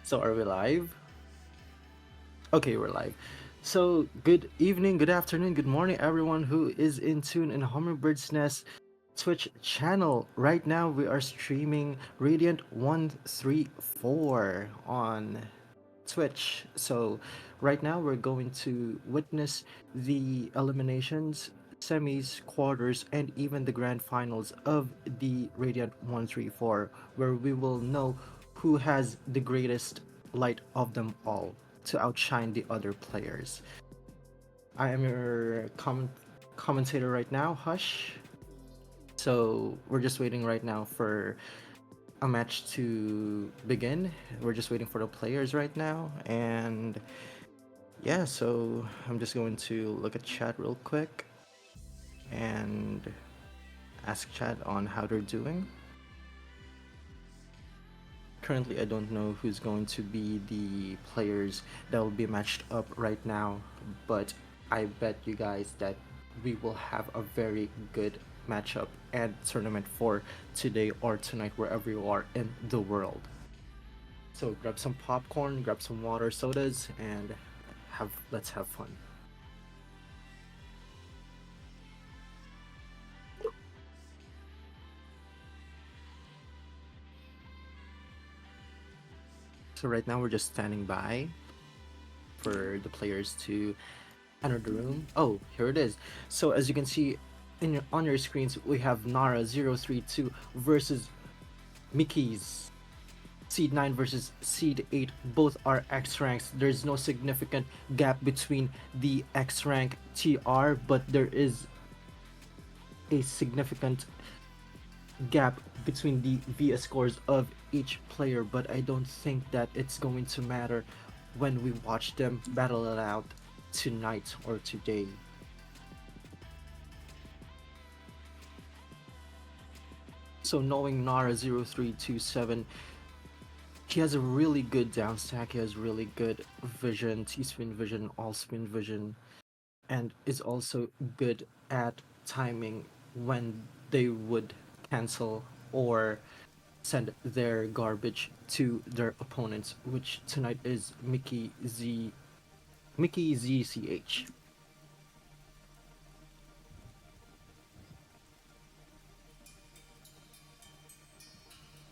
So are we live? Okay, we're live. So good evening, good afternoon, good morning, everyone who is in tune in Hummingbird's Nest Twitch channel. Right now, we are streaming Radiant 134 on Twitch. So right now, we're going to witness the eliminations, semis, quarters, and even the grand finals of the Radiant 134, where we will know who has the greatest light of them all to outshine the other players. I am your commentator right now, Hush. So we're just waiting right now for a match to begin. We're just waiting for the players right now, and yeah, so I'm just going to look at chat real quick and ask chat on how they're doing. Currently, I don't know who's going to be the players that will be matched up right now, but I bet you guys that we will have a very good matchup and tournament for today or tonight, wherever you are in the world. So grab some popcorn, grab some water, sodas, and let's have fun. So right now we're just standing by for the players to enter the room. Oh, here it is. So as you can see on your screens, we have Nara032 versus Mickey's Seed 9 versus Seed 8. Both are X ranks. There's no significant gap between the X rank TR, but there is a significant gap between the VS scores of each player, but I don't think that it's going to matter when we watch them battle it out tonight or today. So knowing Nara0327, he has a really good down stack, he has really good vision, T-spin vision, all-spin vision, and is also good at timing when they would cancel or send their garbage to their opponents, which tonight is Mickey ZCH.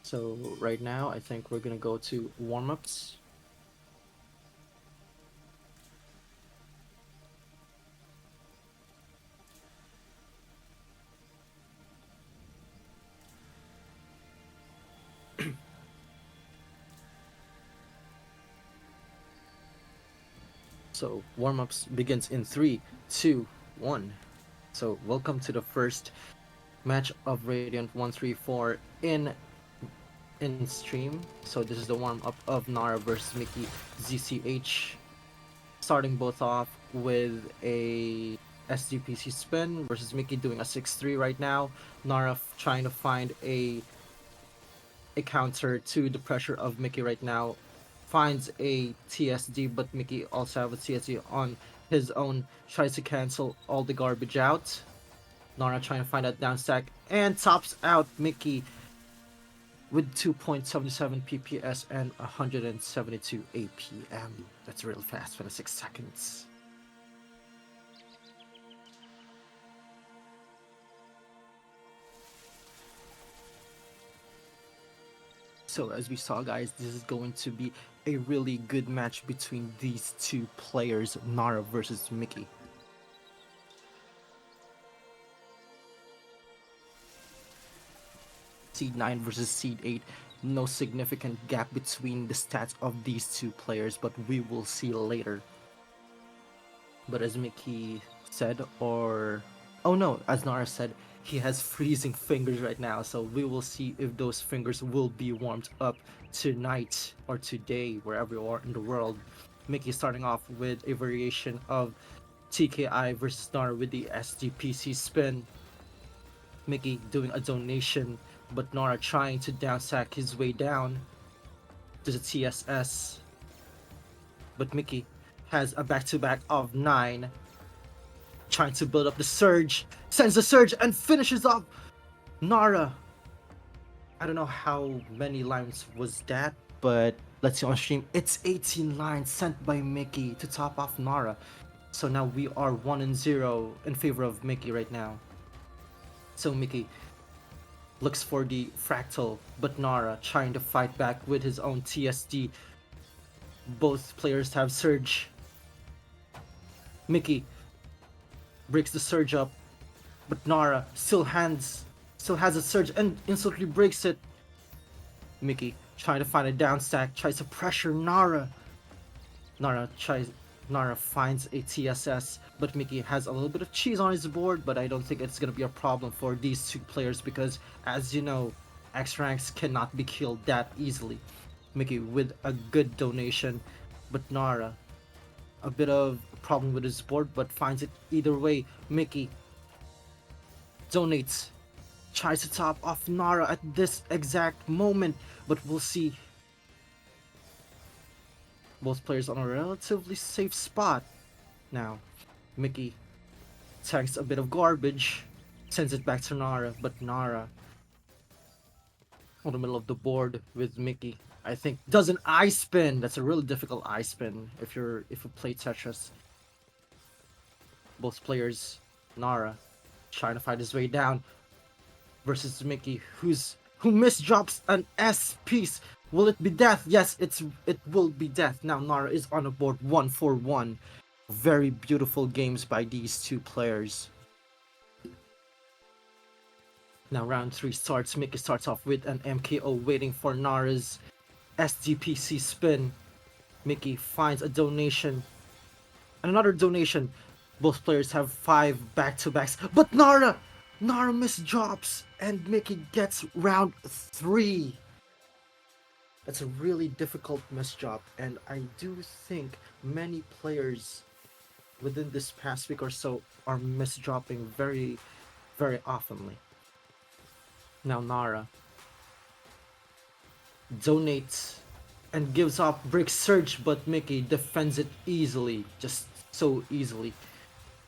So right now, I think we're gonna go to warm-ups. So warm-ups begins in 3, 2, 1. So welcome to the first match of Radiant 134 in stream. So this is the warm-up of Nara versus Mickey ZCH. Starting both off with a SDPC spin versus Mickey doing a 6-3 right now. Nara trying to find a counter to the pressure of Mickey right now. Finds a TSD, but Mickey also have a TSD on his own. Tries to cancel all the garbage out. Nara trying to find that down stack and tops out Mickey with 2.77 PPS and 172 APM. That's real fast, 26 seconds. So as we saw, guys, this is going to be a really good match between these two players, Nara versus Mickey. Seed 9 versus Seed 8. No significant gap between the stats of these two players, but we will see later. But as Mickey said, as Nara said, he has freezing fingers right now, so we will see if those fingers will be warmed up tonight or today, wherever you are in the world. Mickey starting off with a variation of TKI versus Nara with the SDPC spin. Mickey doing a donation, but Nara trying to downsack his way down to the TSS. But Mickey has a back-to-back of 9. Trying to build up the surge. Sends the surge and finishes off Nara. I don't know how many lines was that, but Let's see on stream. It's 18 lines sent by Mickey to top off Nara. So now we are 1-0 in favor of Mickey right now. So Mickey looks for the fractal, but Nara trying to fight back with his own TSD. Both players have surge. Mickey breaks the surge up, but Nara still has a surge and instantly breaks it. Mickey trying to find a down stack, tries to pressure Nara. Nara tries Nara finds a TSS, but Mickey has a little bit of cheese on his board, but I don't think it's gonna be a problem for these two players because, as you know, X ranks cannot be killed that easily. Mickey with a good donation, but Nara a bit of a problem with his board, but finds it either way. Mickey donates, tries to top off Nara at this exact moment, but we'll see. Both players on a relatively safe spot. Now, Mickey tanks a bit of garbage, sends it back to Nara, but Nara on the middle of the board with Mickey, I think, does an eye spin. That's a really difficult eye spin if you play Tetris. Both players, Nara, trying to fight his way down versus Mickey, who misdrops an S piece. Will it be death? Yes, it will be death. Now Nara is on the board 1-1. Very beautiful games by these two players. Now round 3 starts. Mickey starts off with an MKO waiting for Nara's SDPC spin. Mickey finds a donation. And another donation. Both players have 5 back-to-backs. But Nara misdrops and Mickey gets round 3. That's a really difficult misdrop, and I do think many players within this past week or so are misdropping very, very oftenly. Now Nara donates and gives off Brick Surge, but Mickey defends it easily, just so easily.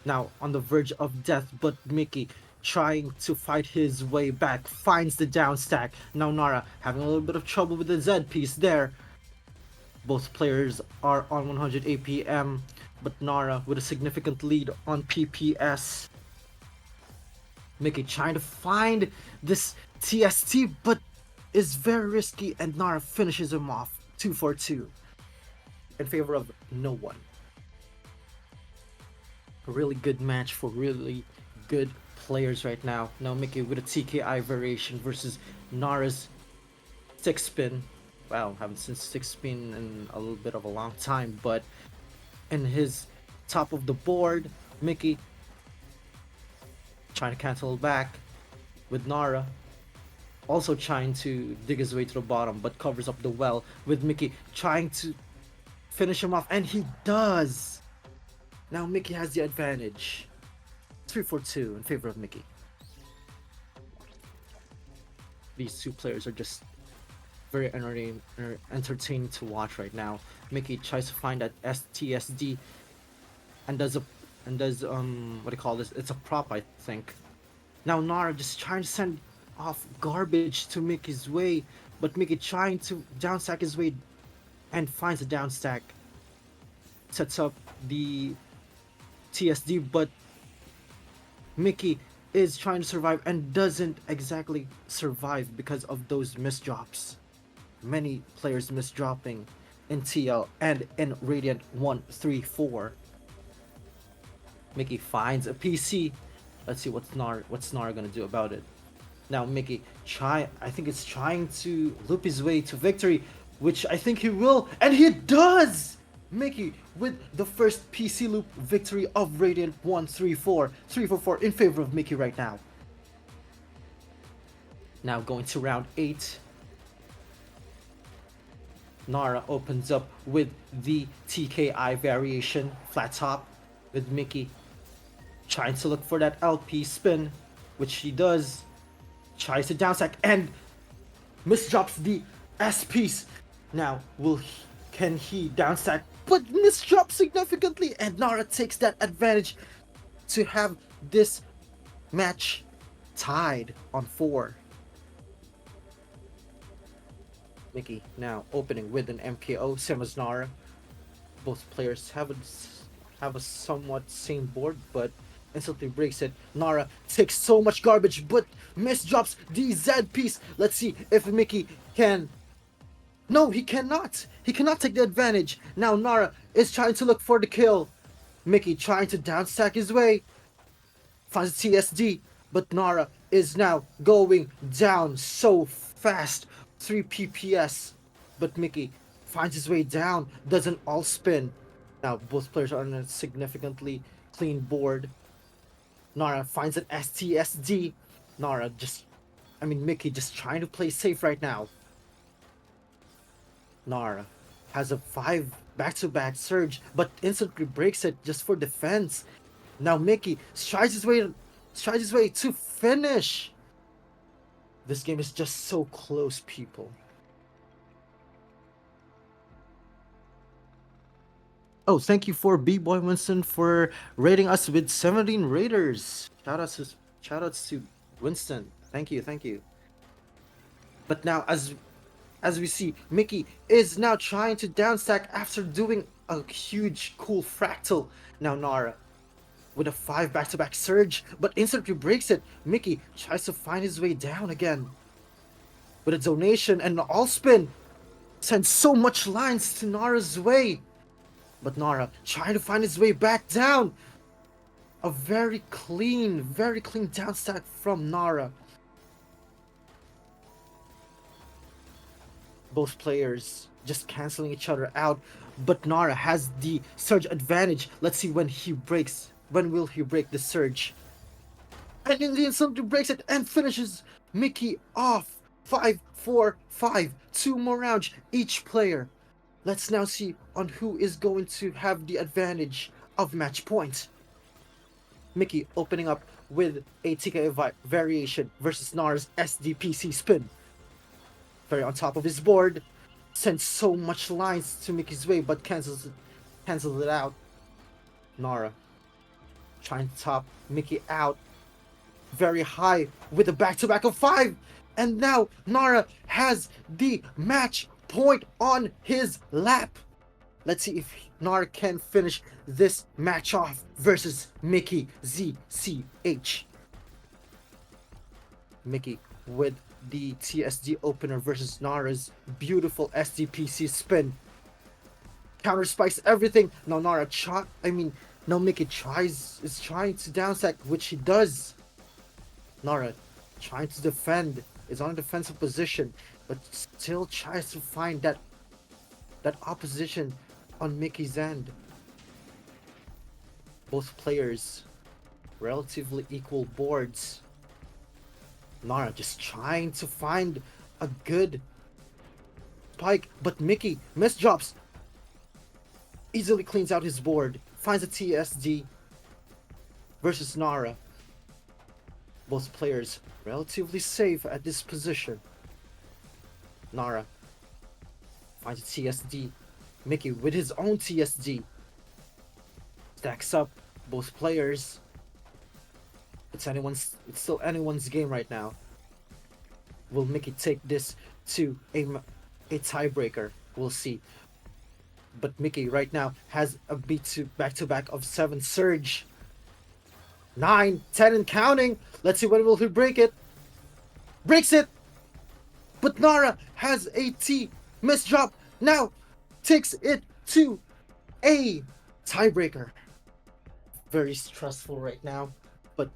Now on the verge of death, but Mickey trying to fight his way back, finds the down stack. Now Nara having a little bit of trouble with the Z piece there. Both players are on 100 APM, but Nara with a significant lead on PPS. Mickey trying to find this TST, but is very risky, and Nara finishes him off 2-2 in favor of no one. A really good match for really good players right now. Now Mickey with a TKI variation versus Nara's 6 spin. Wow, haven't seen 6 spin in a little bit of a long time, but in his top of the board, Mickey trying to cancel back with Nara. Also trying to dig his way to the bottom, but covers up the well with Mickey trying to finish him off, and he does! Now Mickey has the advantage. 3-2 in favor of Mickey. These two players are just very entertaining to watch right now. Mickey tries to find that STSD and does what do you call this? It's a prop, I think. Now Nara just trying to send off garbage to Mickey's way, but Mickey trying to downstack his way and finds a downstack. Sets up the TSD, but Mickey is trying to survive and doesn't exactly survive because of those misdrops. Many players misdropping in TL and in Radiant 1-3-4. Mickey finds a PC. Let's see what's Nara gonna do about it. Now Mickey trying to loop his way to victory, which I think he will, and he does! Mickey with the first PC loop victory of Radiant 1-3-4. 3-4 in favor of Mickey right now. Now going to round 8. Nara opens up with the TKI variation, flat top, with Mickey trying to look for that LP spin, which he does. Tries to downstack and misdrops the S piece. Now, can he downstack? But misdrops significantly, and Nara takes that advantage to have this match tied on 4. Mickey now opening with an MKO, same as Nara. Both players have a somewhat same board, but instantly breaks it. Nara takes so much garbage, but misdrops the Z piece. Let's see if Mickey can. No, he cannot. He cannot take the advantage. Now Nara is trying to look for the kill. Mickey trying to downstack his way. Finds TSD, but Nara is now going down so fast. 3 PPS. But Mickey finds his way down, doesn't all spin. Now both players are on a significantly clean board. Nara finds an STSD. Nara just, Mickey just trying to play safe right now. Nara has a 5 back-to-back surge, but instantly breaks it just for defense. Now Mickey strides his way to finish. This game is just so close, people. Oh, thank you for B-Boy Winston for rating us with 17 raiders. Shoutouts to Winston. Thank you, thank you. But now as we see, Mickey is now trying to downstack after doing a huge cool fractal. Now Nara with a 5 back-to-back surge, but instantly breaks it. Mickey tries to find his way down again. With a donation and an all-spin, sends so much lines to Nara's way. But Nara trying to find his way back down. A very clean downstack from Nara. Both players just canceling each other out, but Nara has the surge advantage. Let's see when will he break the surge? And in the instant he breaks it and finishes Mickey off. 5-4-5, 2 more rounds each player. Let's now see on who is going to have the advantage of match point. Mickey opening up with a TKO variation versus Nara's SDPC spin. Very on top of his board, sends so much lines to Mickey's way, but cancels it out. Nara trying to top Mickey out very high with a back-to-back of 5, and now Nara has the match point on his lap. Let's see if Nara can finish this match off versus Mickey ZCH. Mickey with the TSD opener versus Nara's beautiful SDPC spin. Counter spikes everything. Now Mickey is trying to downstack, which he does. Nara trying to defend, is on a defensive position, but still tries to find that opposition on Mickey's end. Both players relatively equal boards. Nara just trying to find a good spike, but Mickey misdrops. Easily cleans out his board, finds a TSD versus Nara. Both players relatively safe at this position. Nara finds a TSD. Mickey with his own TSD. Stacks up both players. It's still anyone's game right now. Will Mickey take this to a tiebreaker? We'll see. But Mickey right now has a back-to-back of 7 surge. 9, 10 and counting. Let's see when will he break it. Breaks it. But Nara has a T misdrop. Now takes it to a tiebreaker. Very stressful right now, but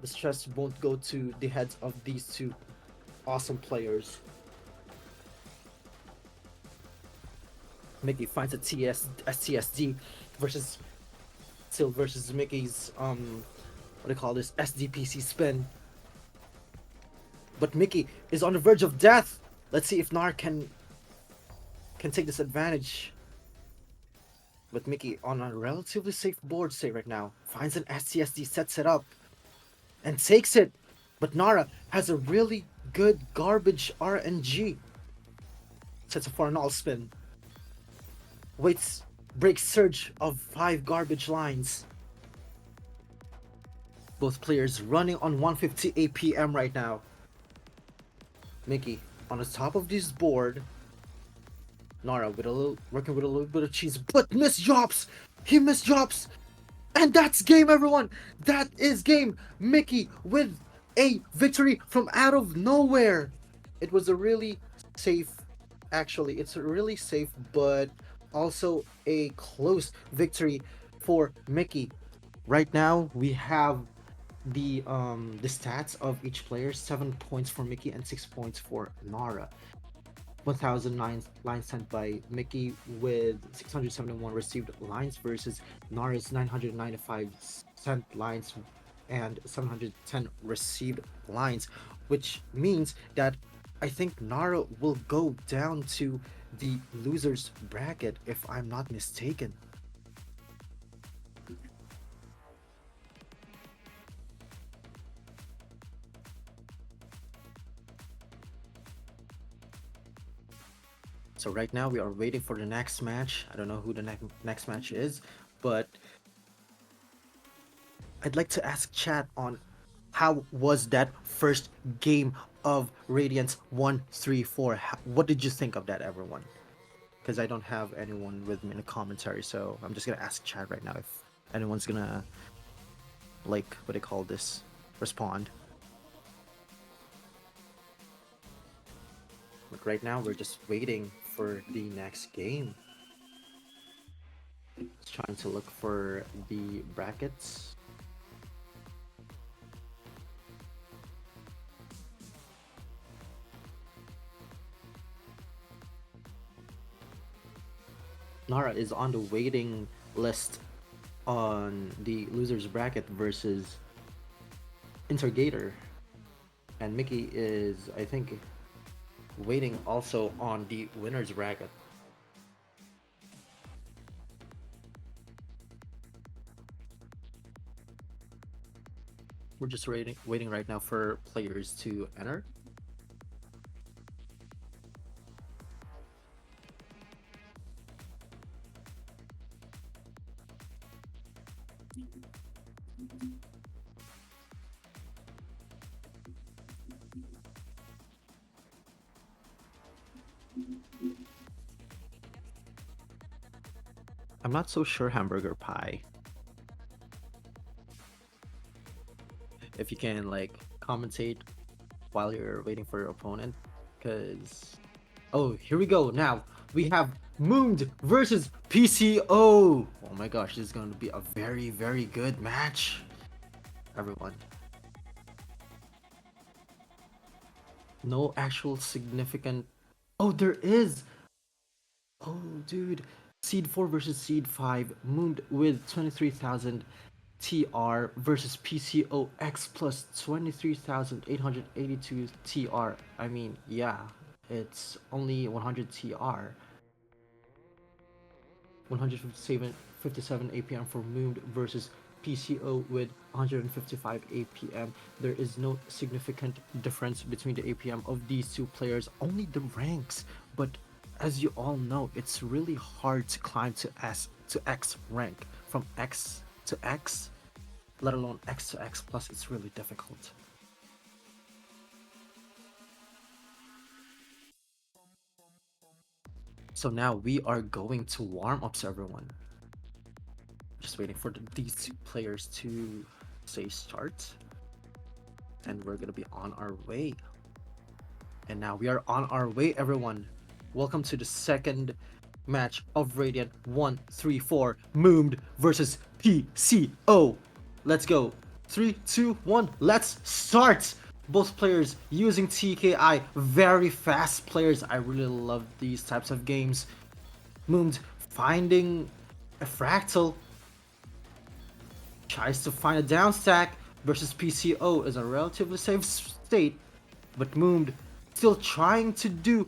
the stress won't go to the heads of these two awesome players. Mickey finds a TSD versus Mickey's SDPC spin. But Mickey is on the verge of death. Let's see if Nara can take this advantage. But Mickey on a relatively safe board state right now. Finds an STSD, sets it up, and takes it. But Nara has a really good garbage RNG. Sets it for an all spin. Waits, breaks surge of 5 garbage lines. Both players running on 150 APM right now. Mickey On the top of this board, Nara with a little working with a little bit of cheese, but missed drops. He missed drops, and that's game, everyone. That is game. Mickey with a victory from out of nowhere. It was a really safe, actually, it's a really safe, but also a close victory for Mickey. Right now, we have the stats of each player: 7 points for Mickey and 6 points for Nara. 1009 lines sent by Mickey with 671 received lines versus Nara's 995 sent lines and 710 received lines, which means that I think Nara will go down to the losers bracket if I'm not mistaken. So right now we are waiting for the next match. I don't know who the next match is, but I'd like to ask chat on how was that first game of Radiance 134? What did you think of that, everyone? Because I don't have anyone with me in the commentary, so I'm just gonna ask chat right now if anyone's gonna, like, what do they call this, respond. But right now we're just waiting for the next game. Just trying to look for the brackets. Nara is on the waiting list on the losers bracket versus Intergator, and Mickey is, I think, waiting also on the winners bracket. We're just waiting right now for players to enter. I'm not so sure, Hamburger Pie. If you can, like, commentate while you're waiting for your opponent, because oh, here we go. Now we have Moond versus PCO. Oh my gosh, this is going to be a very, very good match, everyone. No actual significant. Oh, there is. Oh, dude. Seed 4 versus Seed 5. Moond with 23,000 TR versus PCOX plus 23,882 TR. I mean, yeah, it's only 100 TR. 157 APM for Moon versus PCO with 155 APM. There is no significant difference between the APM of these two players, only the ranks. But as you all know, it's really hard to climb to S to X rank. From X to X, let alone X to X plus, it's really difficult. So now we are going to warm ups, everyone. Just waiting for these two players to say start, and we're gonna be on our way. And now we are on our way, everyone. Welcome to the second match of Radiant 134 Mooned versus PCO. Let's go. 3, 2, 1, let's start! Both players using TKI, very fast players. I really love these types of games. Mooned finding a fractal, tries to find a down stack versus PCO is a relatively safe state, but Mooned still trying to do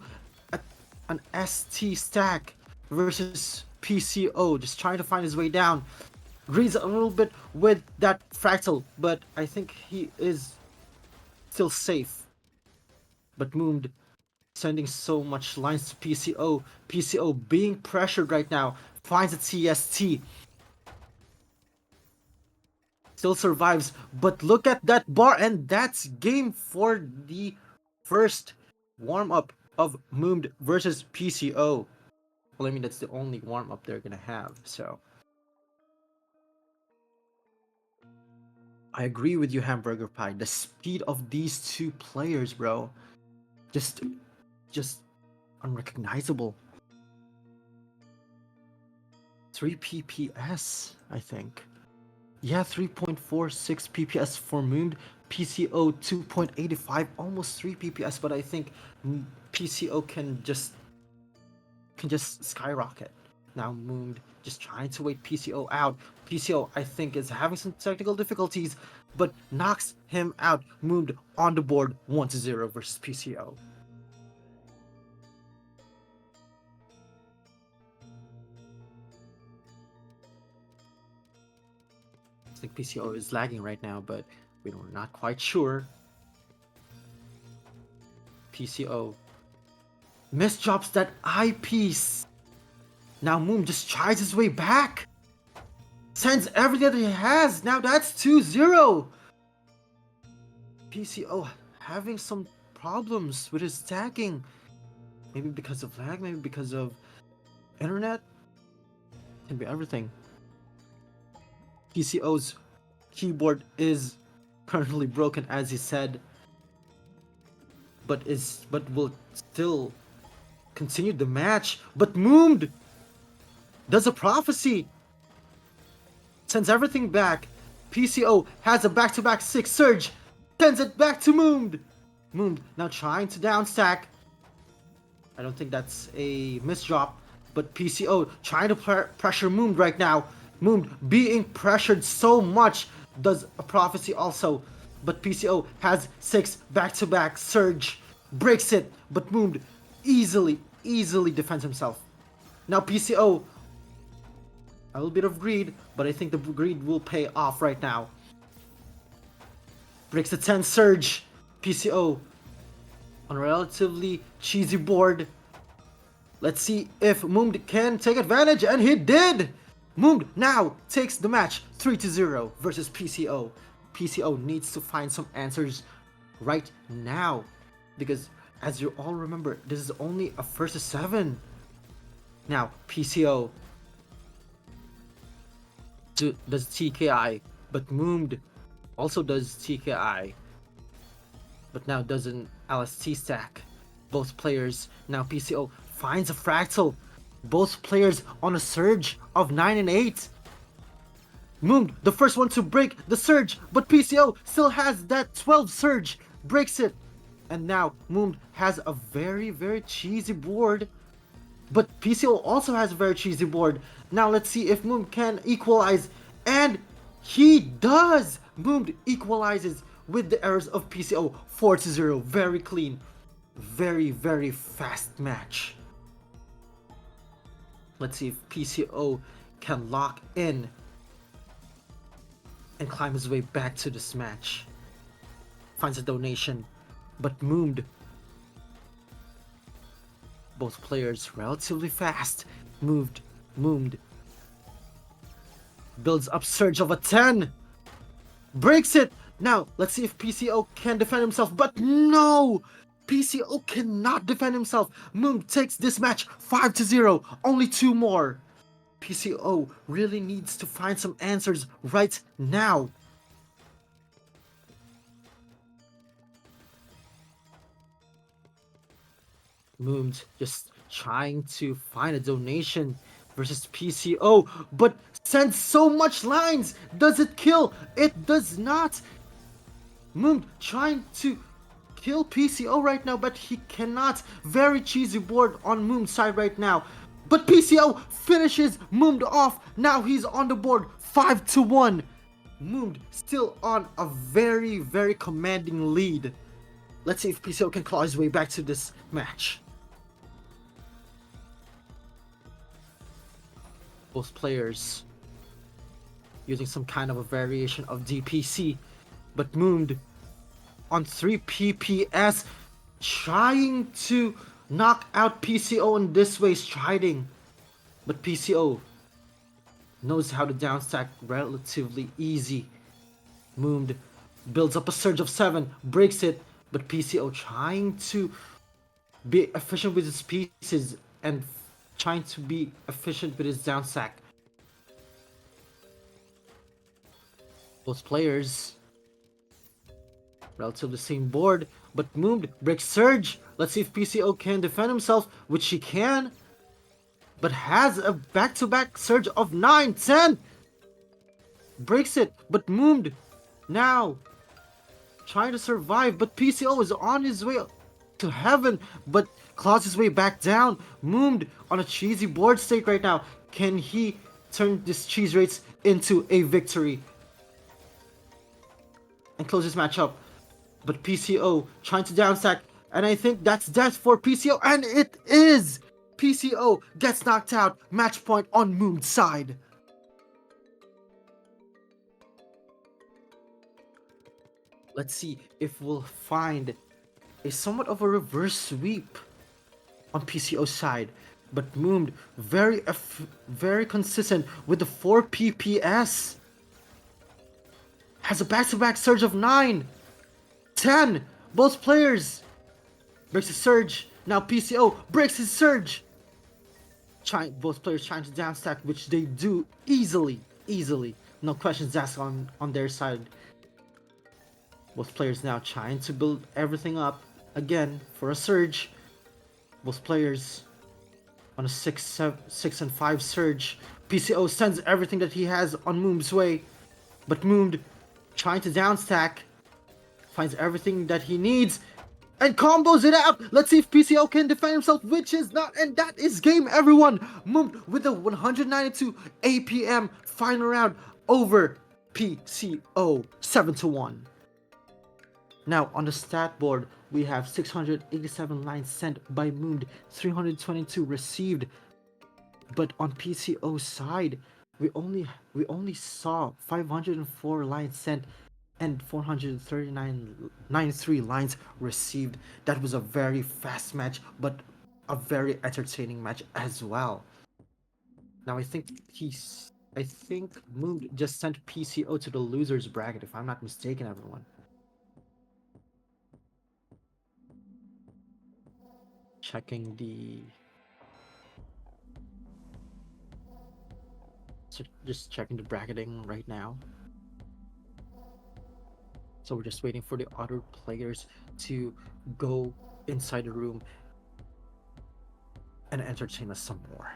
an ST stack versus PCO, just trying to find his way down. Reads a little bit with that fractal, but I think he is still safe. But Mooned sending so much lines to PCO. PCO being pressured right now, finds a TST. Still survives, but look at that bar, and that's game for the first warm-up of Moomed versus PCO. Well, I mean, that's the only warm-up they're gonna have, so... I agree with you, Hamburger Pie. The speed of these two players, bro. Just unrecognizable. 3 PPS, I think. Yeah, 3.46 PPS for Moon. PCO 2.85, almost 3 PPS, but I think PCO can just skyrocket. Now Moon just trying to wait PCO out. PCO, I think, is having some technical difficulties, but knocks him out. Moon on the board 1-0 versus PCO. I think PCO is lagging right now, but we're not quite sure. PCO misdrops that eyepiece. Now Moon just tries his way back. Sends everything that he has. Now that's 2-0. PCO having some problems with his stacking. Maybe because of lag, maybe because of internet. Can be everything. PCO's keyboard is currently broken, as he said, but will still continue the match. But Moomd does a prophecy, sends everything back. PCO has a back-to-back 6 surge, sends it back to Moomd. Moomd now trying to down stack. I don't think that's a misdrop, but PCO trying to pressure Moomd right now. Moomd being pressured so much does a prophecy also, but PCO has 6 back-to-back surge, breaks it, but Moomd easily defends himself. Now PCO, a little bit of greed, but I think the greed will pay off right now. Breaks the 10 surge. PCO on a relatively cheesy board. Let's see if Moomd can take advantage, and he did! Moomd now takes the match 3-0 versus PCO. PCO needs to find some answers right now, because as you all remember, this is only a first to 7. Now PCO does TKI, but Moomd also does TKI, but now does an LST stack. Both players, now PCO finds a fractal. Both players on a surge of 9 and 8. Moomd, the first one to break the surge, but PCO still has that 12 surge, breaks it. And now Moomd has a very cheesy board, but PCO also has a very cheesy board. Now let's see if Moomd can equalize, and he does! Moomd equalizes with the errors of PCO 4-0. Very clean, very fast match. Let's see if PCO can lock in and climb his way back to this match. Finds a donation, but Moomd. Both players relatively fast. Moomd builds up surge of a 10. Breaks it. Now let's see if PCO can defend himself, but no! PCO cannot defend himself. Moomd takes this match 5-0. Only 2 more. PCO really needs to find some answers right now. Moomd just trying to find a donation versus PCO, but sends so much lines. Does it kill? It does not. Moomd trying to kill PCO right now, but he cannot. Very cheesy board on Moomd's side right now. But PCO finishes Moomd off. Now he's on the board 5-1. Moomd still on a very commanding lead. Let's see if PCO can claw his way back to this match. Both players using some kind of a variation of DPC, but Moomd on 3 PPS, trying to knock out PCO in this way, striding. But PCO knows how to downstack relatively easy. Moomd builds up a surge of 7, breaks it, but PCO trying to be efficient with his pieces and trying to be efficient with his down sack. Both players relatively same board, but moved breaks surge. Let's see if PCO can defend himself, which he can, but has a back-to-back surge of 9, 10. Breaks it, but moved now trying to survive, but PCO is on his way to heaven, but claws his way back down. Moomed on a cheesy board stake right now. Can he turn this cheese rates into a victory and close this match up? But PCO trying to downstack, and I think that's death for PCO, and it is! PCO gets knocked out, match point on Moon's side. Let's see if we'll find a somewhat of a reverse sweep on PCO's side. But Moon very consistent with the 4 PPS. Has a back-to-back surge of 9, 10. Both players breaks the surge. Now PCO breaks his surge. Both players trying to downstack, which they do easily. No questions asked on their side. Both players now trying to build everything up again for a surge. Both players on a 6 and 5 surge. PCO sends everything that he has on Moom's way, but Moom trying to downstack, finds everything that he needs, and combos it out. Let's see if PCO can defend himself, which is not, and that is game, everyone. Moom with a 192 APM final round over PCO 7-1. Now on the stat board, we have 687 lines sent by Moon, 322 received. But on PCO's side, we only saw 504 lines sent and 493 lines received. That was a very fast match, but a very entertaining match as well. Now I think Moon just sent PCO to the losers bracket, if I'm not mistaken, everyone. Checking the just checking the bracketing right now. So we're just waiting for the other players to go inside the room and entertain us some more.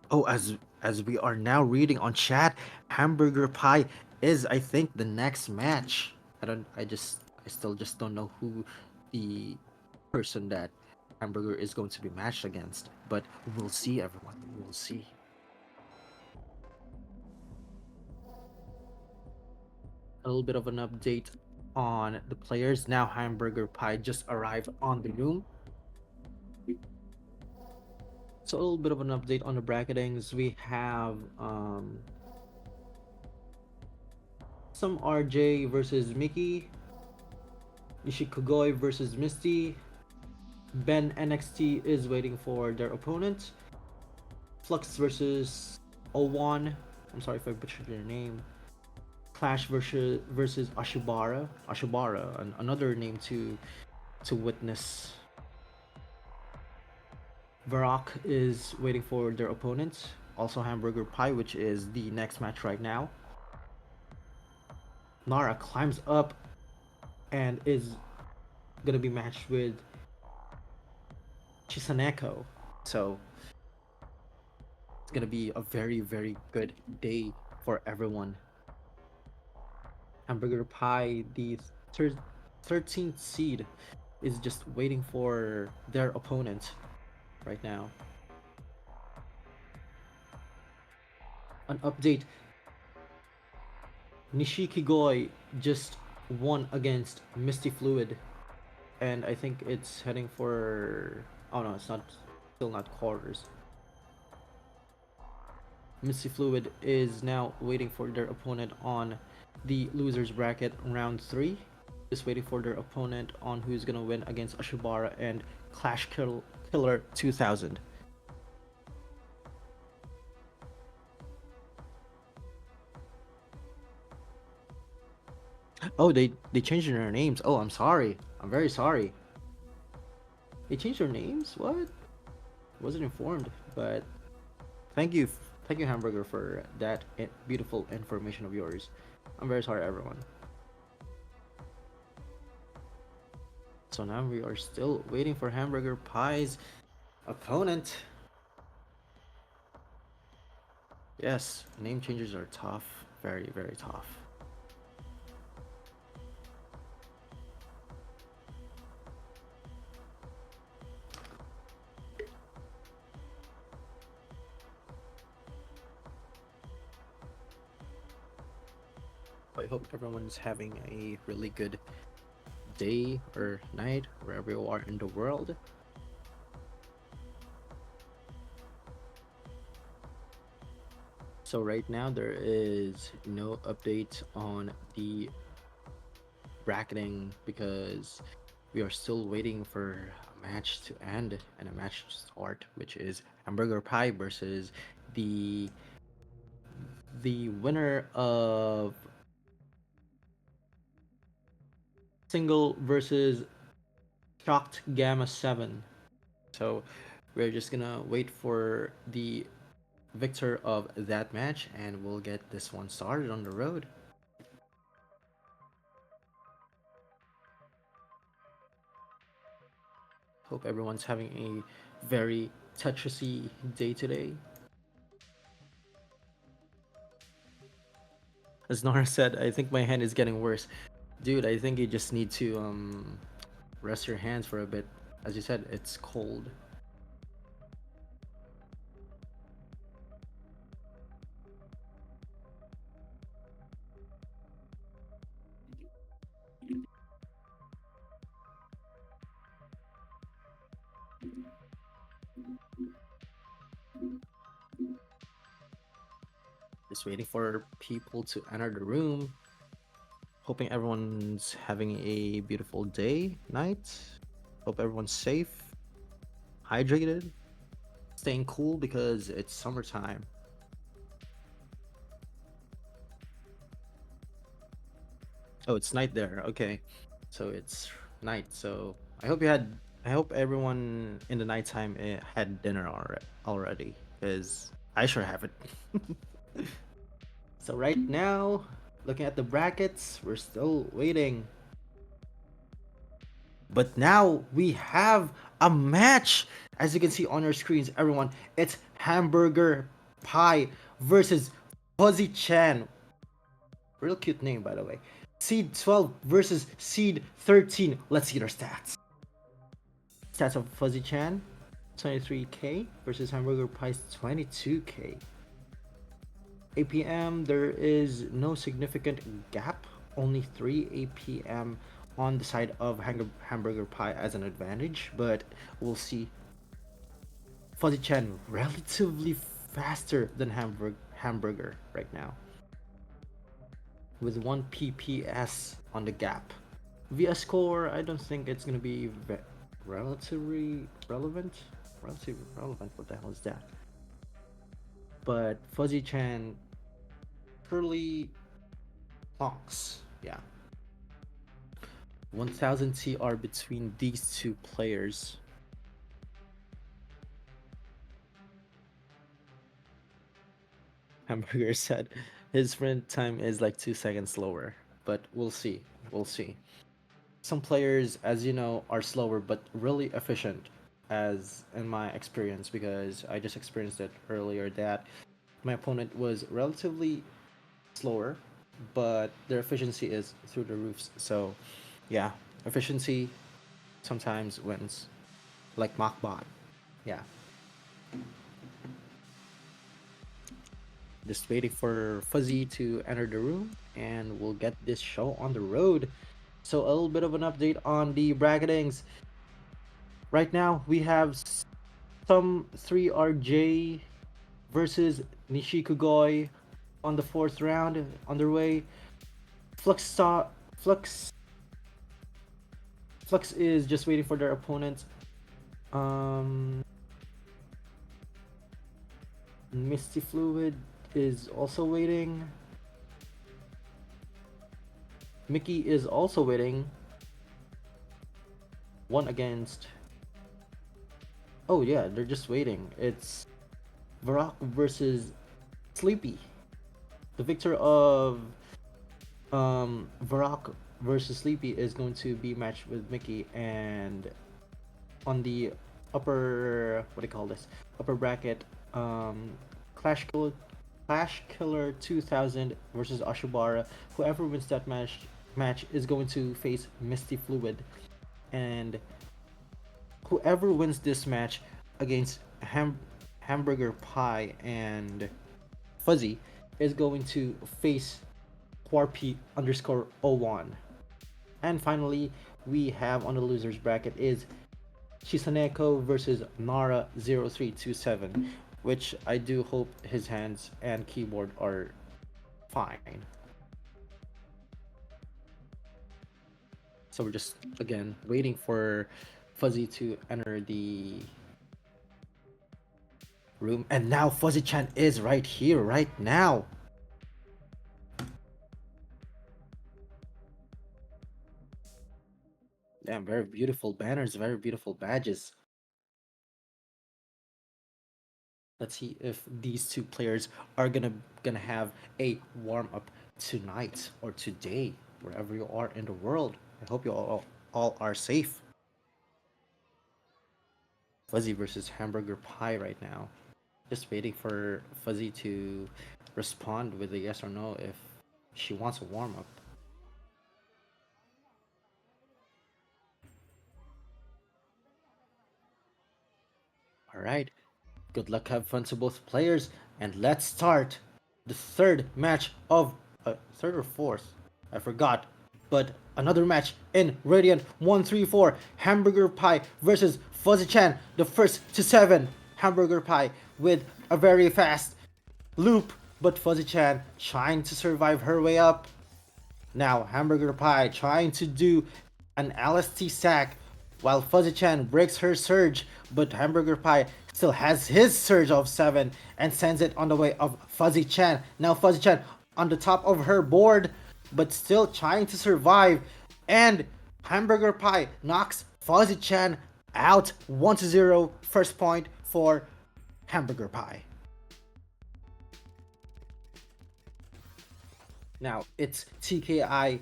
Oh, as we are now reading on chat, Hamburger Pie is, I think, the next match. I still just don't know who the person that Hamburger is going to be matched against, but we'll see, everyone. We'll see. A little bit of an update on the players. Now Hamburger Pie just arrived on the room. So a little bit of an update on the bracketings. We have some RJ versus Mickey, Ishikogoi versus Misty, Ben NXT is waiting for their opponent, Flux versus O1, I'm sorry if I butchered their name, Clash versus Ashibara, another name to witness. Varrock is waiting for their opponent, also Hamburger Pie, which is the next match right now. Nara climbs up and is gonna be matched with Chisaneko. So it's gonna be a very, very good day for everyone. Hamburger Pie, the 13th seed, is just waiting for their opponent right now. An update. Nishikigoi just won against Misty Fluid, and I think it's heading for, oh no, it's not, still not quarters. Misty Fluid is now waiting for their opponent on the losers bracket round 3. Just waiting for their opponent on who's gonna win against Ashibara and Clash Killer 2000. Oh, they changed their names. Oh, I'm sorry. I'm very sorry. They changed their names? What? Wasn't informed, but thank you, thank you, Hamburger, for that beautiful information of yours. I'm very sorry, everyone. So now we are still waiting for Hamburger Pie's opponent. Yes, name changes are tough. Very, very tough. I hope everyone's having a really good day or night wherever you are in the world. So right now there is no update on the bracketing because we are still waiting for a match to end and a match to start, which is Hamburger Pie versus the the winner of single versus shocked gamma 7. So we're just gonna wait for the victor of that match and we'll get this one started on the road. Hope everyone's having a very Tetrisy day today. As Nora said, I think my hand is getting worse. Dude, I think you just need to rest your hands for a bit. As you said, it's cold. Just waiting for people to enter the room. Hoping everyone's having a beautiful day, night. Hope everyone's safe, hydrated, staying cool because it's summertime. Oh, it's night there. Okay. So it's night. So I hope everyone in the nighttime had dinner already cuz I sure haven't. So right now, looking at the brackets, we're still waiting. But now we have a match. As you can see on your screens, everyone, it's Hamburger Pie versus Fuzzy Chan. Real cute name, by the way. Seed 12 versus Seed 13. Let's see their stats. Stats of Fuzzy Chan 23k versus Hamburger Pie's 22k. APM, there is no significant gap, only 3 APM on the side of Hamburger Pie as an advantage, but we'll see. Fuzzy Chan relatively faster than Hamburger right now, with 1 PPS on the gap. Via score, I don't think it's gonna be relatively relevant. Relatively relevant, what the hell is that? But Fuzzy Chan curly honks, yeah. 1000 TR between these two players. Hamburger said his sprint time is like 2 seconds slower, but we'll see. We'll see. Some players, as you know, are slower but really efficient, as in my experience, because I just experienced it earlier that my opponent was relatively slower, but their efficiency is through the roofs. So, yeah, efficiency sometimes wins, like Machbot. Yeah. Just waiting for Fuzzy to enter the room, and we'll get this show on the road. So a little bit of an update on the bracketings. Right now, we have some 3RJ versus Nishikugoi on the fourth round underway. Flux Flux is just waiting for their opponent. Um, Misty Fluid is also waiting. Mickey is also waiting. One against. Oh yeah, they're just waiting. It's Varrock versus Sleepy. The victor of Varrock versus Sleepy is going to be matched with Mickey, and on the upper, what do you call this, upper bracket, um Clash Killer Clash Killer 2000 versus Ashubara. Whoever wins that match is going to face Misty Fluid, and whoever wins this match against Hamburger Pie and Fuzzy is going to face Quarpy underscore 01. And finally, we have on the losers bracket is Chisaneko versus Nara0327, which I do hope his hands and keyboard are fine. So we're just again waiting for Fuzzy to enter the room, and now Fuzzy Chan is right here, right now. Damn, very beautiful banners, very beautiful badges. Let's see if these two players are gonna have a warm up tonight or today, wherever you are in the world. I hope you all are safe. Fuzzy versus Hamburger Pie right now. Just waiting for Fuzzy to respond with a yes or no if she wants a warm up. All right. Good luck, have fun to both players, and let's start the third match of third or fourth, I forgot, but another match in Radiant 134 Hamburger Pie versus Fuzzy Chan, the first to seven. Hamburger Pie with a very fast loop, but Fuzzy Chan trying to survive her way up. Now, Hamburger Pie trying to do an LST sack while Fuzzy Chan breaks her surge, but Hamburger Pie still has his surge of 7 and sends it on the way of Fuzzy Chan. Now Fuzzy Chan on the top of her board, but still trying to survive, and Hamburger Pie knocks Fuzzy Chan out 1-0. First point for Hamburger Pie. Now it's TKI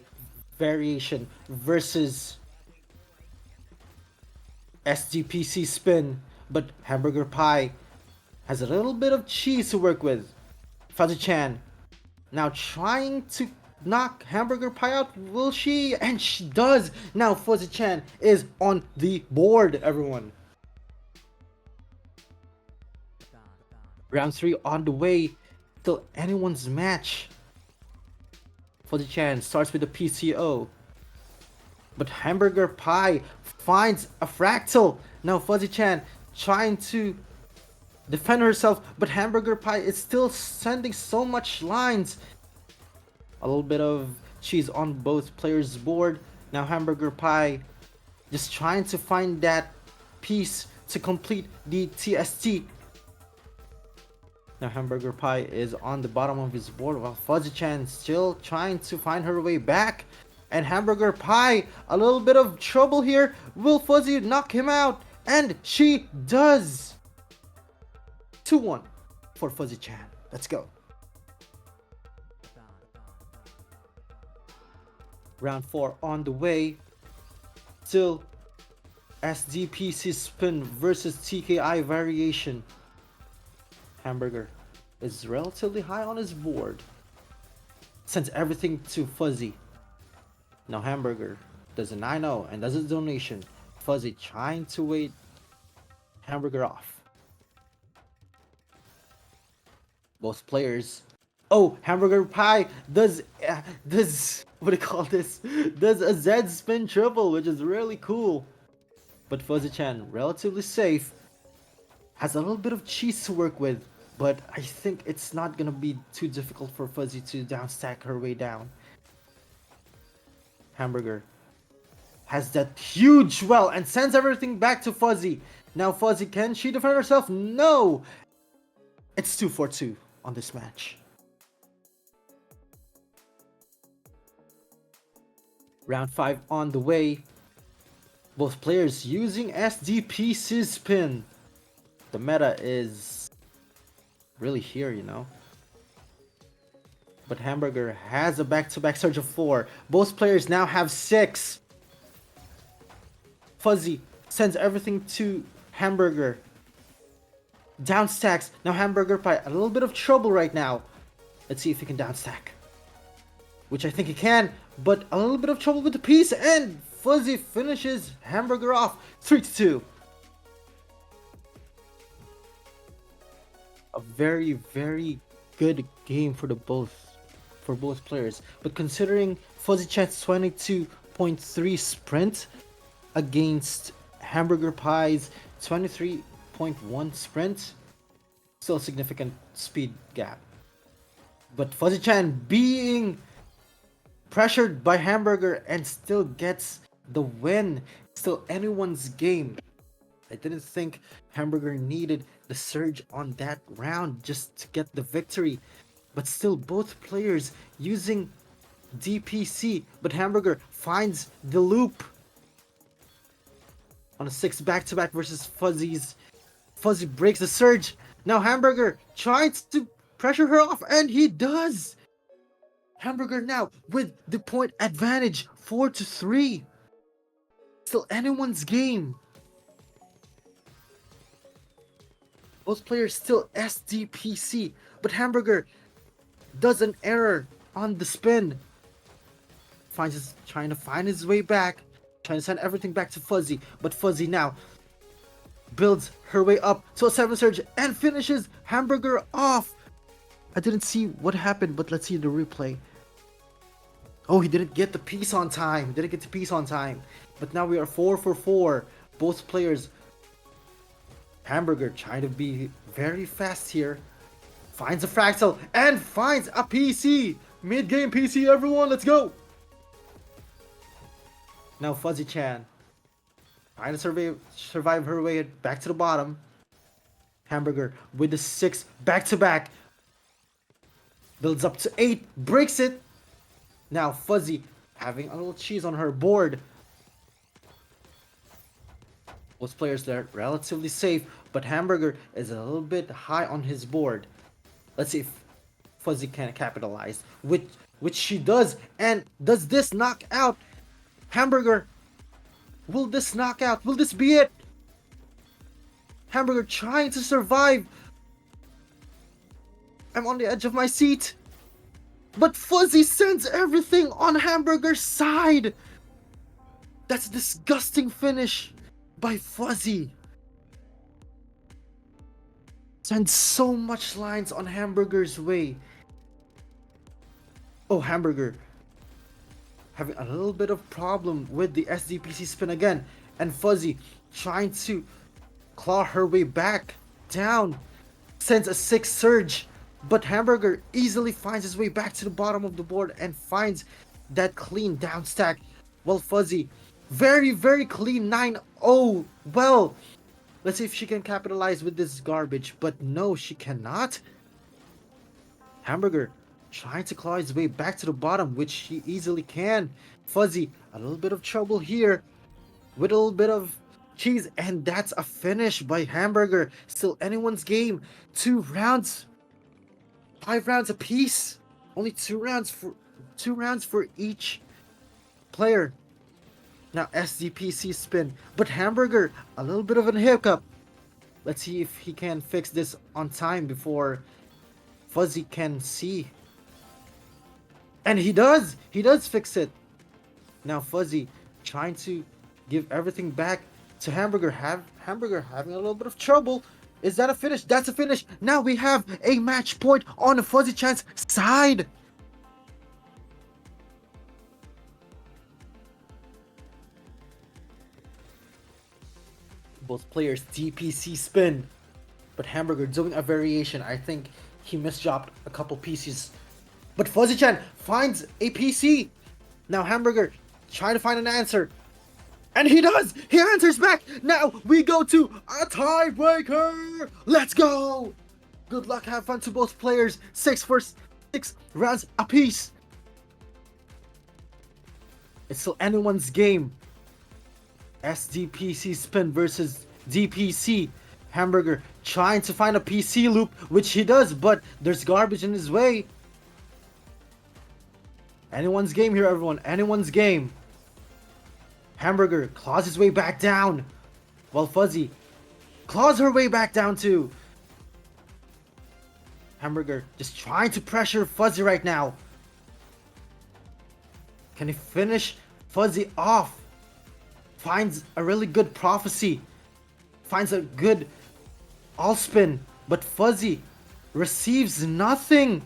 variation versus SGPC spin, but Hamburger Pie has a little bit of cheese to work with. Fuzzy Chan now trying to knock Hamburger Pie out. Will she? And she does. Now Fuzzy Chan is on the board, everyone. Round 3 on the way. Till anyone's match. Fuzzy Chan starts with the PCO. But Hamburger Pie finds a fractal. Now Fuzzy Chan trying to defend herself, but Hamburger Pie is still sending so much lines. A little bit of cheese on both players' board. Now Hamburger Pie just trying to find that piece to complete the TST. Now Hamburger Pie is on the bottom of his board while Fuzzy Chan still trying to find her way back. And Hamburger Pie, a little bit of trouble here. Will Fuzzy knock him out? And she does. 2-1 for Fuzzy Chan. Let's go. Round 4 on the way. Still SDPC spin versus TKI variation. Hamburger is relatively high on his board. Sends everything to Fuzzy. Now Hamburger does a 9-0 and does a donation. Fuzzy trying to wait Hamburger off. Both players. Oh, Hamburger Pie does what do you call this? Does a Z spin triple, which is really cool. But Fuzzy Chan relatively safe. Has a little bit of cheese to work with, but I think it's not gonna be too difficult for Fuzzy to downstack her way down. Hamburger has that huge well and sends everything back to Fuzzy. Now Fuzzy, can she defend herself? No! It's 2-4-2 on this match. Round 5 on the way. Both players using SDPC spin. The meta is really here, you know. But Hamburger has a back-to-back surge of 4. Both players now have 6. Fuzzy sends everything to Hamburger. Down stacks. Now Hamburger by a little bit of trouble right now. Let's see if he can down stack. Which I think he can, but a little bit of trouble with the piece, and Fuzzy finishes Hamburger off 3-2. A very, very good game for both players. But considering Fuzzy Chat's 22.3 sprint against Hamburger Pie's 23.1 sprint, still a significant speed gap. But Fuzzy Chan being pressured by Hamburger and still gets the win. Still anyone's game. I didn't think Hamburger needed the surge on that round just to get the victory. But still both players using DPC. But Hamburger finds the loop on a 6 back-to-back versus Fuzzy's. Fuzzy breaks the surge. Now Hamburger tries to pressure her off, and he does. Hamburger now with the point advantage, 4-3. Still anyone's game. Both players still SDPC, but Hamburger does an error on the spin. Trying to find his way back, trying to send everything back to Fuzzy, but Fuzzy now builds her way up to a 7 surge and finishes Hamburger off. I didn't see what happened, but let's see the replay. Oh, he didn't get the piece on time. But now we are 4 for 4. Both players. Hamburger trying to be very fast here. Finds a fractal and finds a PC. Mid-game PC, everyone. Let's go. Now Fuzzy Chan trying to survive her way back to the bottom. Hamburger with the 6 back-to-back. Builds up to 8. Breaks it. Now Fuzzy having a little cheese on her board. Both players there relatively safe, but Hamburger is a little bit high on his board. Let's see if Fuzzy can capitalize, which she does. And does this knock out Hamburger? Will this knock out? Will this be it? Hamburger trying to survive. I'm on the edge of my seat. But Fuzzy sends everything on Hamburger's side. That's a disgusting finish by Fuzzy. Sends so much lines on Hamburger's way. Oh, Hamburger having a little bit of problem with the SDPC spin again. And Fuzzy trying to claw her way back down. Sends a 6 surge. But Hamburger easily finds his way back to the bottom of the board and finds that clean down stack. Well, Fuzzy, very, very clean 9-0. Well, let's see if she can capitalize with this garbage. But no, she cannot. Hamburger trying to claw his way back to the bottom, which he easily can. Fuzzy, a little bit of trouble here with a little bit of cheese. And that's a finish by Hamburger. Still anyone's game. 2 rounds. 5 rounds apiece. Only 2 rounds for each player. Now SDPC spin, but Hamburger a little bit of a hiccup. Let's see if he can fix this on time before Fuzzy can see. And he does. He does fix it. Now Fuzzy trying to give everything back to Hamburger. Hamburger having a little bit of trouble. Is that a finish? That's a finish. Now we have a match point on Fuzzy Chan's side. Both players DPC spin. But Hamburger doing a variation. I think he misdropped a couple pieces. But Fuzzy Chan finds a PC. Now Hamburger trying to find an answer. And he does! He answers back! Now we go to a tiebreaker! Let's go! Good luck, have fun to both players. 6 rounds apiece. It's still anyone's game. SDPC spin versus DPC. Hamburger trying to find a PC loop, which he does, but there's garbage in his way. Anyone's game here, everyone. Anyone's game. Hamburger claws his way back down, while Fuzzy claws her way back down too. Hamburger just trying to pressure Fuzzy right now. Can he finish Fuzzy off? Finds a really good prophecy. Finds a good all spin, but Fuzzy receives nothing.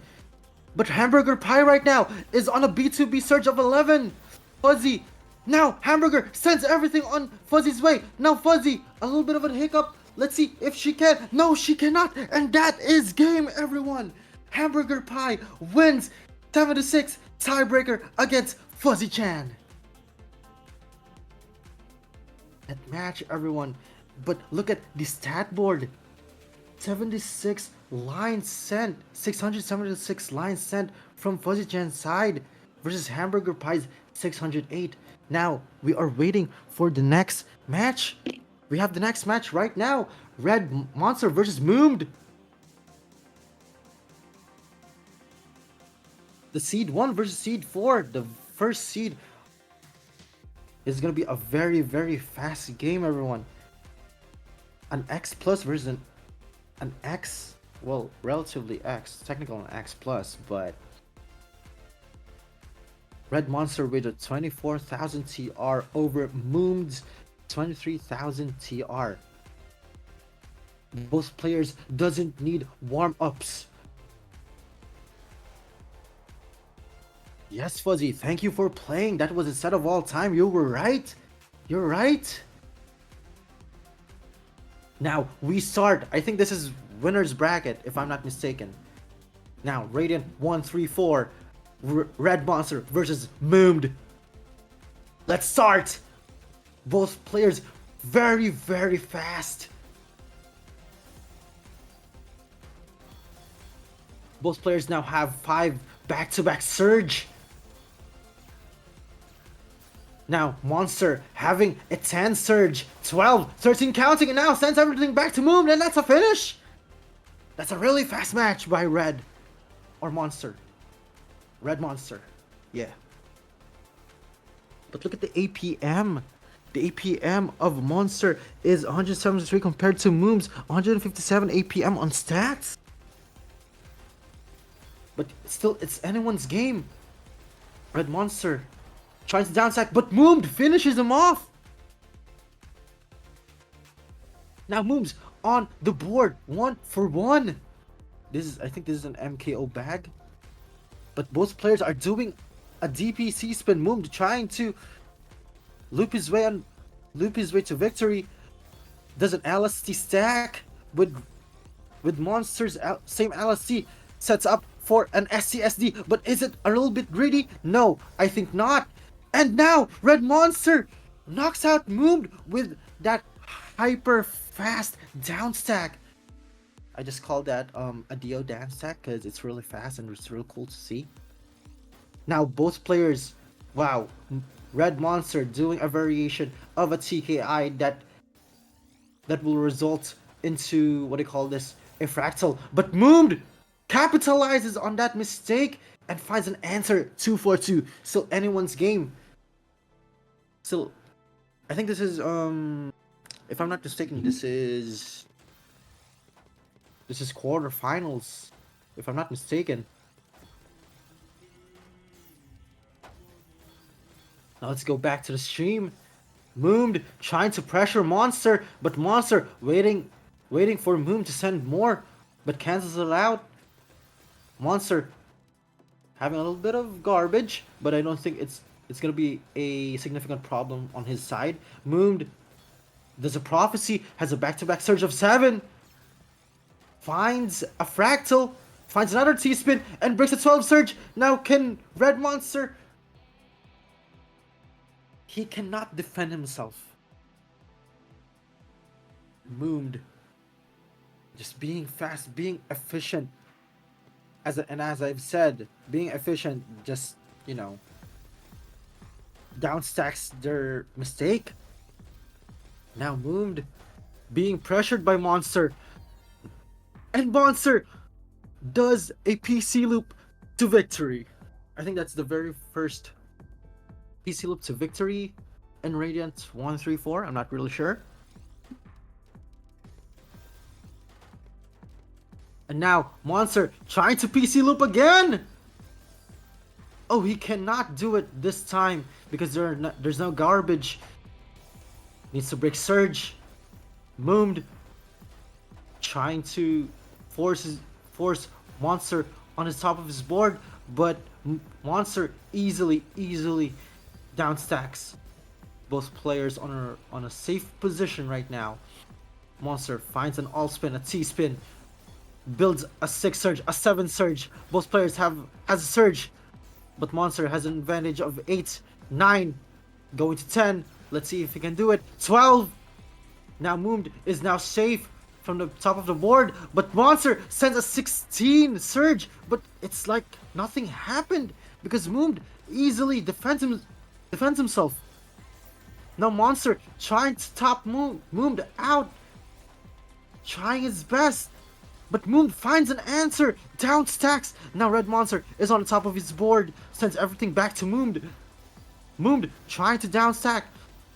But Hamburger Pie right now is on a B2B surge of 11. Fuzzy, now Hamburger sends everything on Fuzzy's way. Now Fuzzy, a little bit of a hiccup. Let's see if she can. No, she cannot. And that is game, everyone. Hamburger Pie wins 7-6 tiebreaker against Fuzzy Chan. That match, everyone. But look at the stat board. 76 lines sent, 676 lines sent from Fuzzy Chan's side versus Hamburger Pie's 608. Now we are waiting for the next match. We have the next match right now. Red Monster versus Moomed. The seed 1 versus seed 4. The first seed is gonna be a very, very fast game, everyone. An X plus versus an X, well, relatively X, technical an X plus, but Red Monster with a 24,000 TR over Moom's 23,000 TR. Both players doesn't need warm-ups. Yes, Fuzzy, thank you for playing. That was a set of all time. You were right. You're right. Now, we start. I think this is winner's bracket, if I'm not mistaken. Now, Radiant 134, Red Monster versus Moomed. Let's start. Both players very, very fast. Both players now have 5 back-to-back surge. Now, Monster having a 10 surge, 12, 13 counting, and now sends everything back to Moon, and that's a finish! That's a really fast match by Red. Or Monster. Red Monster. Yeah. But look at the APM. The APM of Monster is 173 compared to Moon's 157 APM on stats. But still, it's anyone's game. Red Monster tries to downstack, but Moom finishes him off. Now Moom's on the board, 1-for-1. I think this is an MKO bag. But both players are doing a DPC spin. Moom trying to loop his way to victory. Does an LST stack with Monster's same LST, sets up for an SCSD, but is it a little bit greedy? No, I think not. And now Red Monster knocks out Moom with that hyper fast down stack. I just call that a Dio down stack because it's really fast and it's real cool to see. Now both players, wow, Red Monster doing a variation of a TKI that will result into, what do you call this, a fractal. But Moom capitalizes on that mistake and finds an answer 2-4-2. Still anyone's game. Still, I think this is if I'm not mistaken, this is quarterfinals, if I'm not mistaken. Now let's go back to the stream. Moom trying to pressure Monster, but Monster waiting for Moom to send more, but cancels it out. Monster having a little bit of garbage, but I don't think it's gonna be a significant problem on his side. Moom does a prophecy, has a back-to-back surge of 7, finds a fractal, finds another T-spin, and breaks a 12 surge. Now can Red Monster? He cannot defend himself. Moom just being fast, being efficient. As I've said, being efficient, just, downstacks their mistake. Now Moond being pressured by Monster. And Monster does a PC loop to victory. I think that's the very first PC loop to victory in Radiant 134. I'm not really sure. And now Monster trying to PC loop again. Oh, he cannot do it this time because there's no garbage. Needs to break Surge. Moomed trying to force Monster on his top of his board, but Monster easily downstacks both players on a safe position right now. Monster finds an all spin, a T spin, builds a 6 surge, a 7 surge. Both players has a surge, but Monster has an advantage of 8, 9, going to 10. Let's see if he can do it. 12. Now Moond is now safe from the top of the board, but Monster sends a 16 surge, but it's like nothing happened because Moond easily defends himself. Now Monster trying to top Moond out, trying his best, but Moond finds an answer, down stacks. Now Red Monster is on the top of his board, sends everything back to Moond. Moond trying to down stack.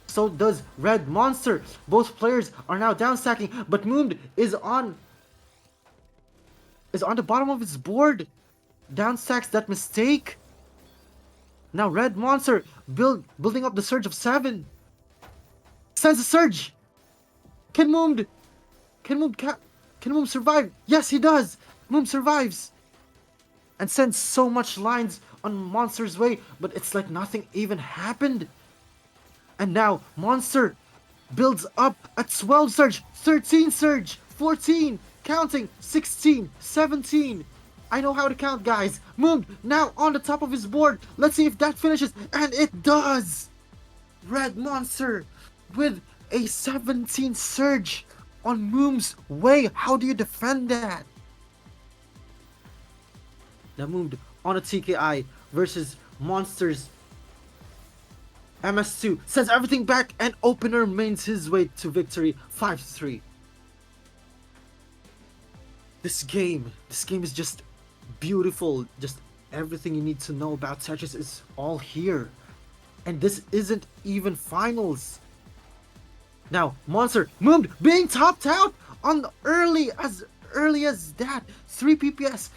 So does Red Monster. Both players are now down stacking, but Moond is on the bottom of his board. Down stacks that mistake. Now Red Monster building up the surge of 7. Sends a surge. Can Moond survive? Yes, he does. Moond survives. And sends so much lines on Monster's way, but it's like nothing even happened. And now Monster builds up a 12 surge, 13 surge, 14, counting, 16, 17. I know how to count, guys. Moon now on the top of his board. Let's see if that finishes. And it does. Red Monster with a 17 surge on Moon's way. How do you defend that? Now Moon on a TKI versus Monster's MS2 sends everything back, and Opener mains his way to victory 5-3. This game is just beautiful. Just everything you need to know about Tetris is all here. And this isn't even finals. Now, Monster Moon being topped out on early as that. 3 PPS.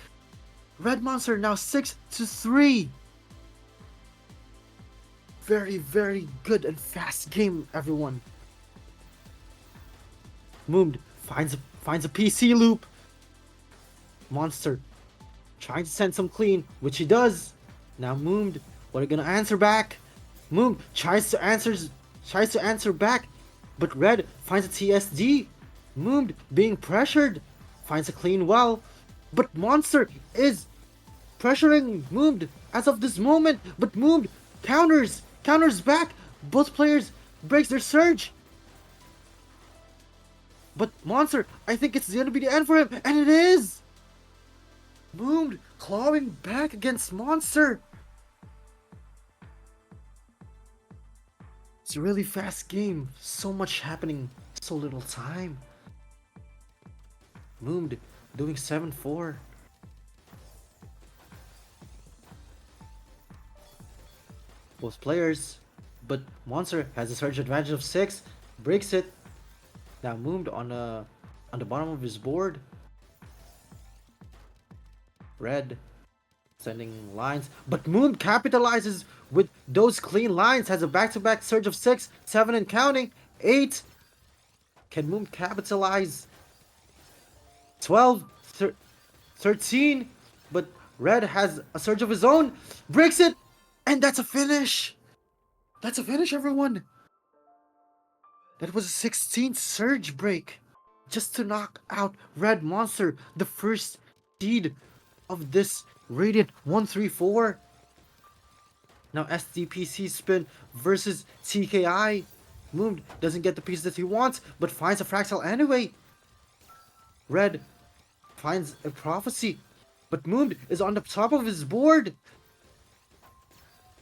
Red Monster now 6-3. Very, very good and fast game, everyone. Moon finds a PC loop. Monster trying to send some clean, which he does. Now Moon, what are you gonna answer back? Moon tries to answer back, but Red finds a TSD. Moon being pressured, finds a clean well, but Monster is pressuring Moon as of this moment, but Moon counters back. Both players breaks their surge. But Monster, I think it's gonna be the end for him, and it is! Moon clawing back against Monster. It's a really fast game. So much happening, so little time. Moon doing 7-4. Both players, but Monster has a surge advantage of 6, breaks it. Now Moon on the bottom of his board. Red sending lines, but Moon capitalizes with those clean lines, has a back-to-back surge of 6, 7 and counting, 8. Can Moon capitalize? 12, 13, but Red has a surge of his own, breaks it, and that's a finish. That's a finish, everyone. That was a 16th surge break just to knock out Red Monster, the first seed of this Radiant 134. Now SDPC spin versus TKI. Moon doesn't get the piece that he wants, but finds a fractal anyway. Red finds a prophecy, but Moon is on the top of his board.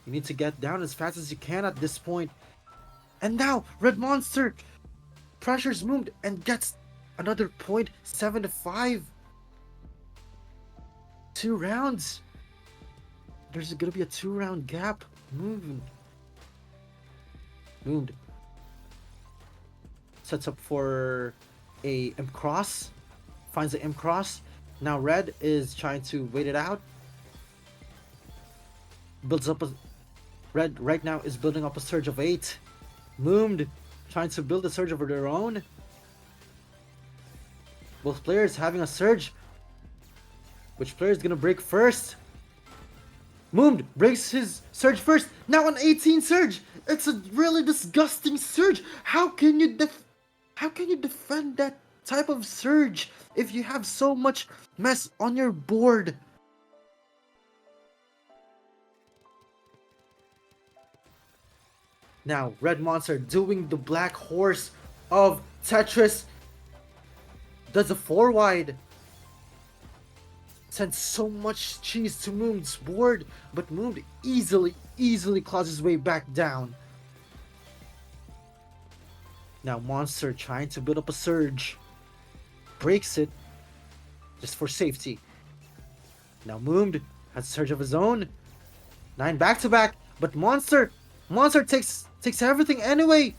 You need to get down as fast as you can at this point. And now, Red Monster pressures Moon and gets another point, 7-5. 2 rounds. There's gonna be a 2-round gap. Moon sets up for a M cross, finds the M cross. Now Red is trying to wait it out. Builds up a Red right now is building up a surge of 8. Moon trying to build a surge of their own. Both players having a surge. Which player is gonna break first? Moon breaks his surge first. Now an 18 surge. It's a really disgusting surge. How can you defend that type of surge if you have so much mess on your board? Now Red Monster doing the black horse of Tetris. Does a 4 wide. Sends so much cheese to Moon's board, but Moon easily claws his way back down. Now Monster trying to build up a surge. Breaks it just for safety. Now Moon has a surge of his own. 9 back to back, but Monster takes everything anyway.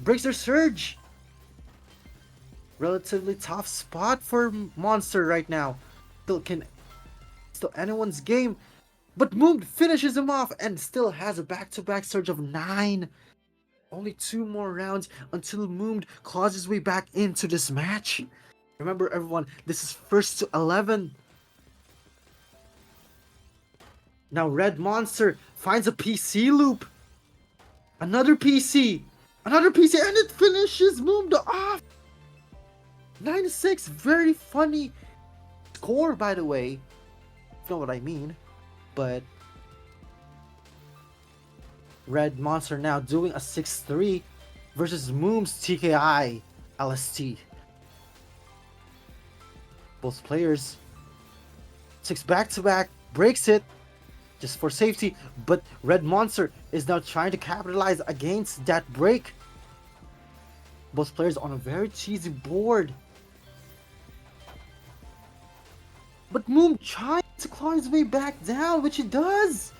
Breaks their surge. Relatively tough spot for Monster right now. Still anyone's game. But Moon finishes him off and still has a back-to-back surge of 9. Only 2 more rounds until Moon claws his way back into this match. Remember everyone, this is first to 11. Now Red Monster finds a PC loop. Another PC, and it finishes Moon off. 9-6, very funny score, by the way. You know what I mean. But Red Monster now doing a 6-3 versus Moon's TKI LST. Both players 6 back-to-back, breaks it just for safety, but Red Monster is now trying to capitalize against that break. Both players on a very cheesy board. But Moon tries to claw his way back down, which he does.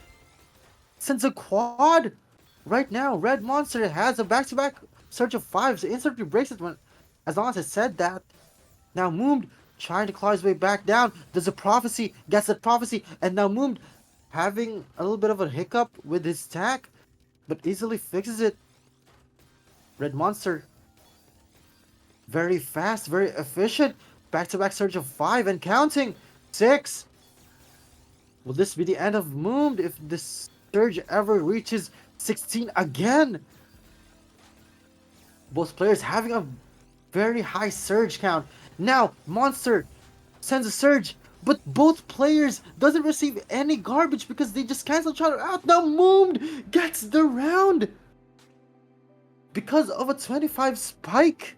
Sends a quad. Right now, Red Monster has a back-to-back surge of 5, so instantly breaks it as long as I said that. Now Moon trying to claw his way back down. There's a prophecy, gets that prophecy, and now Moon having a little bit of a hiccup with his attack, but easily fixes it. Red Monster very fast, very efficient. Back-to-back surge of 5 and counting. 6. Will this be the end of Moon if this surge ever reaches 16 again? Both players having a very high surge count. Now Monster sends a surge, but both players doesn't receive any garbage because they just cancel each other out. Now Moon gets the round because of a 25 spike.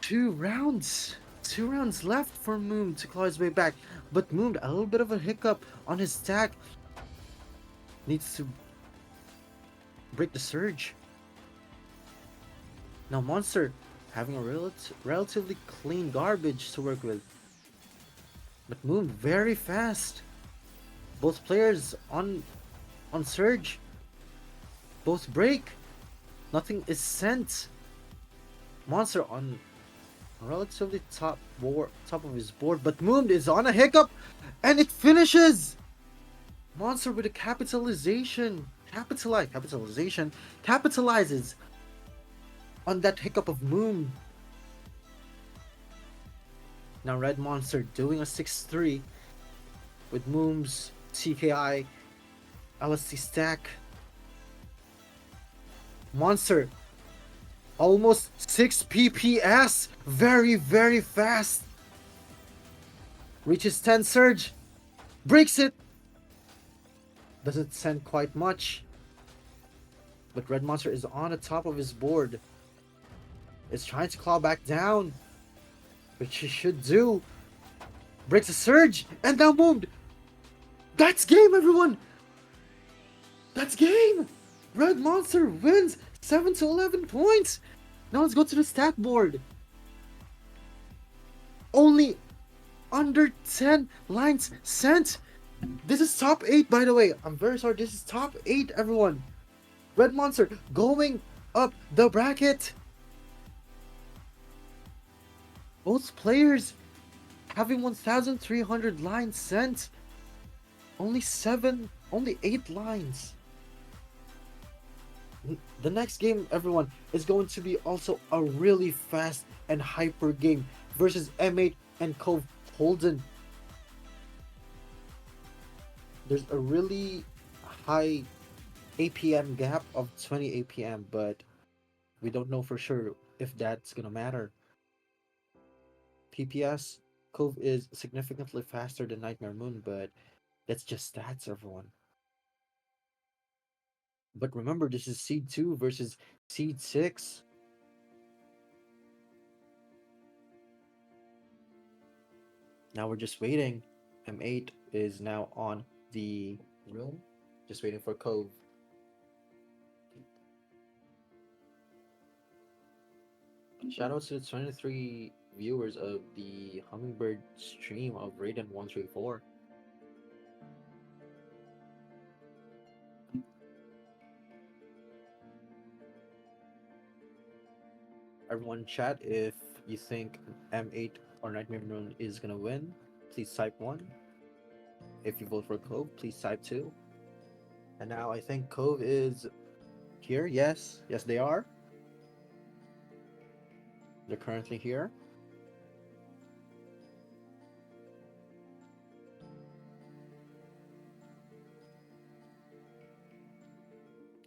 Two rounds left for Moon to claw his way back, but Moon a little bit of a hiccup on his stack. Needs to break the surge. Now Monster having a relatively clean garbage to work with, but Moon very fast. Both players on surge. Both break. Nothing is sent. Monster on relatively top of his board, but Moon is on a hiccup and it finishes. Monster with a capitalizes on that hiccup of Moon. Now Red Monster doing a 6-3 with Moon's TKI LST stack. Monster almost 6 PPS, very fast. Reaches 10 surge, breaks it. Doesn't send quite much, but Red Monster is on the top of his board. Is trying to claw back down. which he should do. Breaks a surge and now moved. That's game, everyone. That's game. Red Monster wins 7 to 11 points. Now let's go to the stat board. Only under 10 lines sent. This is top 8, by the way. I'm very sorry. This is top 8, everyone. Red Monster going up the bracket. Both players having 1,300 lines sent. Only 8 lines. The next game, everyone, is going to be also a really fast and hyper game versus M8 and Cove Holden. There's a really high APM gap of 20 APM, but we don't know for sure if that's gonna matter. PPS, Cove is significantly faster than Nightmare Moon, but that's just stats, everyone. But remember, this is Seed 2 versus Seed 6. Now we're just waiting. M8 is now on the room, just waiting for Cove. Shout out to the 23 viewers of the Hummingbird stream of Raiden 134. Everyone chat if you think M8 or Nightmare Moon is gonna win, please type 1. If you vote for Cove, please type 2. And now I think Cove is here. Yes, they are. They're currently here.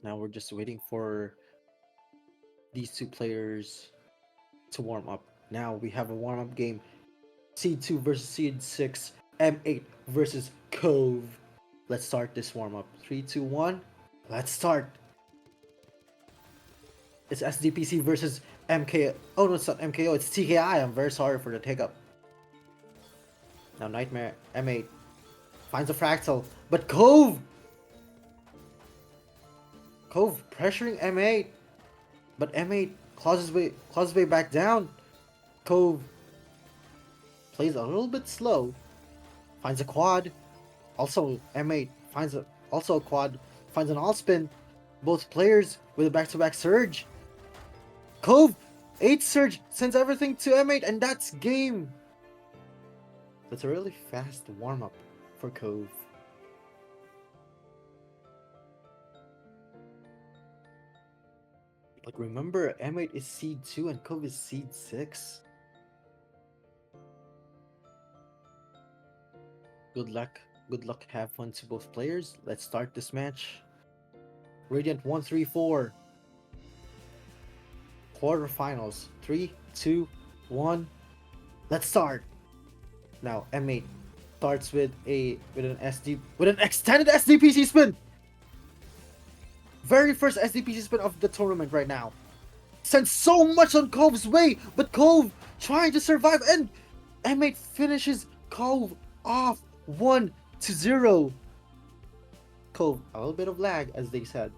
Now we're just waiting for these two players to warm up. Now we have a warm up game. Seed 2 versus Seed 6. M8 versus Cove. Let's start this warm up. 3, 2, 1. Let's start. It's SDPC versus MKO. Oh no, it's not MKO. It's TKI. I'm very sorry for the hiccup. Now Nightmare M8 finds a fractal, but Cove pressuring M8, but M8 claws his way back down. Cove plays a little bit slow, finds a quad. Also M8 finds a quad, finds an all spin. Both players with a back-to-back surge. Cove 8 surge sends everything to M8, and that's game. That's a really fast warm-up for Cove. Like, remember, M8 is Seed 2 and Cove is Seed 6. Good luck, have fun to both players. Let's start this match. Radiant 134. Quarterfinals. 3, 2, 1. Let's start. Now M8 starts with an extended SDPC spin. Very first SDPC spin of the tournament right now. Sends so much on Cove's way, but Cove trying to survive, and M8 finishes Cove off 1-0. Cove, a little bit of lag, as they said.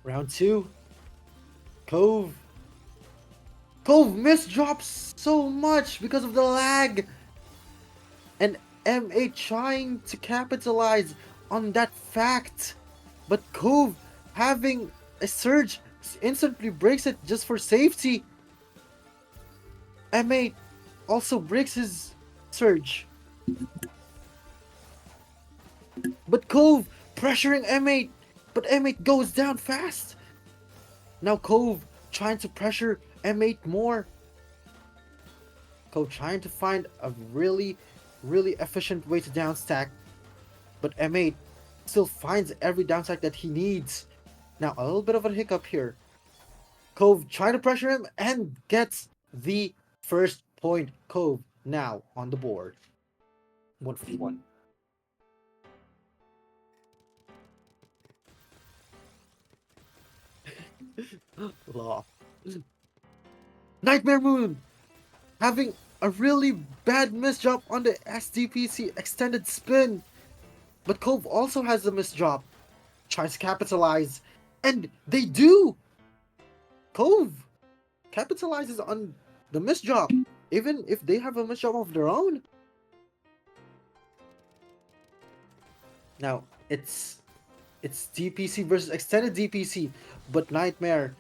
Round 2. Cove misdrops so much because of the lag. And M8 trying to capitalize on that fact. But Cove having a surge instantly breaks it just for safety. M8 also breaks his surge. But Cove pressuring M8. But M8 goes down fast. Now Cove trying to pressure M8 more. Cove trying to find a really efficient way to downstack. But M8 still finds every downstack that he needs. Now a little bit of a hiccup here. Cove trying to pressure him and gets the first point. Cove now on the board. 1-1. Law. Nightmare Moon having a really bad miss drop on the SDPC extended spin. But Cove also has a miss drop. Tries to capitalize. And they do! Cove capitalizes on the miss drop. Even if they have a miss drop of their own. Now, it's DPC versus extended DPC, but Nightmare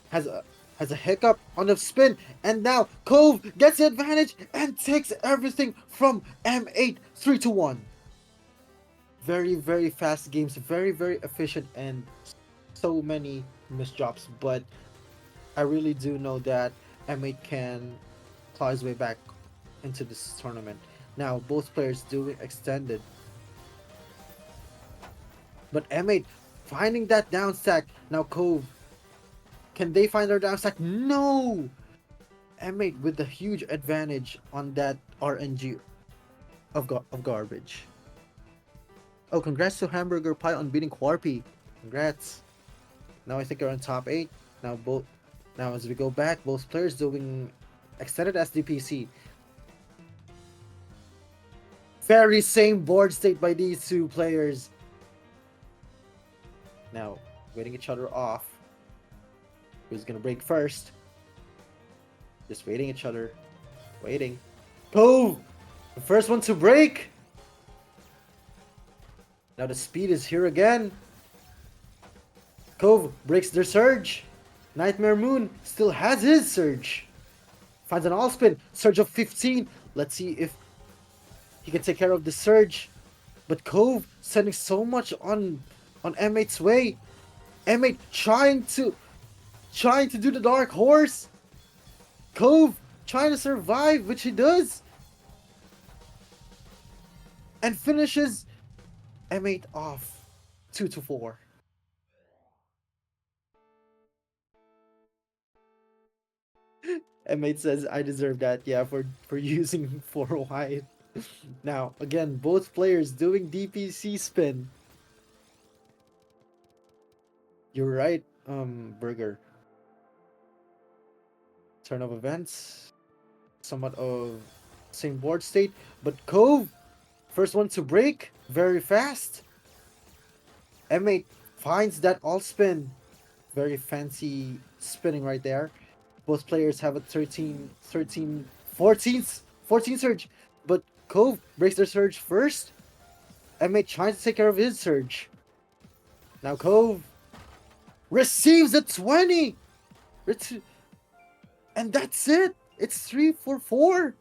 has a hiccup on the spin, and now Cove gets the advantage and takes everything from M8 3-1. Very, very fast games, very, very efficient, and so many misdrops, but I really do know that M8 can claw his way back into this tournament. Now, both players doing extended, but M8 finding that down stack. Now, Cove, can they find their down stack? No! M8 with the huge advantage on that RNG of garbage. Oh, congrats to Hamburger Pie on beating Quarpy. Congrats. Now I think you're on top 8. Now as we go back, both players doing extended SDPC. Very same board state by these two players. Now, waiting each other off. Who's gonna break first? Just waiting each other. Waiting. Cove! The first one to break! Now the speed is here again. Cove breaks their surge. Nightmare Moon still has his surge. Finds an all spin. Surge of 15. Let's see if he can take care of the surge. But Cove sending so much on M8's way. M8 trying to do the dark horse. Cove trying to survive, which he does. And finishes M8 off 2-4. M8 says I deserve that, yeah, for using 4 wide. Now, again, both players doing DPC spin. You're right, Burger. Turn of events. Somewhat of same board state. But Cove, first one to break, very fast. M8 finds that all spin. Very fancy spinning right there. Both players have a 14 surge. But Cove breaks their surge first. M8 trying to take care of his surge. Now Cove receives a 20! And that's it! It's 3-4.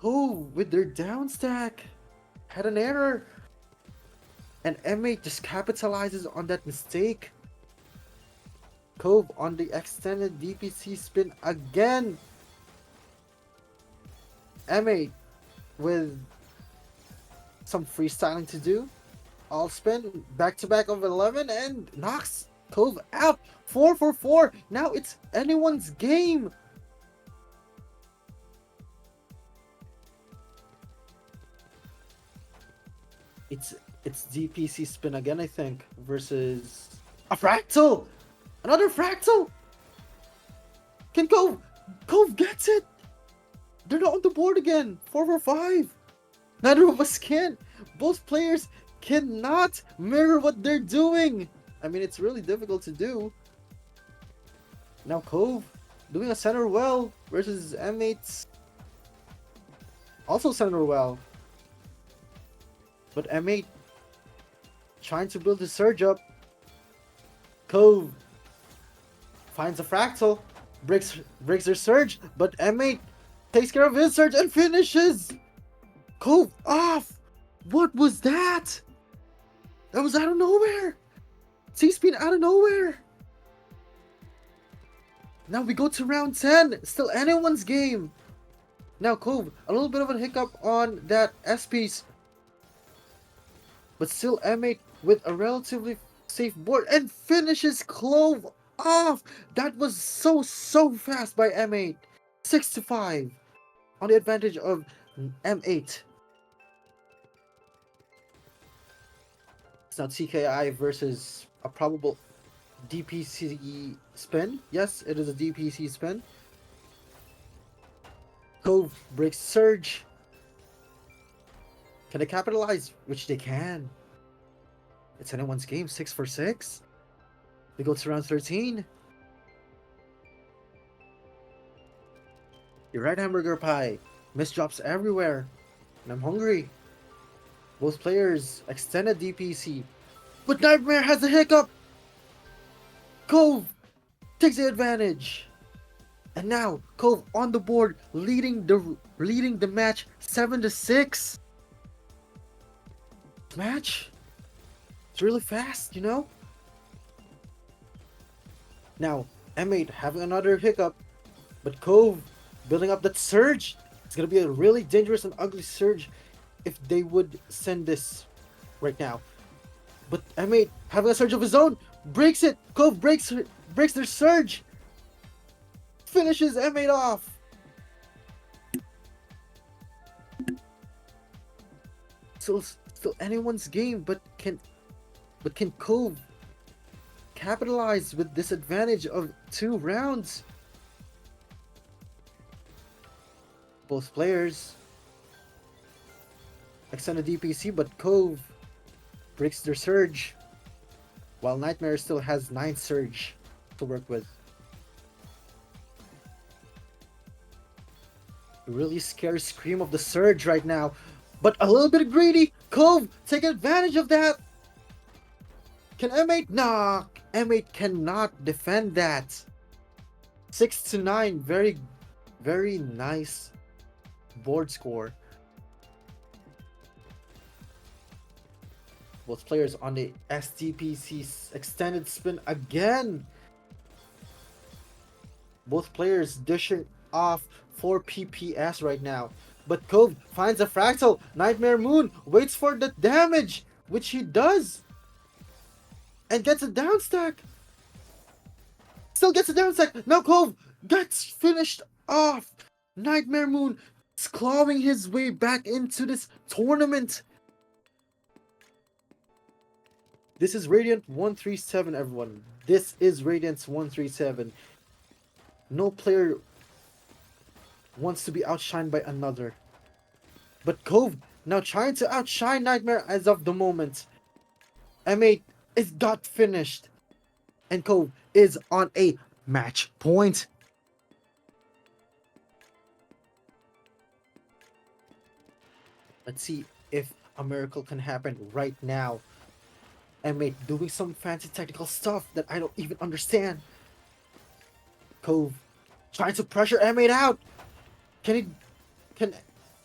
Cove with their down stack had an error. And M8 just capitalizes on that mistake. Cove on the extended DPC spin again. M8 with some freestyling to do. All spin back to back of 11 and knocks Cove out. 4-4. Now it's anyone's game. It's DPC spin again, I think, versus a fractal. Another fractal. Can Cove gets it. They're not on the board again. 4-5. Neither of us can. Both players cannot mirror what they're doing. I mean, it's really difficult to do. Now Cove doing a center well versus M8's also center well. But M8 trying to build his surge up. Cove finds a fractal, breaks their surge, but M8 takes care of his surge and finishes. Cove off. What was that? That was out of nowhere. C-Speed out of nowhere. Now we go to round 10. Still anyone's game. Now Cove, a little bit of a hiccup on that S-piece. But still M8 with a relatively safe board and finishes Cove off. That was so fast by M8. 6-5 on the advantage of M8. It's now TKI versus a probable DPC spin. Yes, it is a DPC spin. Cove breaks surge. Can they capitalize? Which they can. It's anyone's game. 6 for 6. They go to round 13. You're right, hamburger pie. Miss drops everywhere. And I'm hungry. Both players extended DPC. But Nightmare has a hiccup! Cove takes the advantage. And now Cove on the board, leading the match 7 to 6. Match? It's really fast, you know? Now, M8 having another hiccup, but Cove building up that surge. It's gonna be a really dangerous and ugly surge if they would send this right now. But M8 having a surge of his own, breaks it. Cove breaks their surge. Finishes M8 off. Still anyone's game, but can Cove capitalize with this advantage of 2 rounds? Both players extend a DPC, but Cove breaks their surge, while Nightmare still has 9 surge to work with. Really scary scream of the surge right now, but a little bit greedy. Cove take advantage of that. Can M8? Nah, M8 cannot defend that. 6 to 9, very, very nice board score. Both players on the SDPC extended spin again. Both players dishing off 4 PPS right now. But Cove finds a fractal. Nightmare Moon waits for the damage, which he does. And gets a down stack. Still gets a down stack. Now Cove gets finished off. Nightmare Moon is clawing his way back into this tournament. This is Radiant 137, everyone. This is Radiant 137. No player wants to be outshined by another. But Cove now trying to outshine Nightmare as of the moment. M8 is got finished. And Cove is on a match point. Let's see if a miracle can happen right now. M8 doing some fancy technical stuff that I don't even understand. Cove trying to pressure M8 out. Can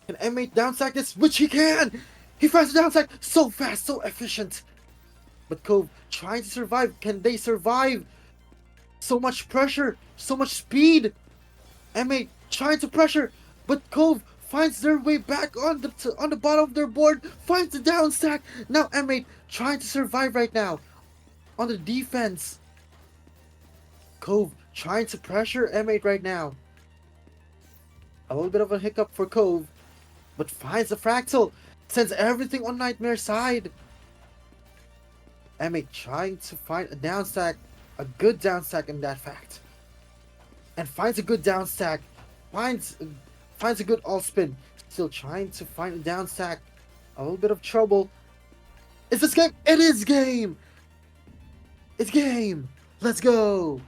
M8 downstack this? Which he can! He finds the downstack so fast, so efficient. But Cove trying to survive. Can they survive? So much pressure, so much speed. M8 trying to pressure, but Cove finds their way back on the bottom of their board, finds the downstack. Now M8 trying to survive right now on the defense. Cove trying to pressure M8 right now. A little bit of a hiccup for Cove, but finds the fractal, sends everything on Nightmare's side. M8 trying to find a downstack, a good downstack in that fact, and finds a good downstack, finds a good all spin. Still trying to find a downstack, a little bit of trouble. Is this game? It is game. It's game. Let's go.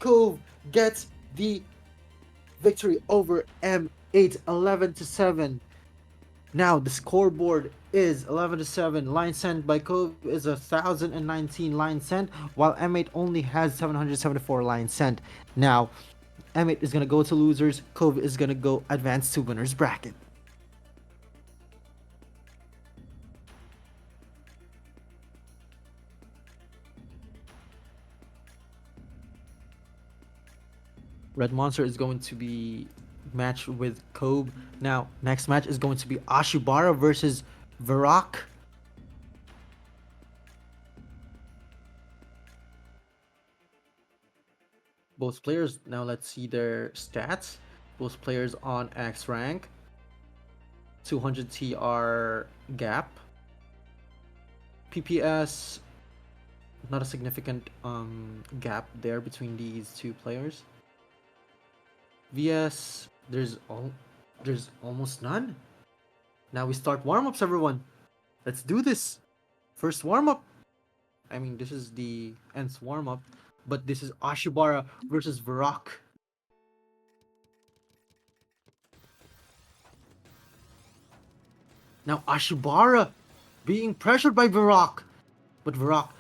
Cove gets the victory over M8, 11 to 7. Now the scoreboard is 11 to 7. Line sent by Cove is 1,019 line sent, while M8 only has 774 line sent. Now M8 is gonna go to losers. Cove is gonna go advance to winners bracket. Red Monster is going to be matched with Cove. Now, next match is going to be Ashibara versus Varrock. Both players, now let's see their stats. Both players on X rank. 200 TR gap. PPS not a significant gap there between these two players. VS, there's almost none. Now we start warm-ups, everyone. Let's do this. First warm-up. I mean, this is the nth warm-up, but this is Ashibara versus Varrock. Now Ashibara being pressured by Varrock, but Varrock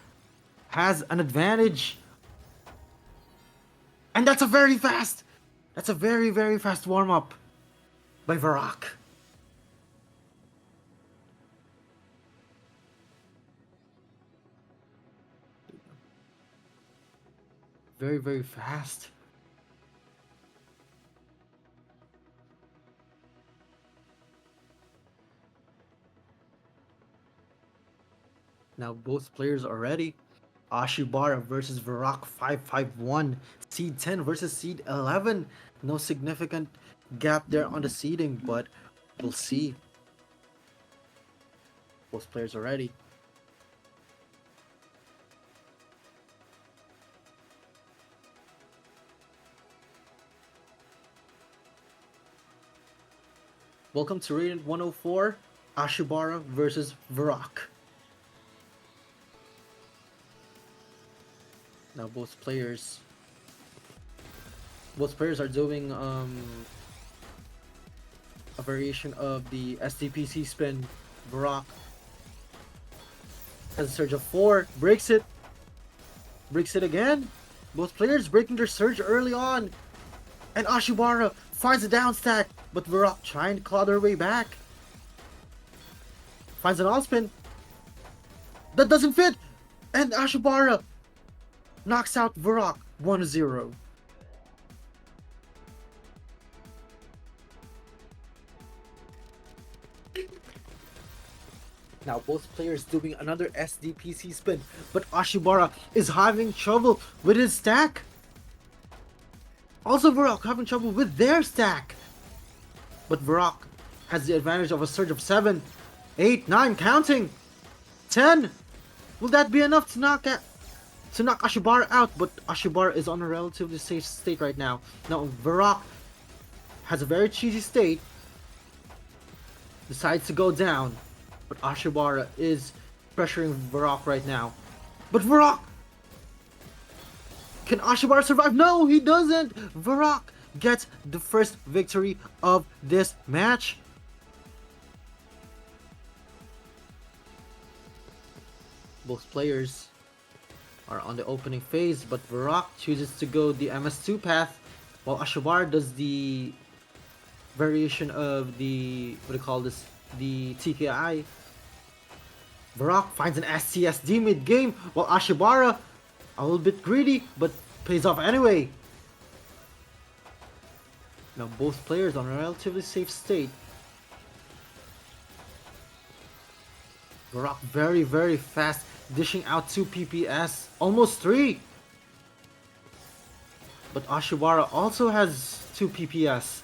has an advantage. And that's a very fast warm-up by Varrock. Very fast. Now both players are ready. Ashibara versus Varrock 551. Seed 10 versus Seed 11. No significant gap there on the seeding, but we'll see. Both players are ready. Welcome to Radiant 104, Ashibara versus Varrock. Now both players are doing a variation of the SDPC spin. Varrock has a surge of 4, breaks it again. Both players breaking their surge early on, and Ashibara finds a down stack, but Varrock trying to claw their way back. Finds an all spin that doesn't fit, and Ashibara knocks out Varrock 1-0. Now both players doing another SDPC spin, but Ashibara is having trouble with his stack. Also Varrock having trouble with their stack. But Varrock has the advantage of a surge of 7, 8, 9, counting, 10. Will that be enough to knock Ashibara out? But Ashibara is on a relatively safe state right now. Now Varrock has a very cheesy state. Decides to go down. But Ashibara is pressuring Varrock right now. But Varrock! Can Ashibara survive? No, he doesn't! Varrock gets the first victory of this match. Both players are on the opening phase, but Varrock chooses to go the MS2 path, while Ashibara does the variation of the, what do you call this, the TKI. Varrock finds an SCSD mid-game, while Ashibara, a little bit greedy, but pays off anyway. Now both players on a relatively safe state. Varrock very fast, dishing out 2 PPS, almost 3. But Ashibara also has 2 PPS.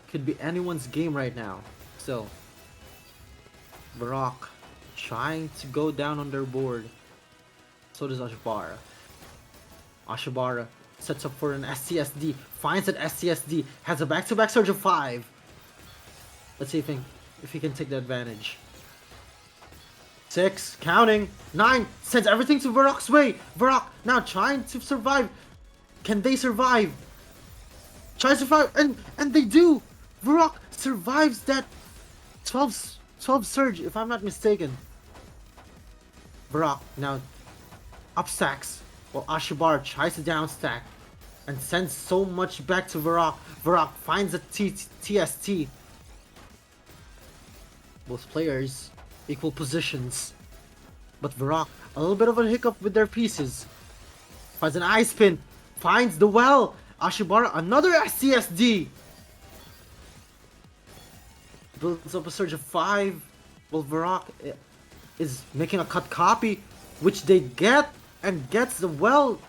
Could be anyone's game right now. Still, Varrock trying to go down on their board. So does Ashibara. Ashibara sets up for an SCSD, finds an SCSD, has a back-to-back surge of 5. Let's see if he can take the advantage. 6, counting, 9, sends everything to Varrock's way. Varrock now trying to survive. Can they survive? Try to survive, and they do. Varrock survives that 12 surge, if I'm not mistaken. Varrock now up stacks, while Ashibara tries to down stack and sends so much back to Varrock. Varrock finds a TST. Both players equal positions, but Varrock a little bit of a hiccup with their pieces. Finds an ice pin, finds the well. Ashibara another SCSD. Builds up a surge of 5. Well, Varrock is making a cut copy, which they get, and gets the well.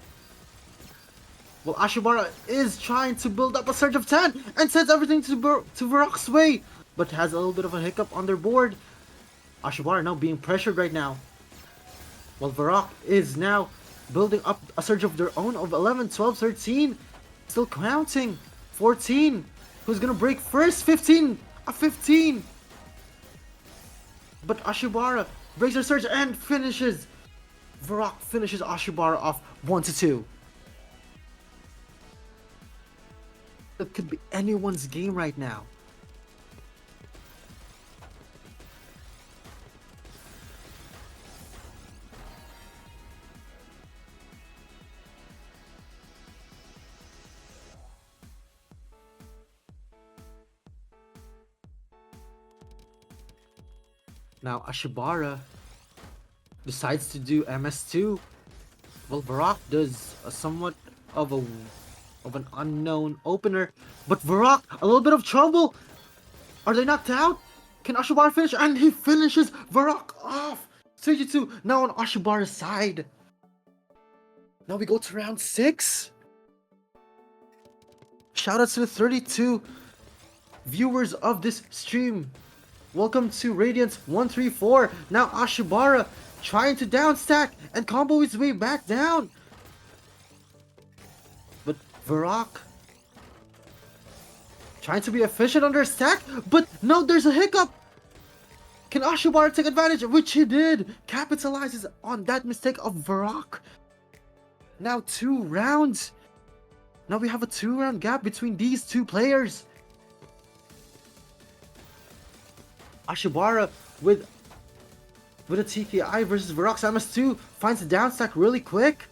Well, Ashibara is trying to build up a surge of 10 and sends everything to Varrock's way, but has a little bit of a hiccup on their board. Ashibara now being pressured right now. While Varrock is now building up a surge of their own of 11, 12, 13. Still counting. 14. Who's gonna break first? 15. A 15. But Ashibara breaks her surge and finishes. Varrock finishes Ashibara off 1-2. It could be anyone's game right now. Now Ashibara decides to do MS2. Well, Varrock does a somewhat of an unknown opener, but Varrock a little bit of trouble. Are they knocked out? Can Ashibara finish? And he finishes Varrock off. 32 now on Ashibara's side. Now we go to round 6. Shout out to the 32 viewers of this stream. Welcome to Radiant 134. Now Ashibara trying to down stack and combo his way back down. But Varrock trying to be efficient under stack, but no, there's a hiccup. Can Ashibara take advantage? Which he did. Capitalizes on that mistake of Varrock. Now 2 rounds. Now we have a 2-round gap between these two players. Ashibara with a TKI versus Varrock's MS2 finds the down stack really quick.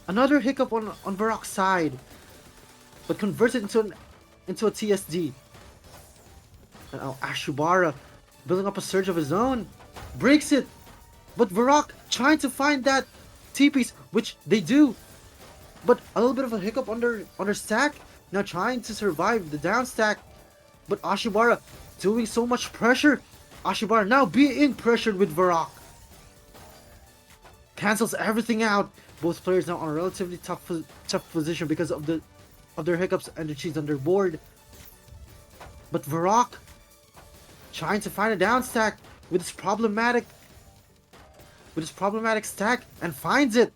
Another hiccup on Varrock's side, but converts it into a TSD. And now Ashibara building up a surge of his own, breaks it, but Varrock trying to find that T-piece, which they do, but a little bit of a hiccup under stack. Now trying to survive the down stack, but Ashibara doing so much pressure. Ashibara now being pressured with Varrock. Cancels everything out. Both players now on a relatively tough position because of their hiccups and the cheese on their board. But Varrock trying to find a down stack with his problematic stack and finds it.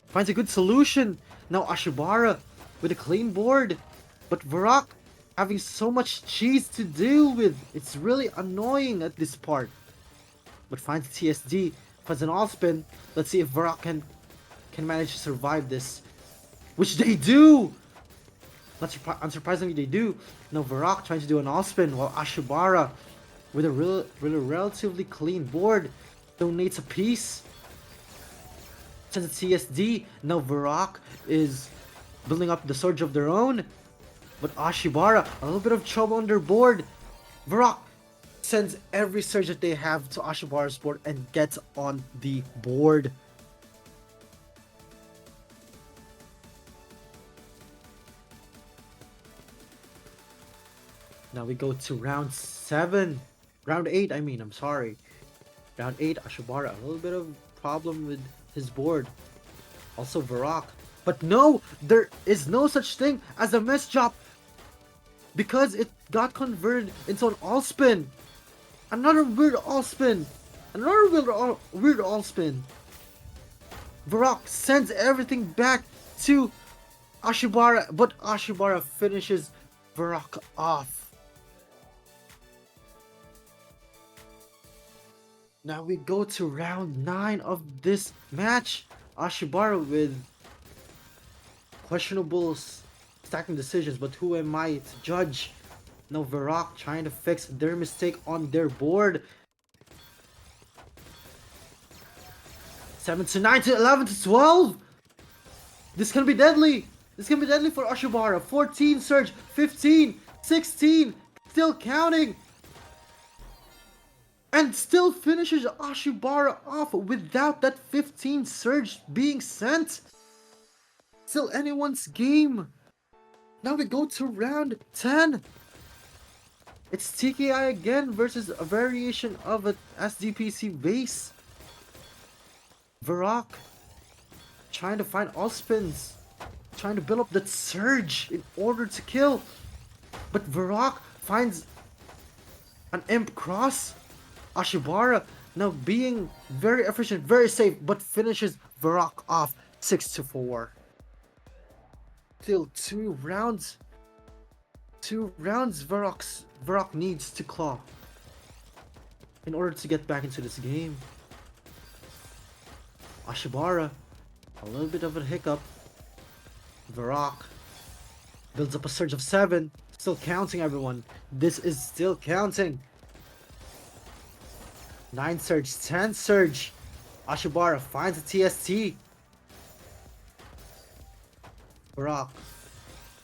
Finds a good solution. Now Ashibara with a clean board, but Varrock having so much cheese to deal with. It's really annoying at this part. But finds TSD, finds an all spin. Let's see if Varrock can manage to survive this, which they do. Unsurprisingly, they do. Now Varrock trying to do an all spin, while Ashibara with a relatively clean board donates a piece. Sends a TSD. Now Varrock is building up the surge of their own. But Ashibara, a little bit of trouble on their board. Varrock sends every surge that they have to Ashibara's board and gets on the board. Now we go to round 7. Round 8, I mean, I'm sorry. Round 8, Ashibara, a little bit of problem with his board. Also Varrock. But no, there is no such thing as a miss drop, because it got converted into an all spin. Another weird all spin. Another weird all spin. Varrock sends everything back to Ashibara, but Ashibara finishes Varrock off. Now we go to round 9 of this match. Ashibara with questionable stacking decisions, but who am I to judge? Now Varrock trying to fix their mistake on their board. 7 to 9 to 11 to 12. This can be deadly. This can be deadly for Ashibara. 14 surge, 15, 16, still counting. And still finishes Ashibara off without that 15 surge being sent. Still anyone's game. Now we go to round 10. It's TKI again versus a variation of an SDPC base. Varrock trying to find all spins, trying to build up that surge in order to kill. But Varrock finds an imp cross. Ashibara Now being very efficient, very safe, but finishes Varrock off 6-4. Still 2 rounds. 2 rounds Varrock needs to claw in order to get back into this game. Ashibara, a little bit of a hiccup. Varrock builds up a surge of 7. Still counting, everyone. This is still counting. 9 surge, 10 surge. Ashibara finds a TST. Varrock.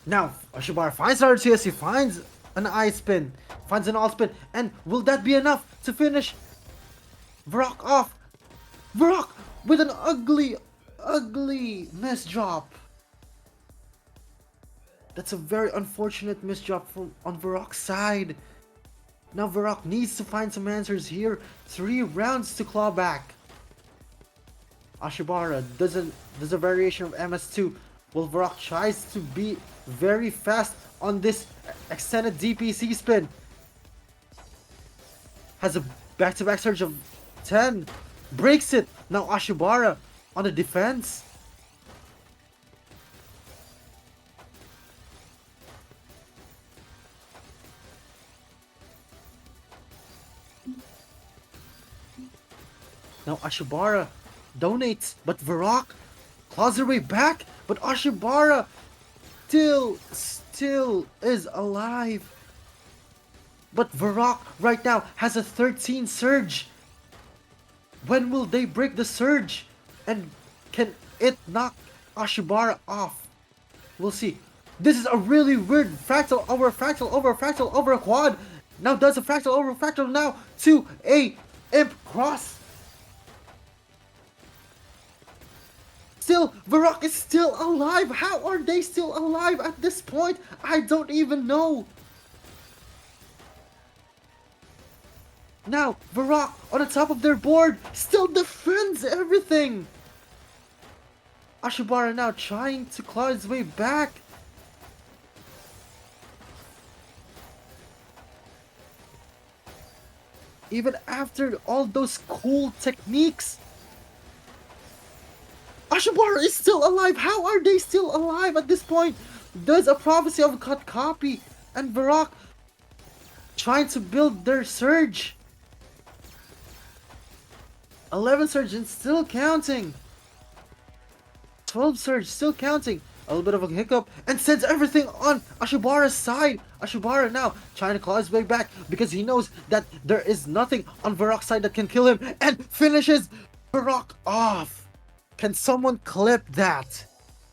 Now, Ashibara finds another TST, finds an I spin, finds an all spin, and will that be enough to finish Varrock off? Varrock with an ugly miss drop. That's a very unfortunate miss drop on Varrock's side. Now Varrock needs to find some answers here. 3 rounds to claw back. Ashibara does a variation of MS2 while Varrock tries to be very fast on this extended DPC spin. Has a back-to-back surge of 10. Breaks it. Now Ashibara on the defense. Now Ashibara donates, but Varrock claws her way back, but Ashibara still is alive. But Varrock right now has a 13 surge. When will they break the surge? And can it knock Ashibara off? We'll see. This is a really weird fractal over fractal over fractal over quad. Now does a fractal over fractal now to a imp cross. Still, Varrock is still alive. How are they still alive at this point? I don't even know. Now, Varrock on the top of their board still defends everything. Ashibara now trying to claw his way back. Even after all those cool techniques, Ashibara is still alive. How are they still alive at this point? There's a prophecy of a cut copy and Varrock trying to build their surge. 11 surge and still counting. 12 surge still counting. A little bit of a hiccup and sends everything on Ashibara's side. Ashibara now trying to claw his way back because he knows that there is nothing on Varrock's side that can kill him and finishes Varrock off. Can someone clip that?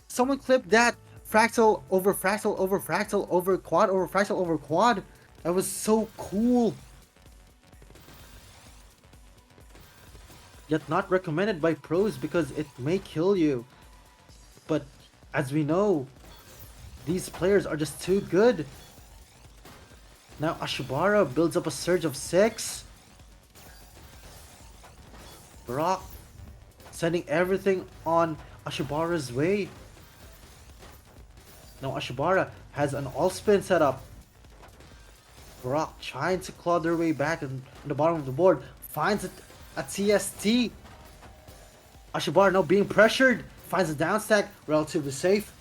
Someone clip that fractal over fractal over fractal over quad over fractal over quad. That was so cool. Yet not recommended by pros because it may kill you. But as we know, these players are just too good. Now Ashibara builds up a surge of 6. Varrock sending everything on Ashibara's way. Now Ashibara has an all spin set up. Varrock trying to claw their way back in the bottom of the board. Finds a TST. Ashibara now being pressured. Finds a down stack. Relatively safe.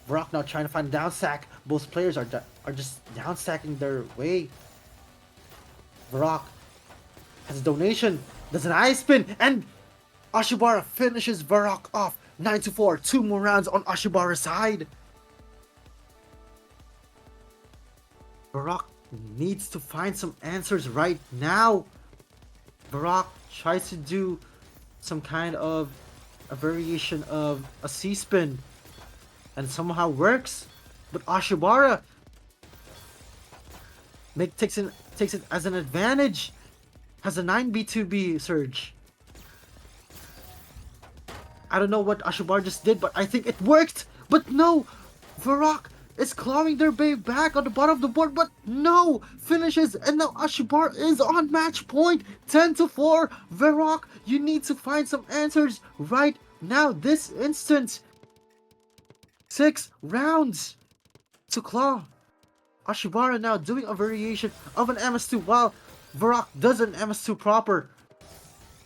Varrock now trying to find a down stack. Both players are just down stacking their way. Varrock has a donation. Does an eye spin. And Ashibara finishes Varrock off 9-4. 2 more rounds on Ashibara's side. Varrock needs to find some answers right now. Varrock tries to do some kind of a variation of a C-spin and somehow works. But Ashibara takes it as an advantage. Has a 9B2B surge. I don't know what Ashibara just did, but I think it worked. But no, Varrock is clawing their way back on the bottom of the board, but no, finishes, and now Ashibara is on match point, 10-4. Varrock, you need to find some answers right now, this instant. 6 rounds to claw. Ashibara now doing a variation of an MS2 while Varrock does an MS2 proper.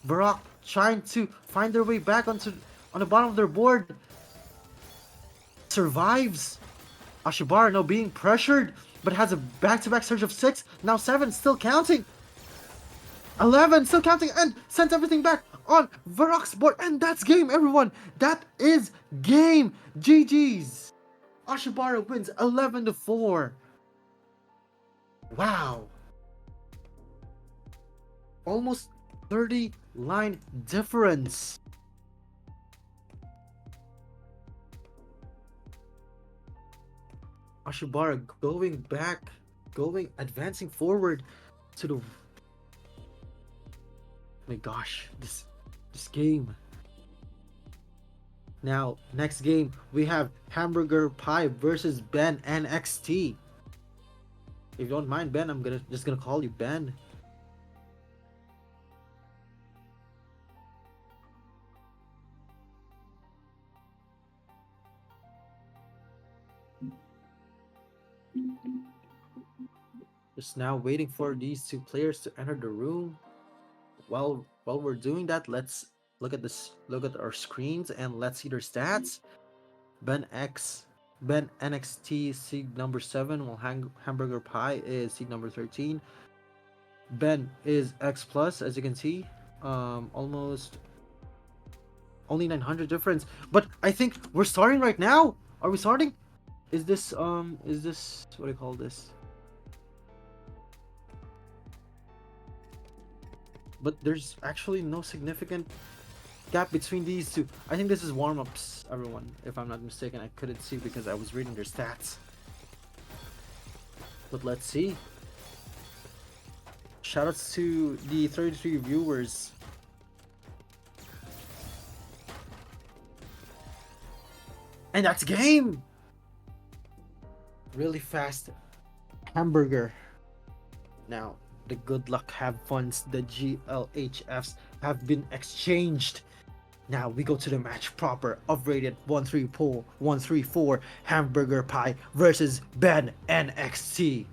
Varrock trying to find their way back on the bottom of their board. Survives. Ashibara now being pressured, but has a back-to-back surge of 6. Now 7, still counting. 11, still counting, and sends everything back on Varrock's board. And that's game, everyone. That is game. GG's. Ashibara wins 11-4. Wow. Almost 30 line difference. Ashibara advancing forward to the... My gosh, this game. Now, next game, we have Hamburger Pie versus Ben NXT. If you don't mind, Ben, I'm just gonna call you Ben. Just now waiting for these two players to enter the room. While we're doing that, let's look at our screens and let's see their stats. Ben NXT seed number 7, while Hamburger Pie is seed number 13. Ben is X plus, as you can see. Almost only 900 difference. But I think we're starting right now. Are we starting? Is this what do I call this? But there's actually no significant gap between these two. I think this is warm-ups, everyone. If I'm not mistaken, I couldn't see because I was reading their stats. But let's see. Shoutouts to the 33 viewers. And that's game! Really fast. Hamburger. Now, the good luck have funds, the GLHFs have been exchanged. Now we go to the match proper of rated 134 Hamburger Pie versus Ben NXT.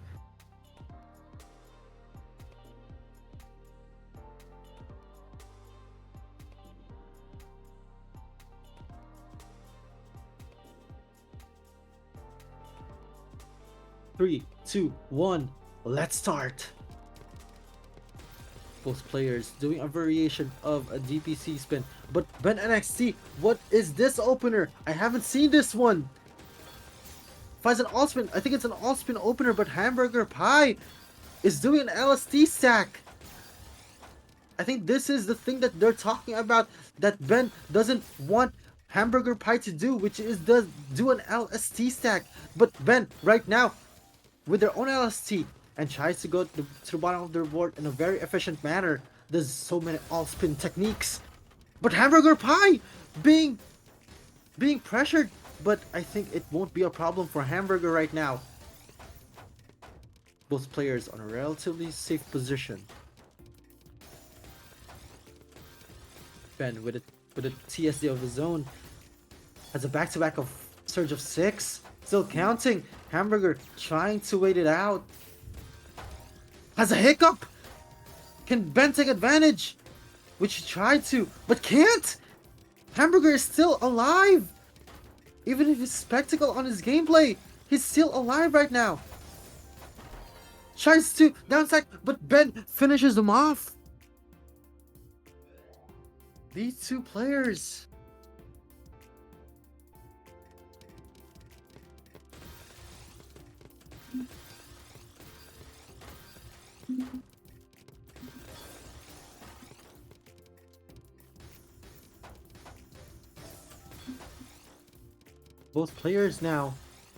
Three, two, one, let's start. Both players doing a variation of a DPC spin. But Ben NXT, what is this opener? I haven't seen this one. Finds an all spin. I think it's an all spin opener, but Hamburger Pie is doing an LST stack. I think this is the thing that they're talking about that Ben doesn't want Hamburger Pie to do, which is do an LST stack. But Ben right now with their own LST and tries to go to the bottom of their board in a very efficient manner. There's so many all-spin techniques. But Hamburger Pie being pressured, but I think it won't be a problem for Hamburger right now. Both players on a relatively safe position. Ben with a TSD of his own has a back-to-back of surge of 6. Still counting. Hamburger trying to wait it out. Has a hiccup! Can Ben take advantage? Which he tried to, but can't! Hamburger is still alive! Even if his spectacle on his gameplay, he's still alive right now. Tries to downstack, but Ben finishes him off. These two players. Both players now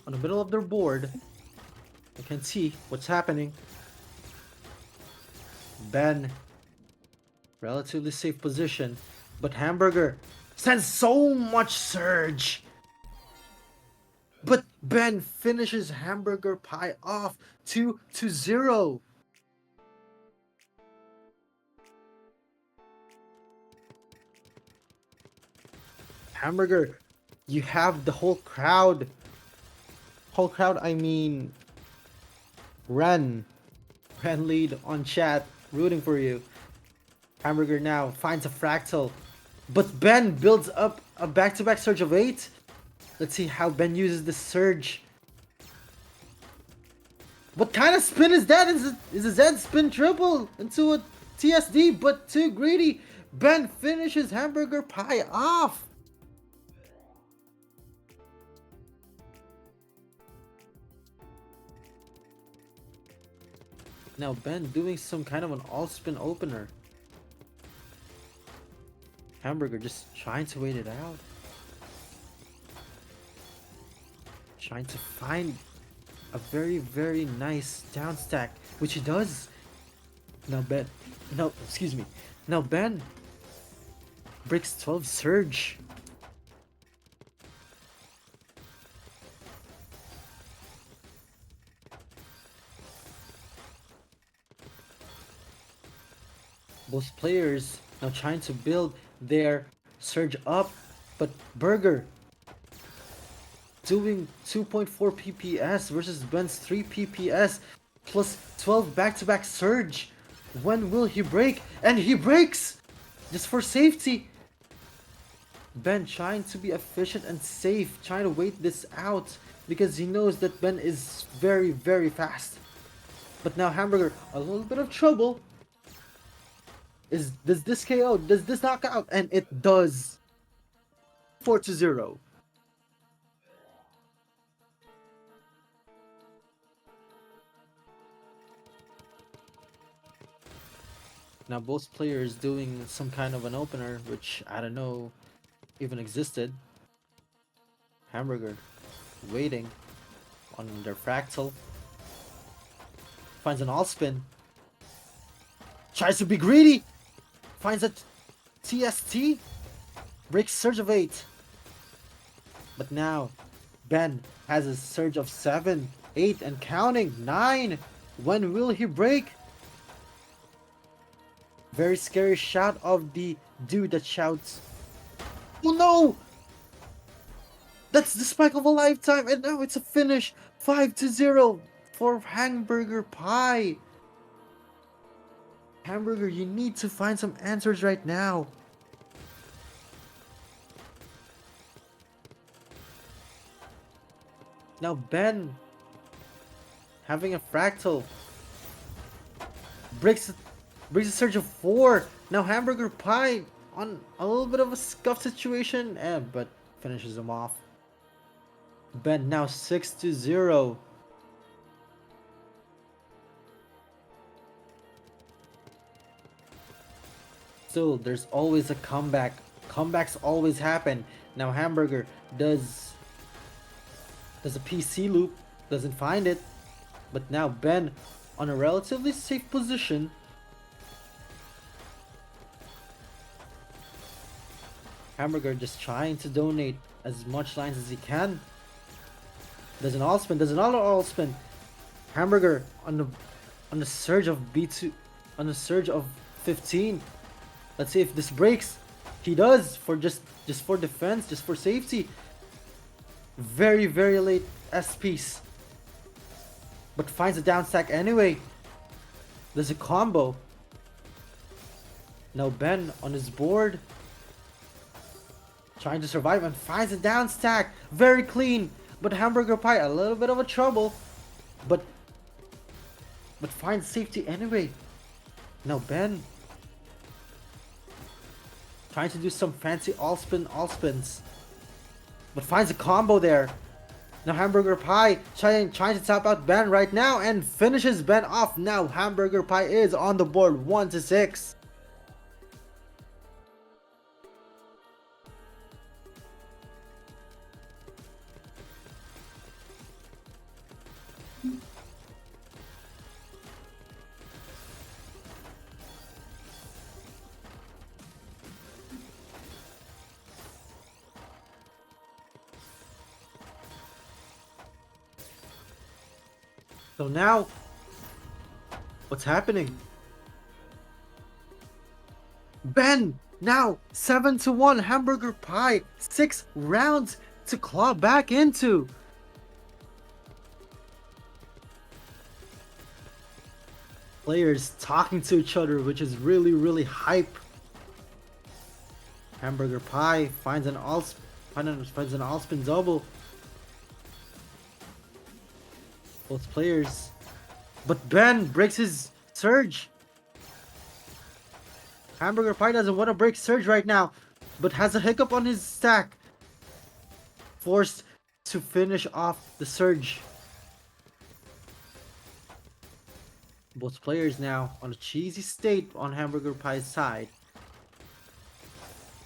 on the middle of their board. You can see what's happening. Ben, relatively safe position, but Hamburger sends so much surge. But Ben finishes Hamburger Pie off 2-0. Hamburger, you have the whole crowd, I mean Ren lead on chat rooting for you. Hamburger now finds a fractal, but Ben builds up a back-to-back surge of 8. Let's see how Ben uses the surge. What kind of spin is that? Is a Z spin triple into a TSD, but too greedy. Ben finishes Hamburger Pie off. Now Ben doing some kind of an all-spin opener. Hamburger just trying to wait it out. Trying to find a very, very nice down stack, which he does. Now Ben, no, excuse me. Now Ben breaks 12 surge. Both players now trying to build their surge up, but Burger doing 2.4 PPS versus Ben's 3 PPS plus 12 back-to-back surge. When will he break? And he breaks! Just for safety. Ben trying to be efficient and safe, trying to wait this out because he knows that Ben is very, very fast. But now Hamburger, a little bit of trouble. Does this KO? Does this knock out? And it does. 4-0. Now both players doing some kind of an opener, which I don't know even existed. Hamburger waiting on their fractal. Finds an all spin. Tries to be greedy. Finds a TST. Breaks surge of 8. But now Ben has a surge of 7, 8 and counting 9. When will he break? Very scary shot of the dude that shouts, "Oh no! That's the spike of a lifetime!" And now it's a finish. 5-0 for Hamburger Pie. Hamburger, you need to find some answers right now. Now Ben having a fractal breaks a surge of 4. Now Hamburger Pie on a little bit of a scuff situation, but finishes him off. Ben now 6-0. Still, there's always a comeback. Comebacks always happen. Now Hamburger does a PC loop, doesn't find it, but now Ben on a relatively safe position. Hamburger just trying to donate as much lines as he can. Does an all spin, does another all spin. Hamburger on the surge of B2, on the surge of 15. Let's see if this breaks. He does, for just for defense, just for safety. Very, very late S piece, but finds a down stack anyway. There's a combo. Now Ben on his board, trying to survive and finds a down stack. Very clean, but Hamburger Pie a little bit of a trouble, but finds safety anyway. Now Ben trying to do some fancy all spins, but finds a combo there. Now Hamburger Pie trying to tap out Ben right now and finishes Ben off. Now Hamburger Pie is on the board 1-6. So now, what's happening? Ben, now 7-1, Hamburger Pie, 6 rounds to claw back into. players talking to each other, which is really, really hype. Hamburger Pie finds an all-spin double. Both players. But Ben breaks his surge. Hamburger Pie doesn't want to break surge right now, but has a hiccup on his stack. Forced to finish off the surge. Both players now on a cheesy state on Hamburger Pie's side.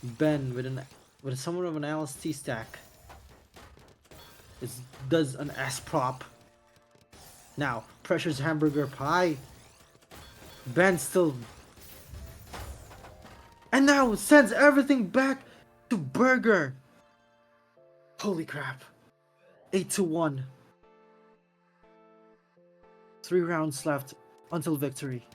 Ben with somewhat of an LST stack does an S prop. Now pressures Hamburger Pie. Ben still, and now sends everything back to Burger. Holy crap! 8-1. 3 rounds left until victory.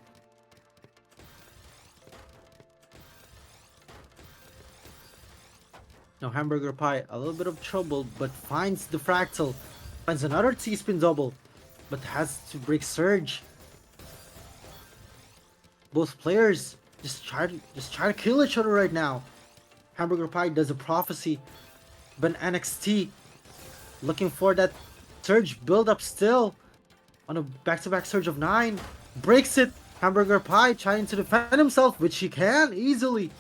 Now Hamburger Pie, a little bit of trouble, but finds the fractal. Finds another T-spin double, but has to break surge. Both players just try to kill each other right now. Hamburger Pie does a prophecy, but NXT looking for that surge build up still on a back-to-back surge of 9. Breaks it. Hamburger Pie trying to defend himself, which he can easily.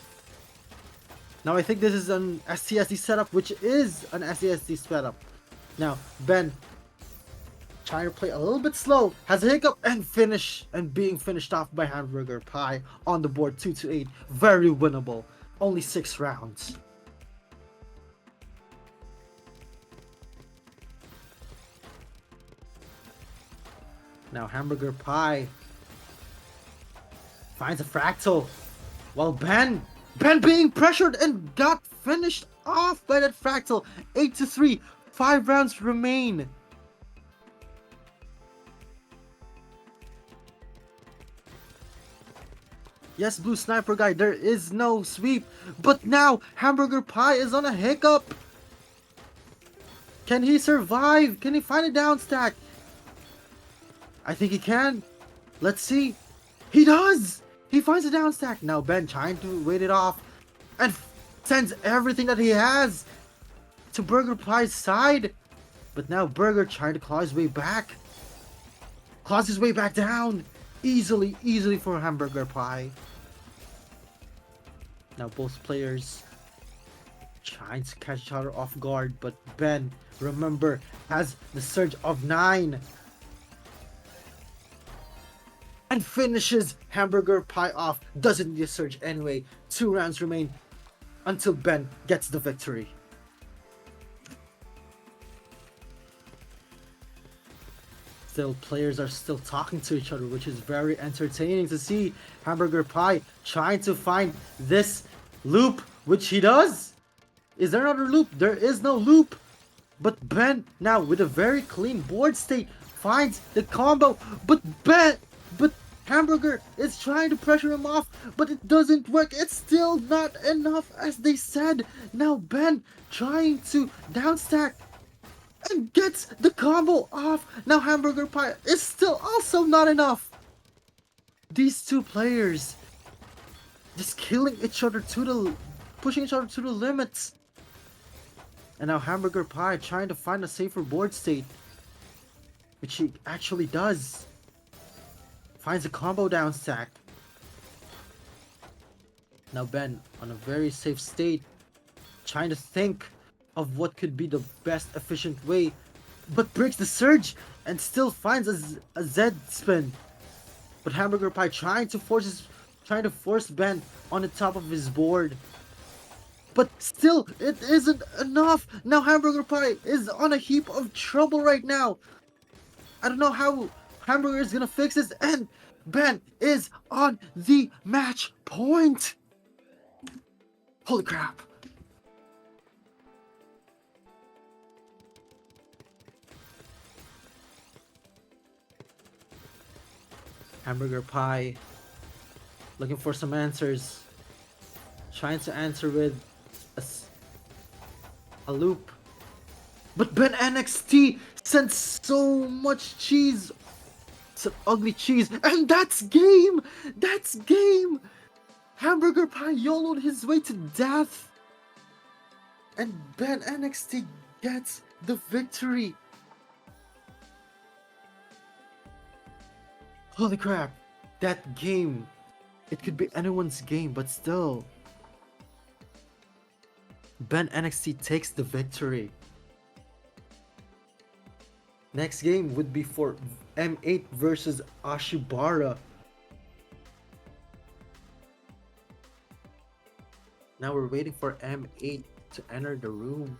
Now I think this is an STSD setup, which is an STSD setup. Now Ben trying to play a little bit slow, has a hiccup and being finished off by Hamburger Pie on the board 2-8. Very winnable. Only 6 rounds. Now Hamburger Pie finds a fractal while Ben being pressured and got finished off by that fractal. 8-3. 5 rounds remain. Yes, Blue Sniper Guy, there is no sweep. But now Hamburger Pie is on a hiccup. Can he survive? Can he find a down stack? I think he can. Let's see. He does! He finds a down stack. Now Ben trying to wait it off and sends everything that he has to Burger Pie's side. But now Burger trying to claw his way back. Claws his way back down. Easily for Hamburger Pie. Now both players trying to catch each other off guard, but Ben, remember, has the surge of 9. And finishes Hamburger Pie off. Doesn't need a surge anyway. 2 rounds remain until Ben gets the victory. Still, players are still talking to each other, which is very entertaining to see. Hamburger Pie trying to find this loop, which he does. Is there another loop? There is no loop. But Ben, now with a very clean board state, finds the combo. But Hamburger is trying to pressure him off, but it doesn't work. It's still not enough, as they said. Now Ben trying to downstack and gets the combo off. Now Hamburger Pie is still also not enough. These two players just killing each other pushing each other to the limits. And now Hamburger Pie trying to find a safer board state, which he actually does. Finds a combo down stack. Now Ben on a very safe state, trying to think of what could be the best efficient way, but breaks the surge and still finds a Z spin. But Hamburger Pie trying to force Ben on the top of his board. But still, it isn't enough. Now Hamburger Pie is on a heap of trouble right now. I don't know how Hamburger is gonna fix this, and Ben is on the match point. Holy crap. Hamburger Pie looking for some answers. Trying to answer with a loop. But Ben NXT sent so much cheese It's an ugly cheese, and that's game! That's game! Hamburger Pie YOLO'd his way to death! And Ben NXT gets the victory! Holy crap! That game! It could be anyone's game, but still. Ben NXT takes the victory. Next game would be for M8 versus Ashibara. Now we're waiting for M8 to enter the room.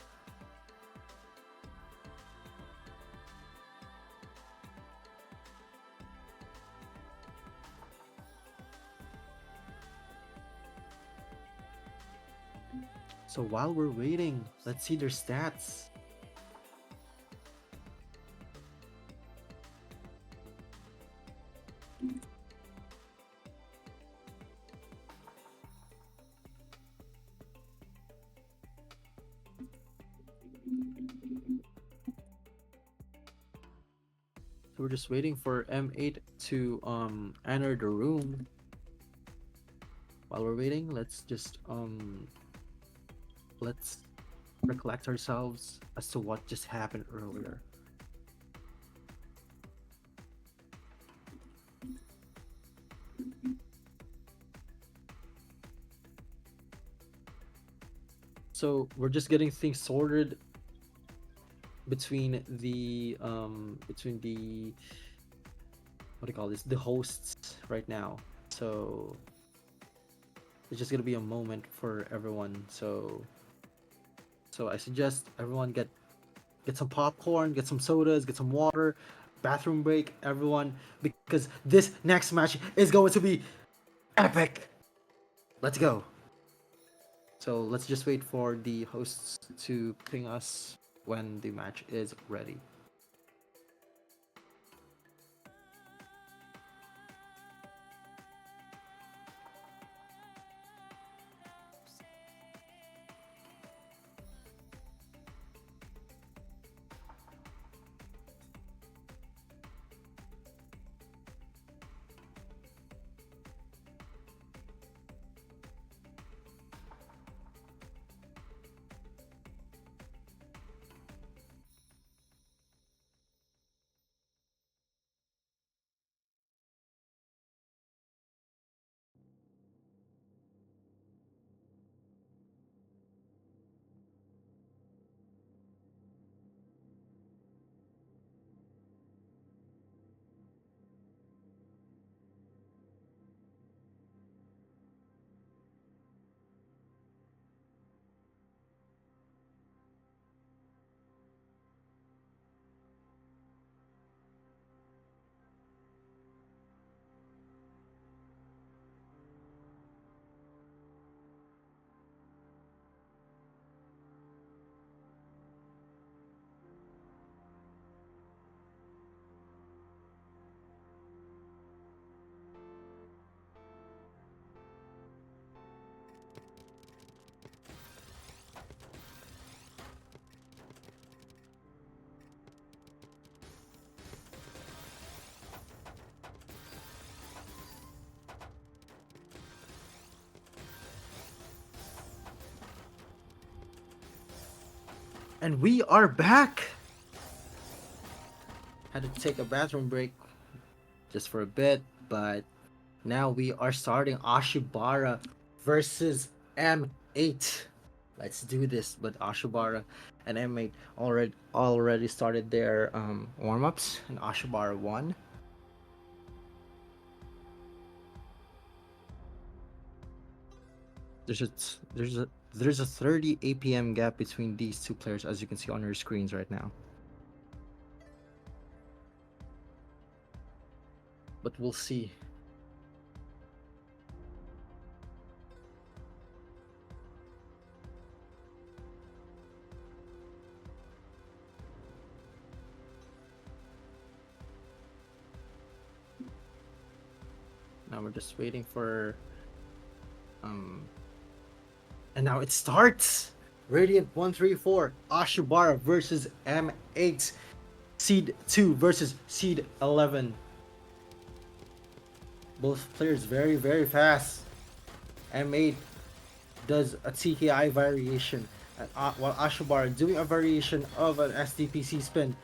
So while we're waiting, let's see their stats. So we're just waiting for M8 to enter the room. While we're waiting, let's just let's recollect ourselves as to what just happened earlier. So we're just getting things sorted between the what do you call this, the hosts right now. So it's just gonna be a moment for everyone. So I suggest everyone get some popcorn, get some sodas, get some water, bathroom break, everyone, because this next match is going to be epic. Let's go. So let's just wait for the hosts to ping us when the match is ready. And we are back. Had to take a bathroom break just for a bit, but now we are starting Ashibara versus M8. Let's do this. But Ashibara and M8 already started their warm-ups, and Ashibara won. There's a 30 APM gap between these two players, as you can see on your screens right now. But we'll see. Now we're just waiting for and now it starts. Radiant 134 Ashibara versus M8, Seed 2 versus Seed 11. Both players very, very fast. M8 does a TKI variation, while Ashibar doing a variation of an SDPC spin.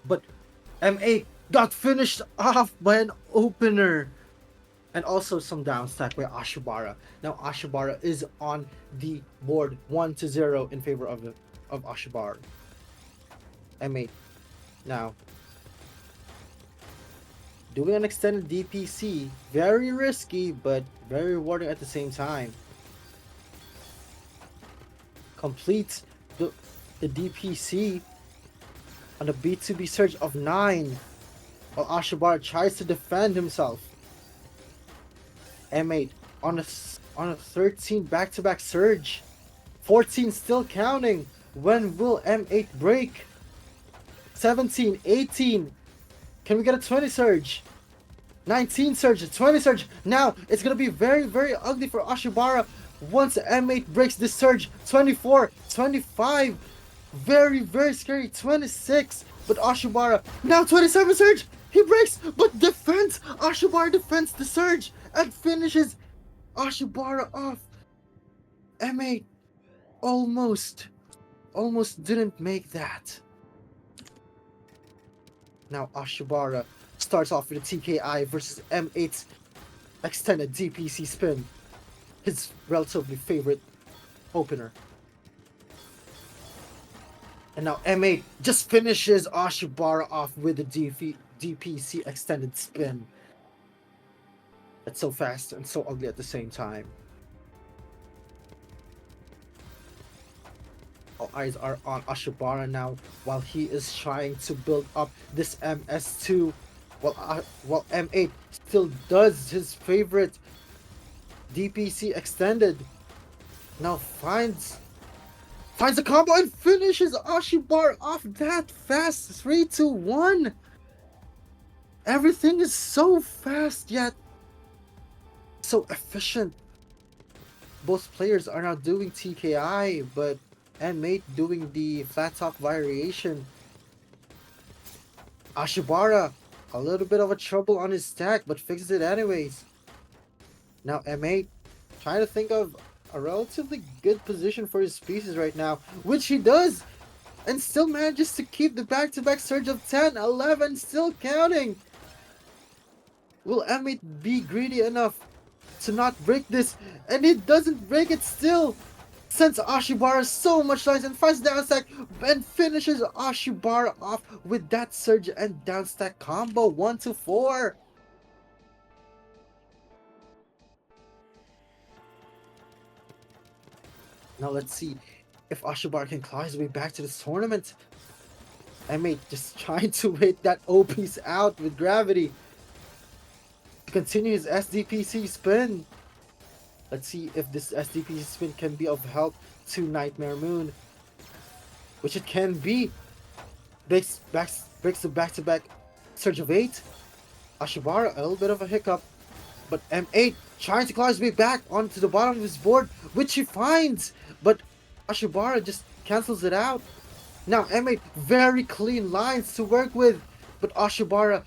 But M8 got finished off by an opener. And also some downstack by Ashibara. Now Ashibara is on the board 1-0 in favor of Ashibara. M8 now doing an extended DPC, very risky but very rewarding at the same time. Completes the DPC on a B2B surge of 9, while Ashibara tries to defend himself. M8 on a 13 back-to-back surge. 14 still counting. When will M8 break? 17, 18. Can we get a 20 surge? 19 surge, 20 surge. Now it's gonna be very, very ugly for Ashibara once M8 breaks this surge. 24, 25. Very, very scary. 26. But Ashibara now 27 surge. He breaks, but defends. Ashibara defends the surge and finishes Ashibara off. M8 almost didn't make that. Now Ashibara starts off with a TKI versus M8's extended DPC spin, his relatively favorite opener. And now M8 just finishes Ashibara off with a DPC extended spin. It's so fast and so ugly at the same time. All eyes are on Ashibara now while he is trying to build up this MS2, while M8 still does his favorite DPC extended. Now finds a combo and finishes Ashibara off that fast. 3-1. Everything is so fast yet so efficient. Both players are now doing TKI, but M8 doing the flat top variation. Ashibara, a little bit of a trouble on his stack, but fixes it anyways. Now M8 trying to think of a relatively good position for his pieces right now, which he does, and still manages to keep the back-to-back surge of 10, 11, still counting. Will M8 be greedy enough to not break this? And it doesn't break it still. Sends Ashibara so much lines and finds downstack and finishes Ashibara off with that surge and downstack combo 1-4. Now let's see if Ashibara can claw his way back to this tournament. M8 just trying to wait that O piece out with gravity. Continue his SDPC spin. Let's see if this SDPC spin can be of help to Nightmare Moon, which it can be. Breaks the back-to-back surge of 8. Ashibara, a little bit of a hiccup, but M8 trying to claw his way back onto the bottom of his board, which he finds, but Ashibara just cancels it out. Now M8 very clean lines to work with, but Ashibara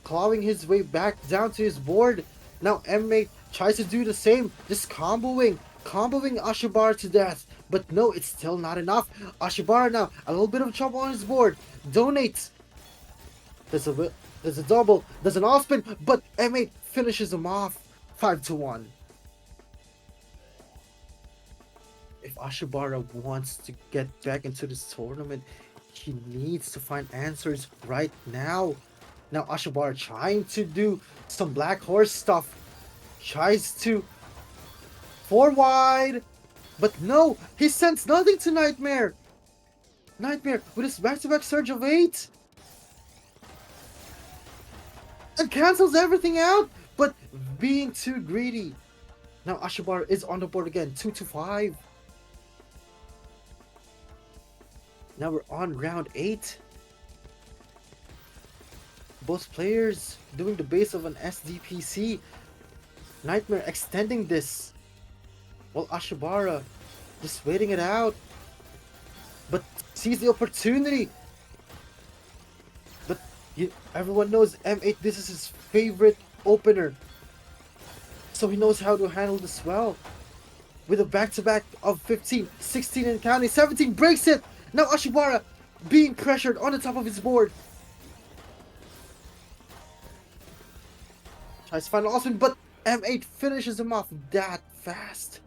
clawing his way back down to his board. Now M8 tries to do the same, just comboing Ashibara to death. But no, it's still not enough. Ashibara now, a little bit of trouble on his board. Donates. There's a double, there's an off spin, but M8 finishes him off. 5-1. If Ashibara wants to get back into this tournament, he needs to find answers right now. Now Ashibara trying to do some Black Horse stuff. Tries to 4 wide, but no, he sends nothing to Nightmare. Nightmare with his back-to-back surge of 8 and cancels everything out, but being too greedy. Now Ashibara is on the board again, 2-5. Now we're on round 8. Both players doing the base of an SDPC. Nightmare extending this, while Ashibara just waiting it out, but sees the opportunity. But everyone knows M8, this is his favorite opener. so he knows how to handle this well. With a back-to-back of 15, 16 and counting, 17 breaks it! Now Ashibara being pressured on the top of his board. Tries to find an Osman, but M8 finishes him off that fast.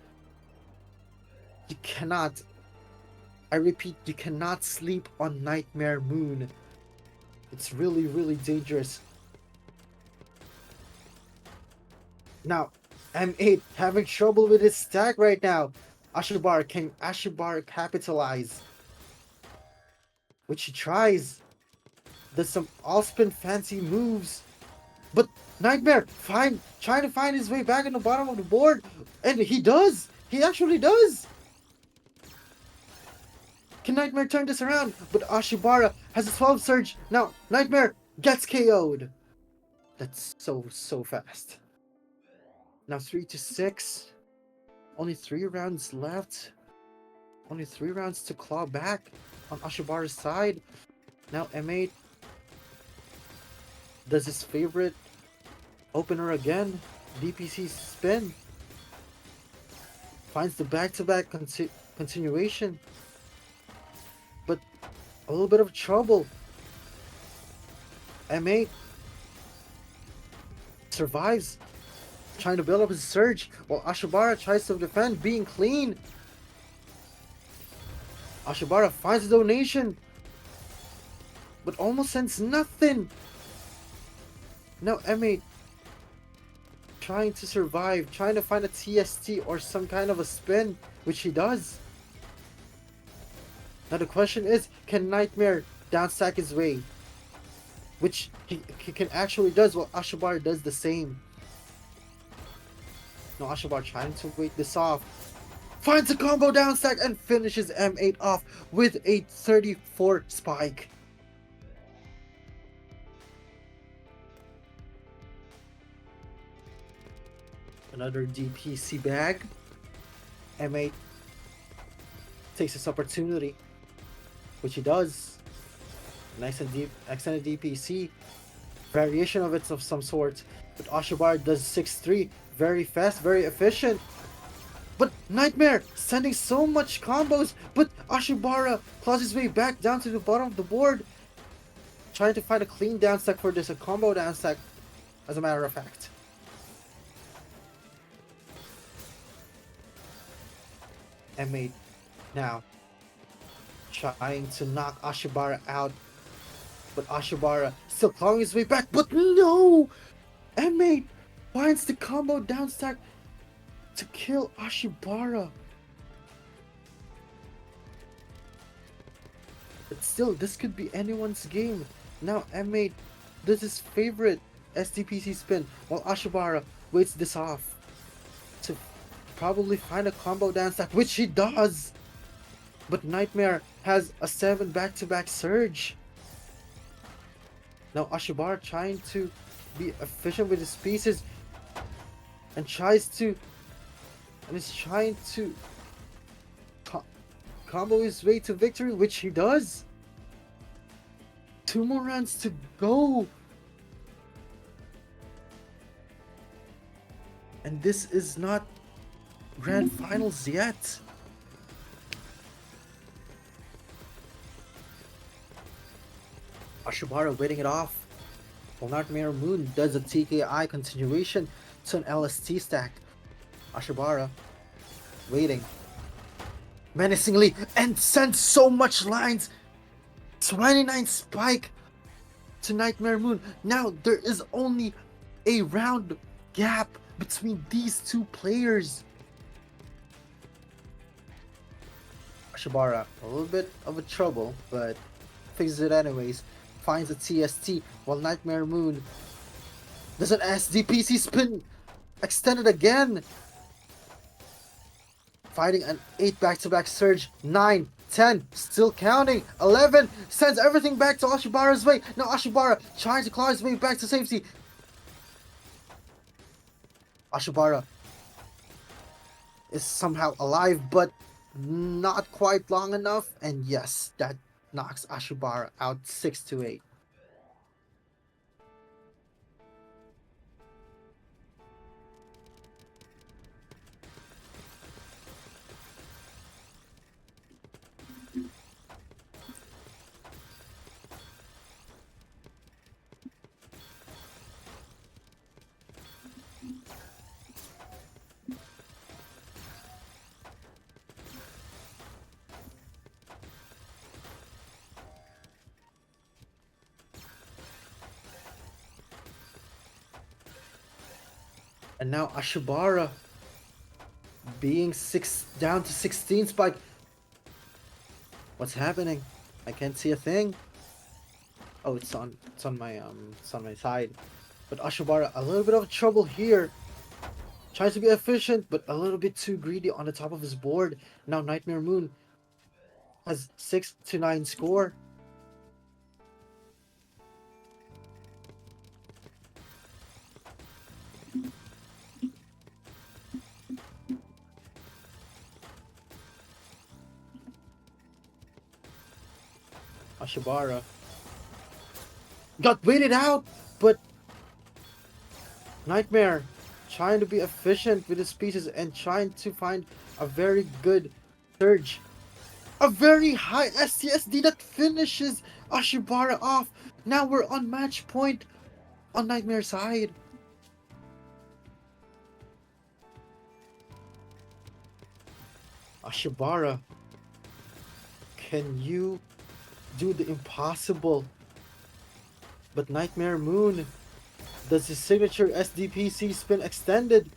You cannot, I repeat, you cannot sleep on Nightmare Moon. It's really, really dangerous. Now, M8 having trouble with his stack right now. Can Ashibara capitalize? Which he tries. Does some all-spin fancy moves. But Nightmare trying to find his way back on the bottom of the board. And he does! He actually does! Can Nightmare turn this around? But Ashibara has a 12 surge. Now, Nightmare gets KO'd. That's so fast. Now 3-6. Only 3 rounds left. Only 3 rounds to claw back on Ashibara's side. Now M8 does his favorite opener again. DPC spin. Finds the back-to-back continuation. But a little bit of trouble. M8 survives, trying to build up his surge, while Ashibara tries to defend, being clean. Ashibara finds a donation, but almost sends nothing. Now M8 trying to survive, trying to find a TST or some kind of a spin, which he does. Now the question is, can Nightmare downstack his way? Which he can actually does, while Ashibara does the same. Now Ashibara trying to wait this off. Finds a combo downstack and finishes M8 off with a 34 spike. Another DPC bag. M8 takes this opportunity, which he does. Nice and deep, extended DPC. Variation of it of some sort. But Ashibara does 6-3. Very fast, very efficient. But Nightmare sending so much combos. But Ashibara claws his way back down to the bottom of the board. Trying to find a clean downstack for this, a combo downstack, as a matter of fact. M8 now trying to knock Ashibara out, but Ashibara still clawing his way back, but no! M8 finds the combo downstack to kill Ashibara. But still, this could be anyone's game. Now M8 does his favorite SDPC spin, while Ashibara waits this off to probably find a combo downstack, which he does. But Nightmare has a 7 back-to-back surge. Now Ashibara trying to be efficient with his pieces and is trying to combo his way to victory, which he does. 2 more rounds to go. And this is not Grand Finals yet. Ashibara waiting it off, while Nightmare Moon does a TKI continuation to an LST stack. Ashibara waiting menacingly and sends so much lines. 29 spike to Nightmare Moon. Now there is only a round gap between these two players. Ashibara, a little bit of a trouble, but fixes it anyways. Finds a TST, while Nightmare Moon does an SDPC spin, extended again. Fighting an 8 back-to-back surge, 9, 10, still counting, 11, sends everything back to Ashibara's way. Now Ashibara trying to claw his way back to safety. Ashibara is somehow alive, but not quite long enough, and yes, that knocks Ashibara out 6-8. And now Ashibara being down to 16 spike. What's happening? I can't see a thing. Oh, it's on my side. But Ashibara a little bit of trouble here. Tries to be efficient, but a little bit too greedy on the top of his board. Now Nightmare Moon has 6 to 9 score. Ashibara got waited out, but Nightmare trying to be efficient with his pieces and trying to find a very good surge. A very high STSD that finishes Ashibara off. Now we're on match point on Nightmare's side. Ashibara, can you do the impossible? But Nightmare Moon does his signature SDPC spin extended.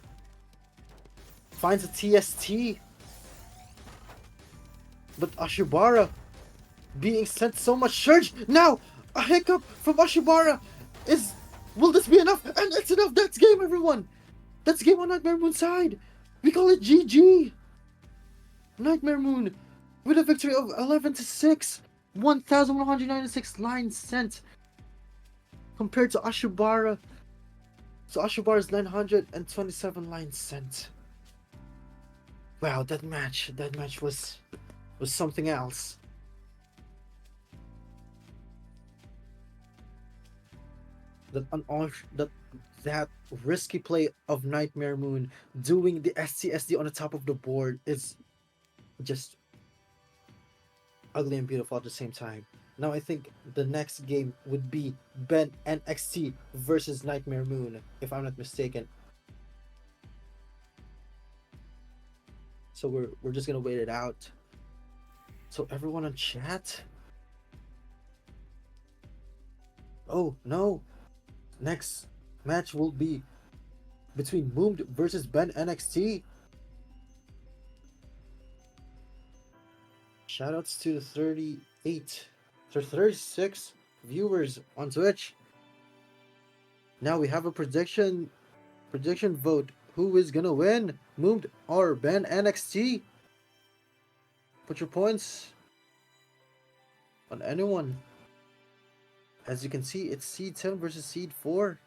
Finds a TST. But Ashibara being sent so much surge. Now, a hiccup from Ashibara is... Will this be enough? And it's enough. That's game, everyone. That's game on Nightmare Moon's side. We call it GG. Nightmare Moon with a victory of 11 to 6. 1,196 line sent compared to Ashibara. So Ashibara's 927 lines sent. Wow, that match was something else. That risky play of Nightmare Moon doing the STSD on the top of the board is just ugly and beautiful at the same time. Now I think the next game would be Ben NXT versus Nightmare Moon, if I'm not mistaken. So we're just gonna wait it out. So everyone on chat. Oh no! Next match will be between Moomed versus Ben NXT. Shoutouts to the 36 viewers on Twitch. Now we have a prediction vote. Who is gonna win? Moomed or Ben NXT? Put your points on anyone. As you can see, it's Seed 10 versus Seed 4.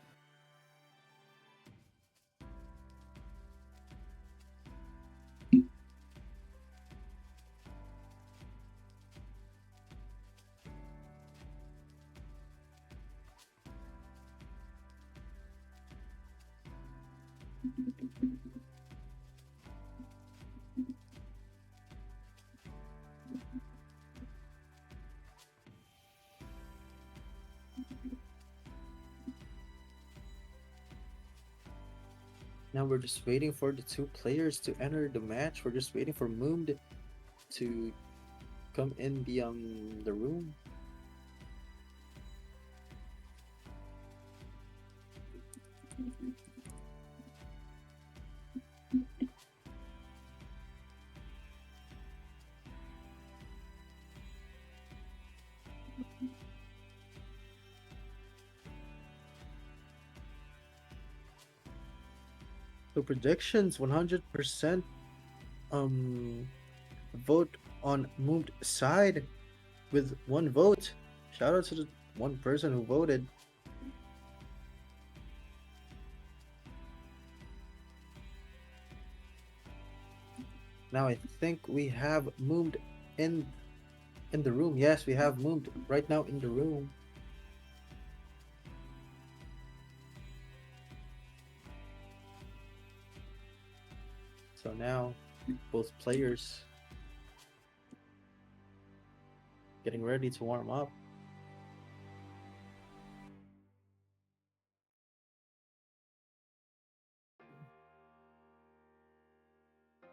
Now we're just waiting for the two players to enter the match. We're just waiting for Moomed to come in the room. So predictions 100% vote on Moomed side with one vote. Shout out to the one person who voted. Now I think we have Moomed in the room. Yes, we have Moomed right now in the room. So now both players getting ready to warm up.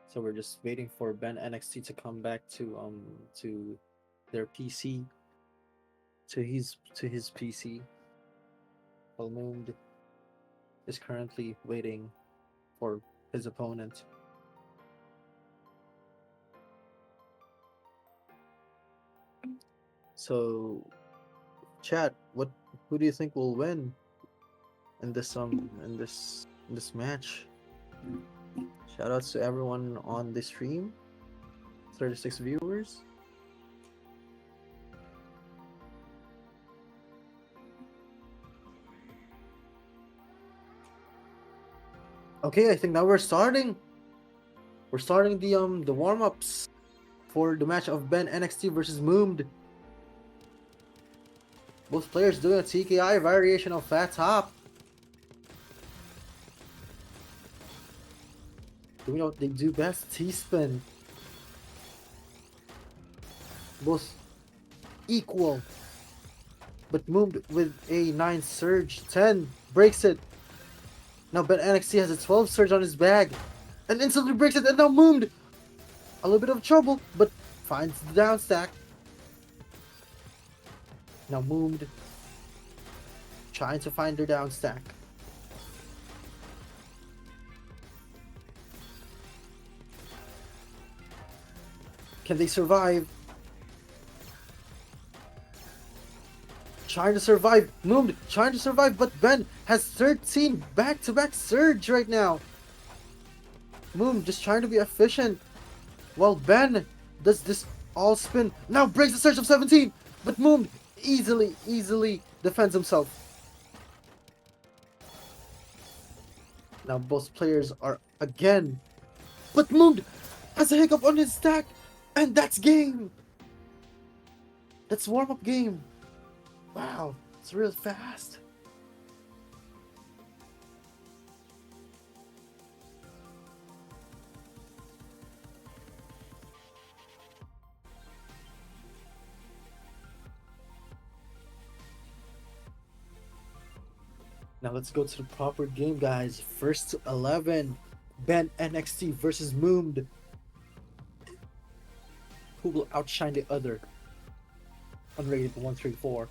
So we're just waiting for Ben NXT to come back to their PC, to his PC. While Moomed is currently waiting for his opponent. So, chat, who do you think will win in this match? Shoutouts to everyone on the stream. 36 viewers. Okay, I think now we're starting. We're starting the warm-ups for the match of Ben NXT versus Moomed. Both players doing a TKI variation of Fat Top. Do we know what they do best? T-spin. Both equal. But Moomed with a 9 surge. 10 breaks it. Now Ben NXT has a 12 surge on his bag. And instantly breaks it, and now Moomed! A little bit of trouble, but finds the down stack. Now Moomed trying to find their down stack. Can they survive? Trying to survive. Moomed trying to survive, but Ben has 13 back-to-back surge right now. Moom just trying to be efficient, while Ben does this all spin. Now breaks the surge of 17, but Moom easily defends himself. Now both players are again, but Moom has a hiccup on his stack, and that's game. That's warm-up game. Wow, it's real fast. Now let's go to the proper game, guys. First to 11, Ben NXT versus Moomed. Who will outshine the other? Unrated 134.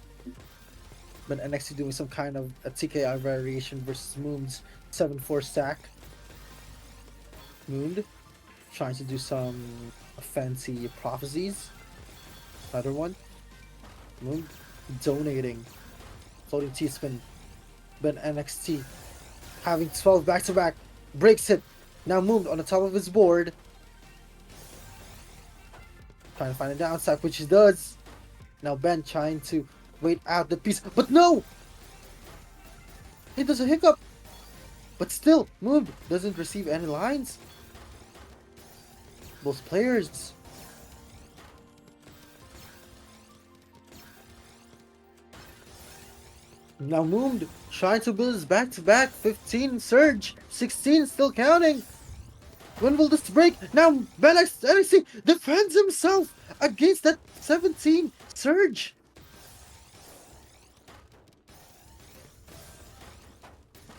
Ben NXT doing some kind of a TKI variation versus Moom's 7-4 stack. Moomed trying to do some fancy prophecies. Another one. Moomed donating. Floating T-spin. Ben NXT having 12 back-to-back, breaks it. Now Moomed on the top of his board, trying to find a down stack, which he does. Now Ben trying to wait out the piece, but no! He does a hiccup, but still Moomed doesn't receive any lines. Both players now Moomed trying to build his back-to-back. 15 surge, 16 still counting. When will this break? Now Ben NXT defends himself against that 17 surge.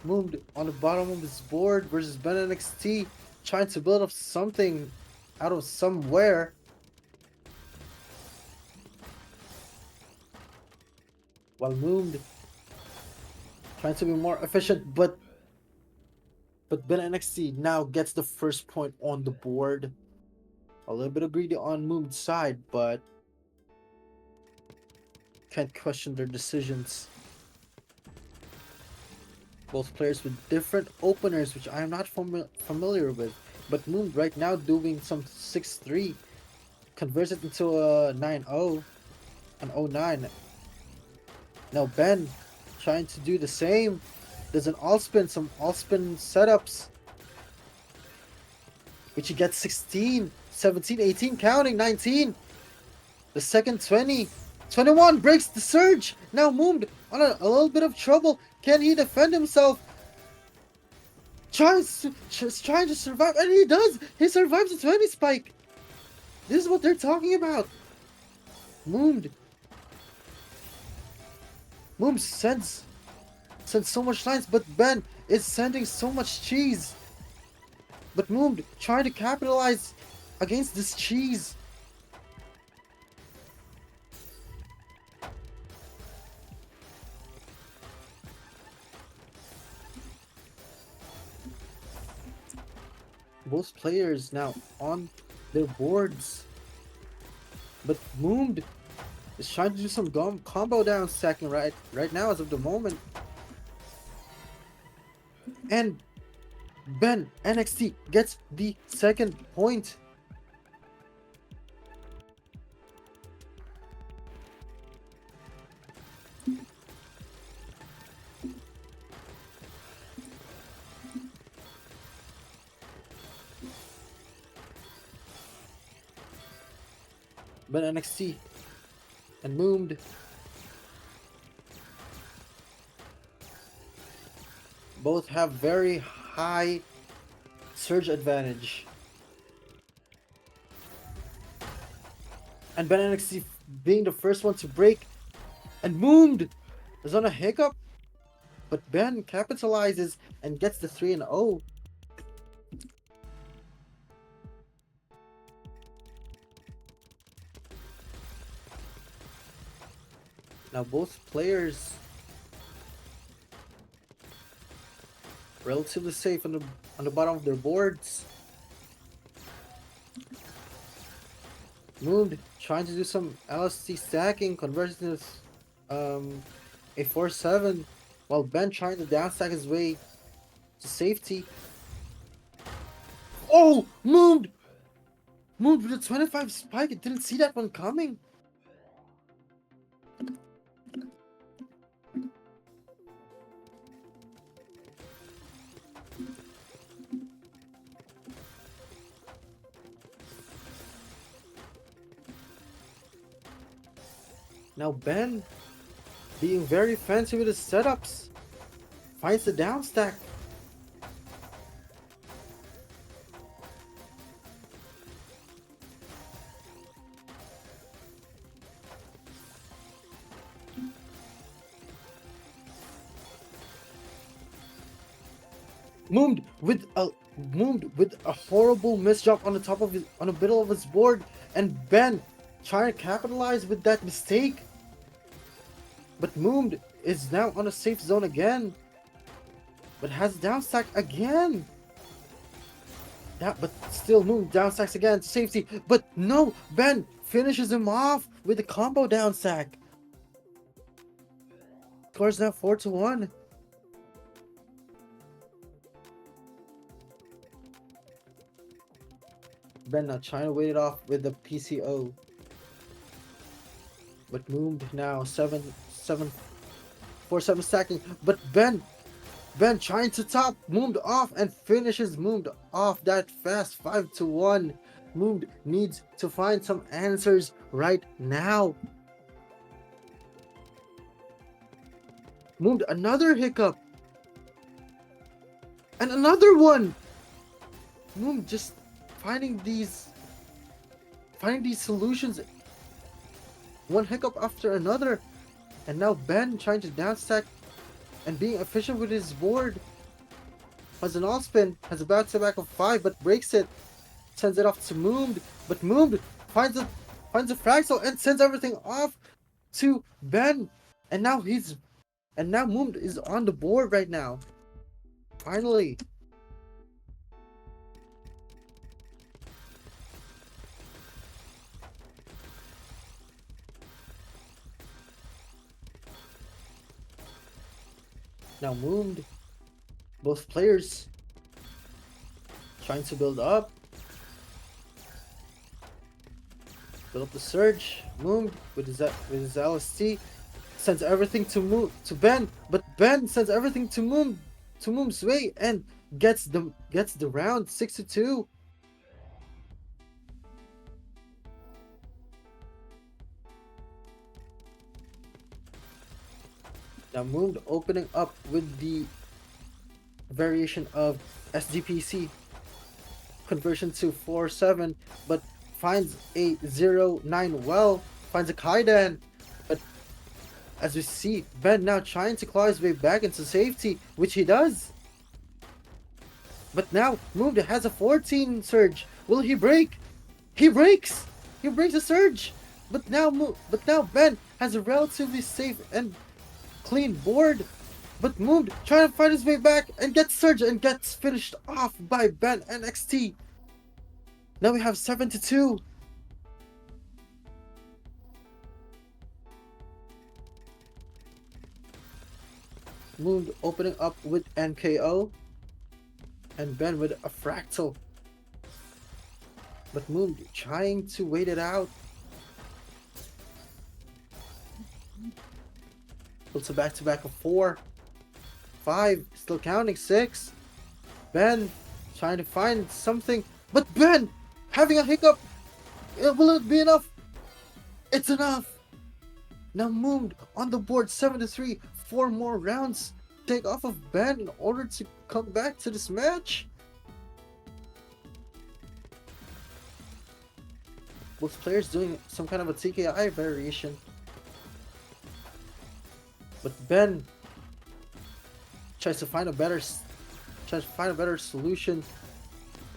Moomed on the bottom of his board versus Ben NXT trying to build up something out of somewhere. While Moomed trying to be more efficient, but Ben NXT now gets the first point on the board. A little bit of greedy on Moom's side, but can't question their decisions. Both players with different openers, which I am not familiar with. But Moom right now doing some 6-3, converts it into a 9-0, an 0-9. Now Ben trying to do the same. There's an all-spin, some all-spin setups, which he gets 16, 17, 18, counting, 19. The second 20, 21 breaks the surge. Now Moomed on a little bit of trouble. Can he defend himself? Trying to survive, and he does. He survives the 20 spike. This is what they're talking about. Moomed sends so much lines, but Ben is sending so much cheese. But Moomed trying to capitalize against this cheese. Both players now on their boards. But Moond is trying to do some combo down stacking right now as of the moment. And Ben NXT gets the second point. Ben NXT and Moond both have very high surge advantage. And Ben NXT being the first one to break. And Moond is on a hiccup. But Ben capitalizes and gets the 3-0. Now both players relatively safe on the bottom of their boards. Moon trying to do some LST stacking, converting this a 4-7, while Ben trying to downstack his way to safety. Oh, Moon with a 25 spike. It didn't see that one coming. Now Ben, being very fancy with his setups, finds the downstack. Mooned with a horrible misdrop on the middle of his board, and Ben trying to capitalize with that mistake. But Moond is now on a safe zone again. But has downstack again. Yeah, but still Moon downstacks again to safety. But no, Ben finishes him off with a combo downstack. Scores now 4-1. Ben now trying to wait it off with the PCO. But Moon now 4-7 stacking. But Ben trying to top Moon off and finishes Moon off that fast 5-1. Moon needs to find some answers right now. Moon another hiccup. And another one. Moon just finding these solutions, one hiccup after another. And now Ben trying to downstack and being efficient with his board. Has an all spin, has a back-to-back of 5, but breaks it, sends it off to Moond. But Moond finds a fractal and sends everything off to Ben. And now Moond is on the board right now. Finally. Now Moond, both players trying to build up the surge. Moond with his LST sends everything to Ben, but Ben sends everything to Moon's way and gets the round 6-2. Now Moon opening up with the variation of SGPC conversion to 4-7, but finds a 0-9 well, finds a Kaidan. But as we see, Ben now trying to claw his way back into safety, which he does. But now Moon has a 14 surge. Will he break? He breaks! He breaks the surge! But now Ben has a relatively safe and clean board. but moved, trying to find his way back and gets surge and gets finished off by Ben NXT. Now we have 7-2. Moved opening up with NKO and Ben with a fractal. But Moved trying to wait it out. Builds a back-to-back of 4. 5, still counting, 6. Ben trying to find something, but Ben having a hiccup. Will it be enough? It's enough. Now Moved on the board, 7-3. 4 more rounds take off of Ben in order to come back to this match. Both players doing some kind of a TKI variation. But Ben tries to find a better solution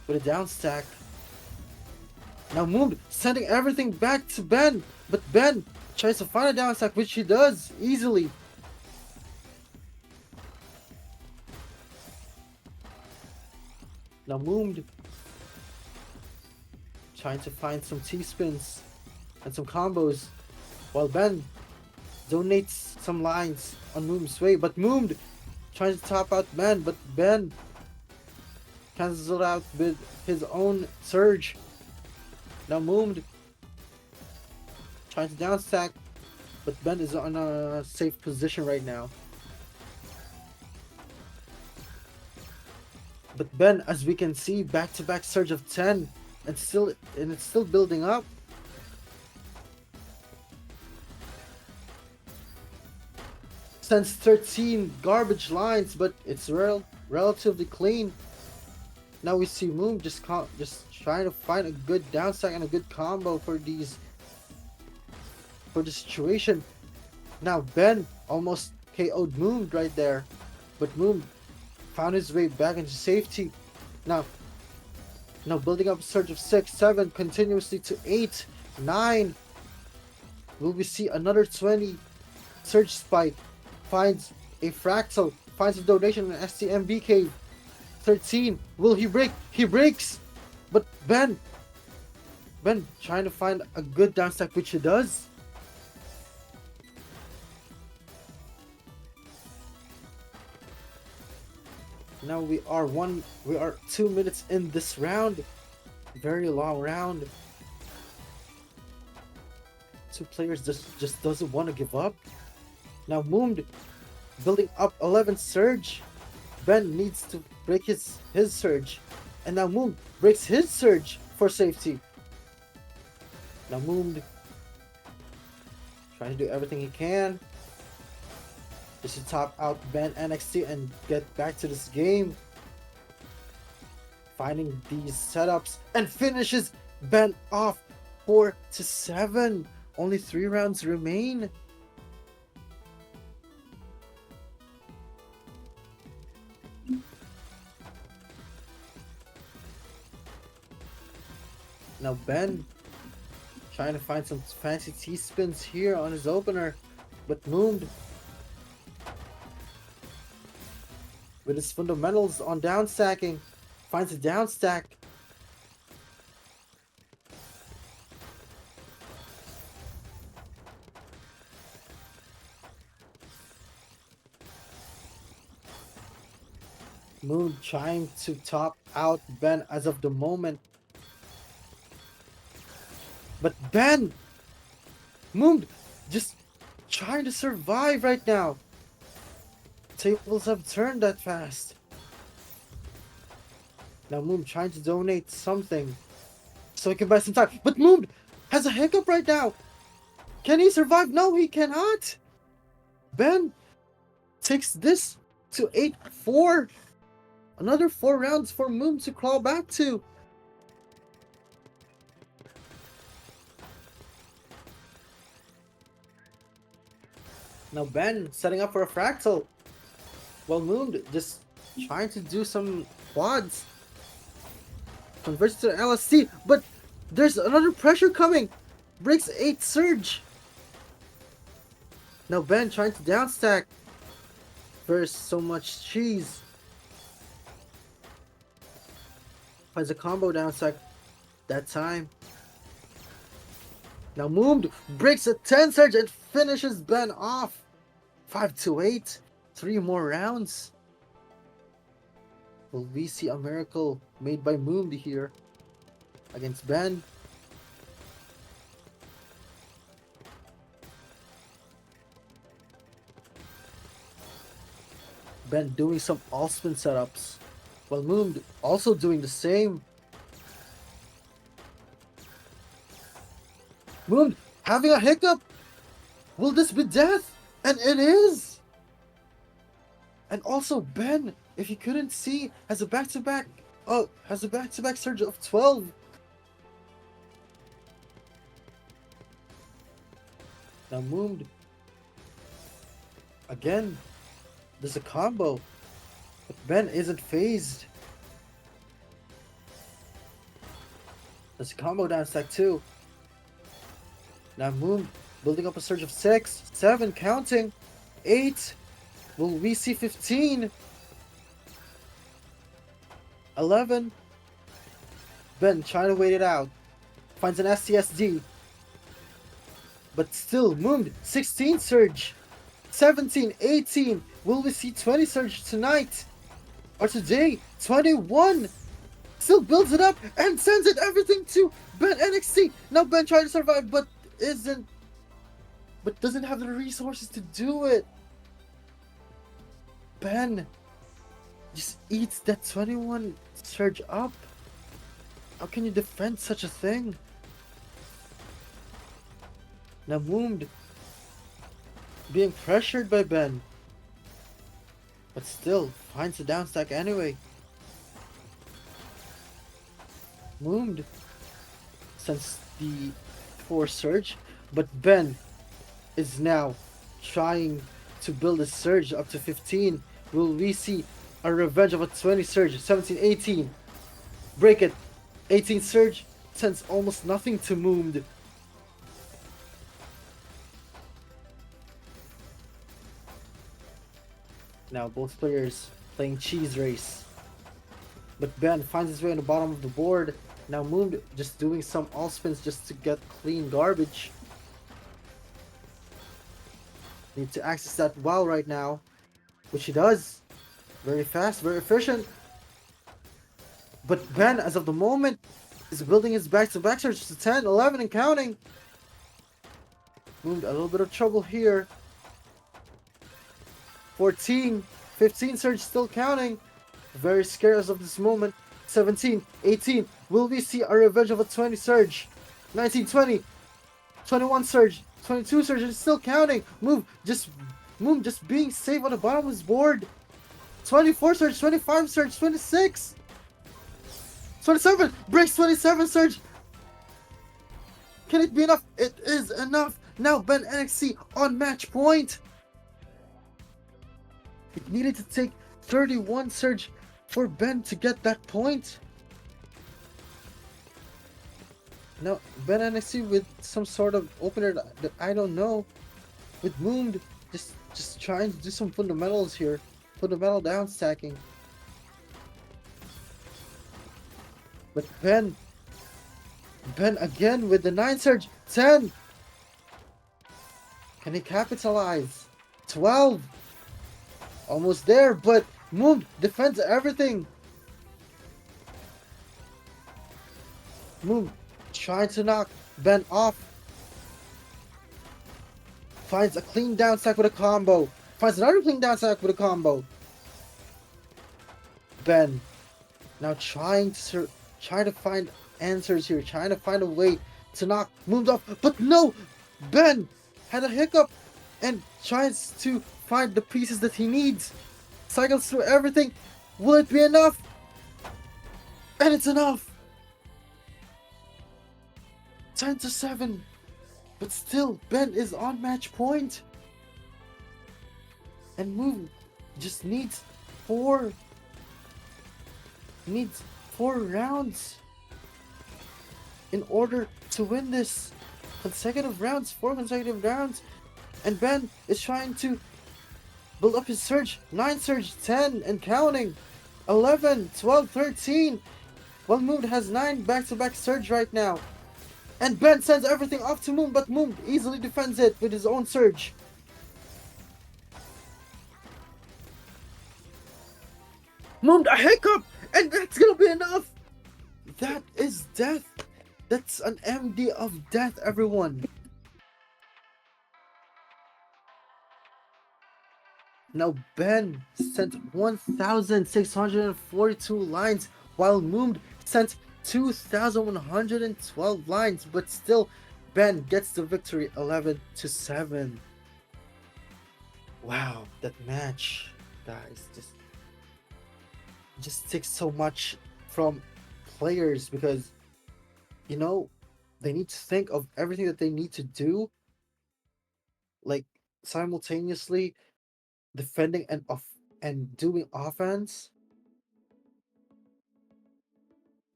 with a down stack. Now Moved sending everything back to Ben, but Ben tries to find a down stack, which he does easily. Now Moved trying to find some T-spins and some combos, while Ben donates some lines on Moom's way, but Moom trying to top out Ben, but Ben cancels it out with his own surge. Now Moom trying to down stack, but Ben is on a safe position right now. But Ben, as we can see, back-to-back surge of 10, and it's still building up. Sends 13 garbage lines, but it's relatively clean. Now we see Moom just trying to find a good down stack and a good combo for the situation. Now Ben almost KO'd Moom right there, but Moom found his way back into safety. Now building up a surge of 6, 7, continuously to 8, 9. Will we see another 20 surge spike? Finds a fractal, finds a donation in STMB cave. 13. Will he break? He breaks! But Ben trying to find a good down stack, which he does. Now we are 2 minutes in this round. Very long round. Two players just doesn't want to give up. Now Moom building up 11 surge. Ben needs to break his surge. And now Moom breaks his surge for safety. Now Moom trying to do everything he can just to top out Ben NXT and get back to this game. Finding these setups and finishes Ben off 4-7. Only 3 rounds remain. Now Ben trying to find some fancy T-spins here on his opener, but Moom with his fundamentals on down stacking finds a down stack. Moom trying to top out Ben as of the moment. But Ben! Moom just trying to survive right now. Tables have turned that fast. Now Moom trying to donate something so he can buy some time. But Moom has a hiccup right now. Can he survive? No, he cannot. Ben takes this to 8-4. Another 4 rounds for Moom to crawl back to. Now Ben setting up for a fractal. While Moom just trying to do some quads. Converts to LSC, but there's another pressure coming. Breaks 8 surge. Now Ben trying to down stack. First, so much cheese. Finds a combo down stack that time. Now Moomd breaks a 10 surge and finishes Ben off. 5-8. 3 more rounds. Will we see a miracle made by Moomd here against Ben? Ben doing some all-spin setups, while Moomd also doing the same. Moomd having a hiccup! Will this be death? And it is! And also Ben, if you couldn't see, has a back-to-back surge of 12. Now Moomd again. There's a combo, but Ben isn't phased. There's a combo down stack too. Now Moomd building up a surge of 6, 7, counting, 8. Will we see 15? 11. Ben trying to wait it out. Finds an STSD. But still, Moomd 16 surge. 17, 18. Will we see 20 surge tonight? Or today? 21. Still builds it up and sends it everything to Ben NXT. Now Ben trying to survive, but doesn't have the resources to do it. Ben just eats that 21 surge up. How can you defend such a thing? Now Moomd being pressured by Ben, but still finds the down stack anyway. Moomd sends the 4 surge, but Ben is now trying to build a surge up to 15. Will we see a revenge of a 20 surge? 17, 18. Break it. 18 surge sends almost nothing to Moomd. Now both players playing cheese race. But Ben finds his way on the bottom of the board. Now Moomd just doing some all spins just to get clean garbage. Need to access that well right now, which he does. Very fast, very efficient. But Ben, as of the moment, is building his back-to-back surge to 10, 11 and counting. Moomd a little bit of trouble here. 14, 15 surge still counting. Very scared as of this moment. 17, 18. Will we see a revenge of a 20 surge? 19, 20. 21 surge. 22 surge and still counting. Moomd just being safe on the bottom of his board. 24 surge, 25 surge, 26. 27. Breaks 27 surge. Can it be enough? It is enough. Now Ben NXT on match point. It needed to take 31 surge for Ben to get that point. Now Ben NXT with some sort of opener that I don't know. With Moomd just trying to do some fundamentals here. Fundamental down stacking. But Ben again with the 9 surge. 10. Can he capitalize? 12. Almost there, but Moomd defends everything. Moomd trying to knock Ben off. Finds a clean down stack with a combo. Finds another clean down stack with a combo. Ben now trying to find answers here, trying to find a way to knock Moomd off, but no! Ben had a hiccup and tries to find the pieces that he needs. Cycles through everything. Will it be enough? And it's enough. 10-7. But still, Ben is on match point. And Moomd just needs 4 rounds in order to win this. 4 consecutive rounds. And Ben is trying to build up his surge. 9 surge, 10 and counting. 11, 12, 13. Well, Moon has 9 back-to-back surge right now. And Ben sends everything off to Moon, but Moon easily defends it with his own surge. Moon, a hiccup! And that's gonna be enough! That is death! That's an MD of death, everyone! Now Ben sent 1,642 lines, while Moon sent 2,112 lines, but still Ben gets the victory 11-7. Wow, that match, guys, just takes so much from players, because you know they need to think of everything that they need to do, like simultaneously defending and doing offense.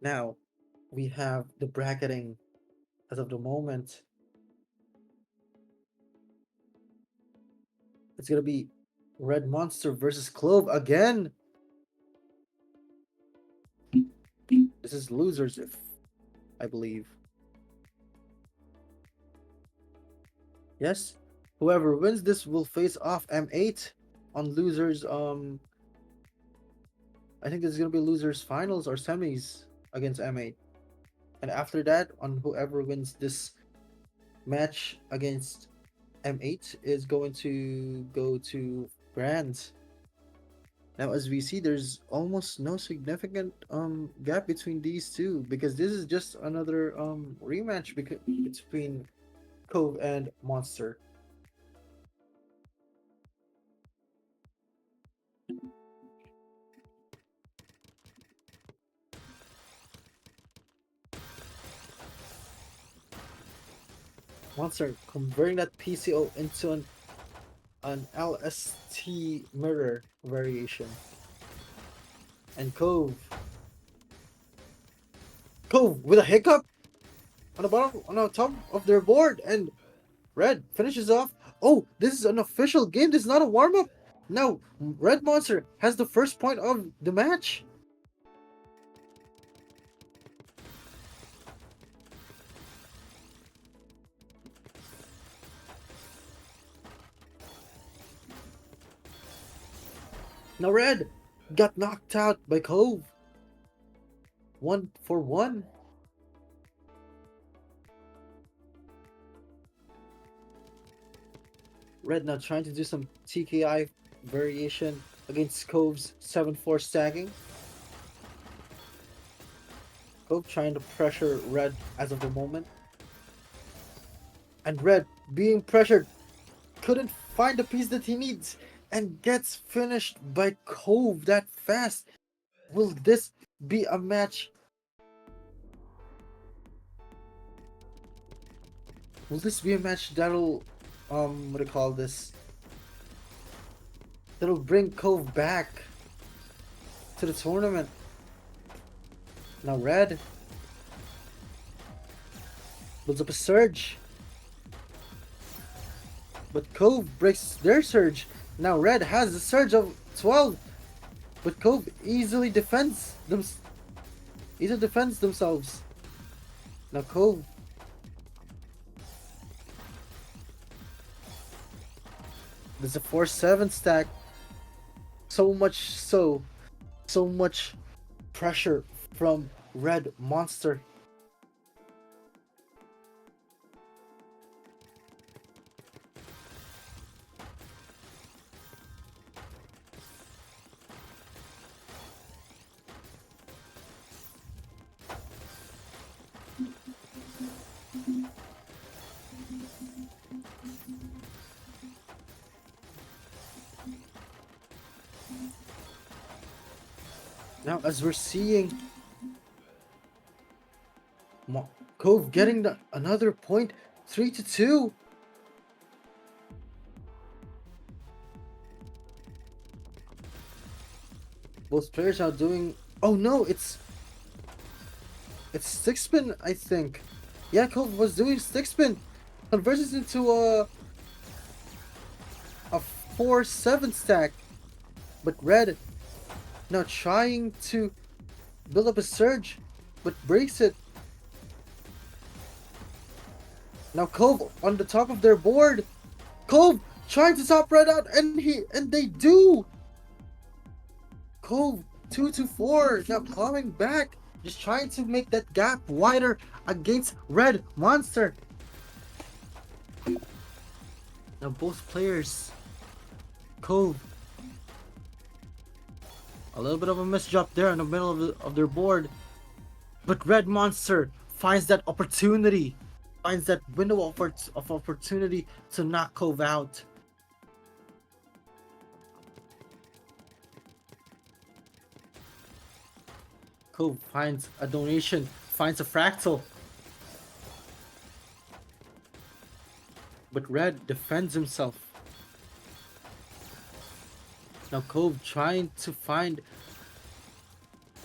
Now we have the bracketing as of the moment. It's gonna be Red Monster versus Clove again. This is losers, if I believe. Yes, whoever wins this will face off M8 on losers. I think this is gonna be losers finals or semis against M8, and after that, on whoever wins this match against M8 is going to go to Grand. Now, as we see, there's almost no significant gap between these two, because this is just another rematch between Cove and Monster. Monster converting that PCO into an LST mirror variation. And Cove with a hiccup on the bottom, on the top of their board, and Red finishes off. Oh, this is an official game. This is not a warm-up. Now, Red Monster has the first point of the match. Now, Red got knocked out by Cove. 1-1. Red now trying to do some TKI variation against Cove's 7-4 stacking. Cove trying to pressure Red as of the moment. And Red, being pressured, couldn't find the piece that he needs and gets finished by Cove that fast. Will this be a match? Will this be a match that'll what do you call this? That'll bring Cove back to the tournament. Now Red builds up a surge, but Cove breaks their surge. Now Red has a surge of 12, but Cove easily defends themselves. Now Cove there's a 4-7 stack. So much pressure from Red Monster. Now, as we're seeing, Cove getting another point, 3-2. Both players are doing. Oh no, it's stick spin, I think. Yeah, Cove was doing stick spin, converts it into a 4 7 stack. But red now trying to build up a surge, but breaks it. Now Cove on the top of their board. Cove trying to top red out, and they do. Cove 2-4 now coming back, just trying to make that gap wider against red monster. Now both players, Cove, a little bit of a misdrop there in the middle of their board, but red monster finds that opportunity, finds that window of opportunity to knock Cove out. Cove finds a donation, finds a fractal. But red defends himself. Now Cove trying to find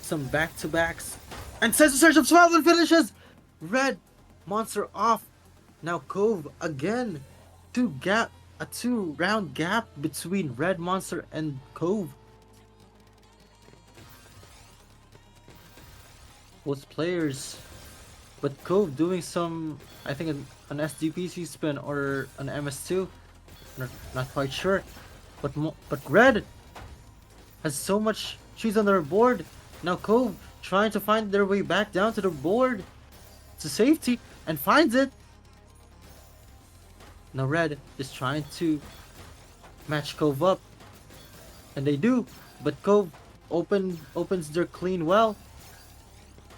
some back-to-backs. And sends a surge of 12 and finishes! Red monster off. Now Cove again. A 2-round gap between red monster and Cove. Both players, but Cove doing some, I think an SDPC spin or an MS2, not quite sure, but red has so much trees on their board. Now Cove trying to find their way back down to the board to safety and finds it. Now red is trying to match Cove up, and they do, but Cove opens their clean well.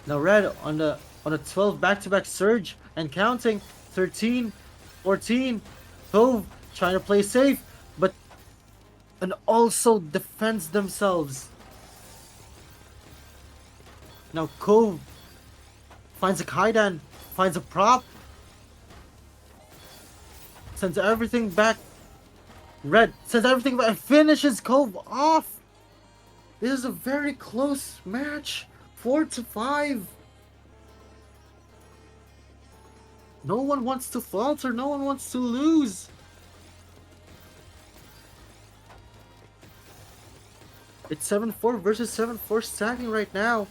Now red on a 12 back-to-back surge and counting. 13, 14. Cove trying to play safe, and also defends themselves. Now Cove finds a Kaidan, finds a prop, sends everything back. Red sends everything back and finishes Cove off. This is a very close match. 4-5. No one wants to falter. No one wants to lose. It's 7-4 versus 7-4 stacking right now.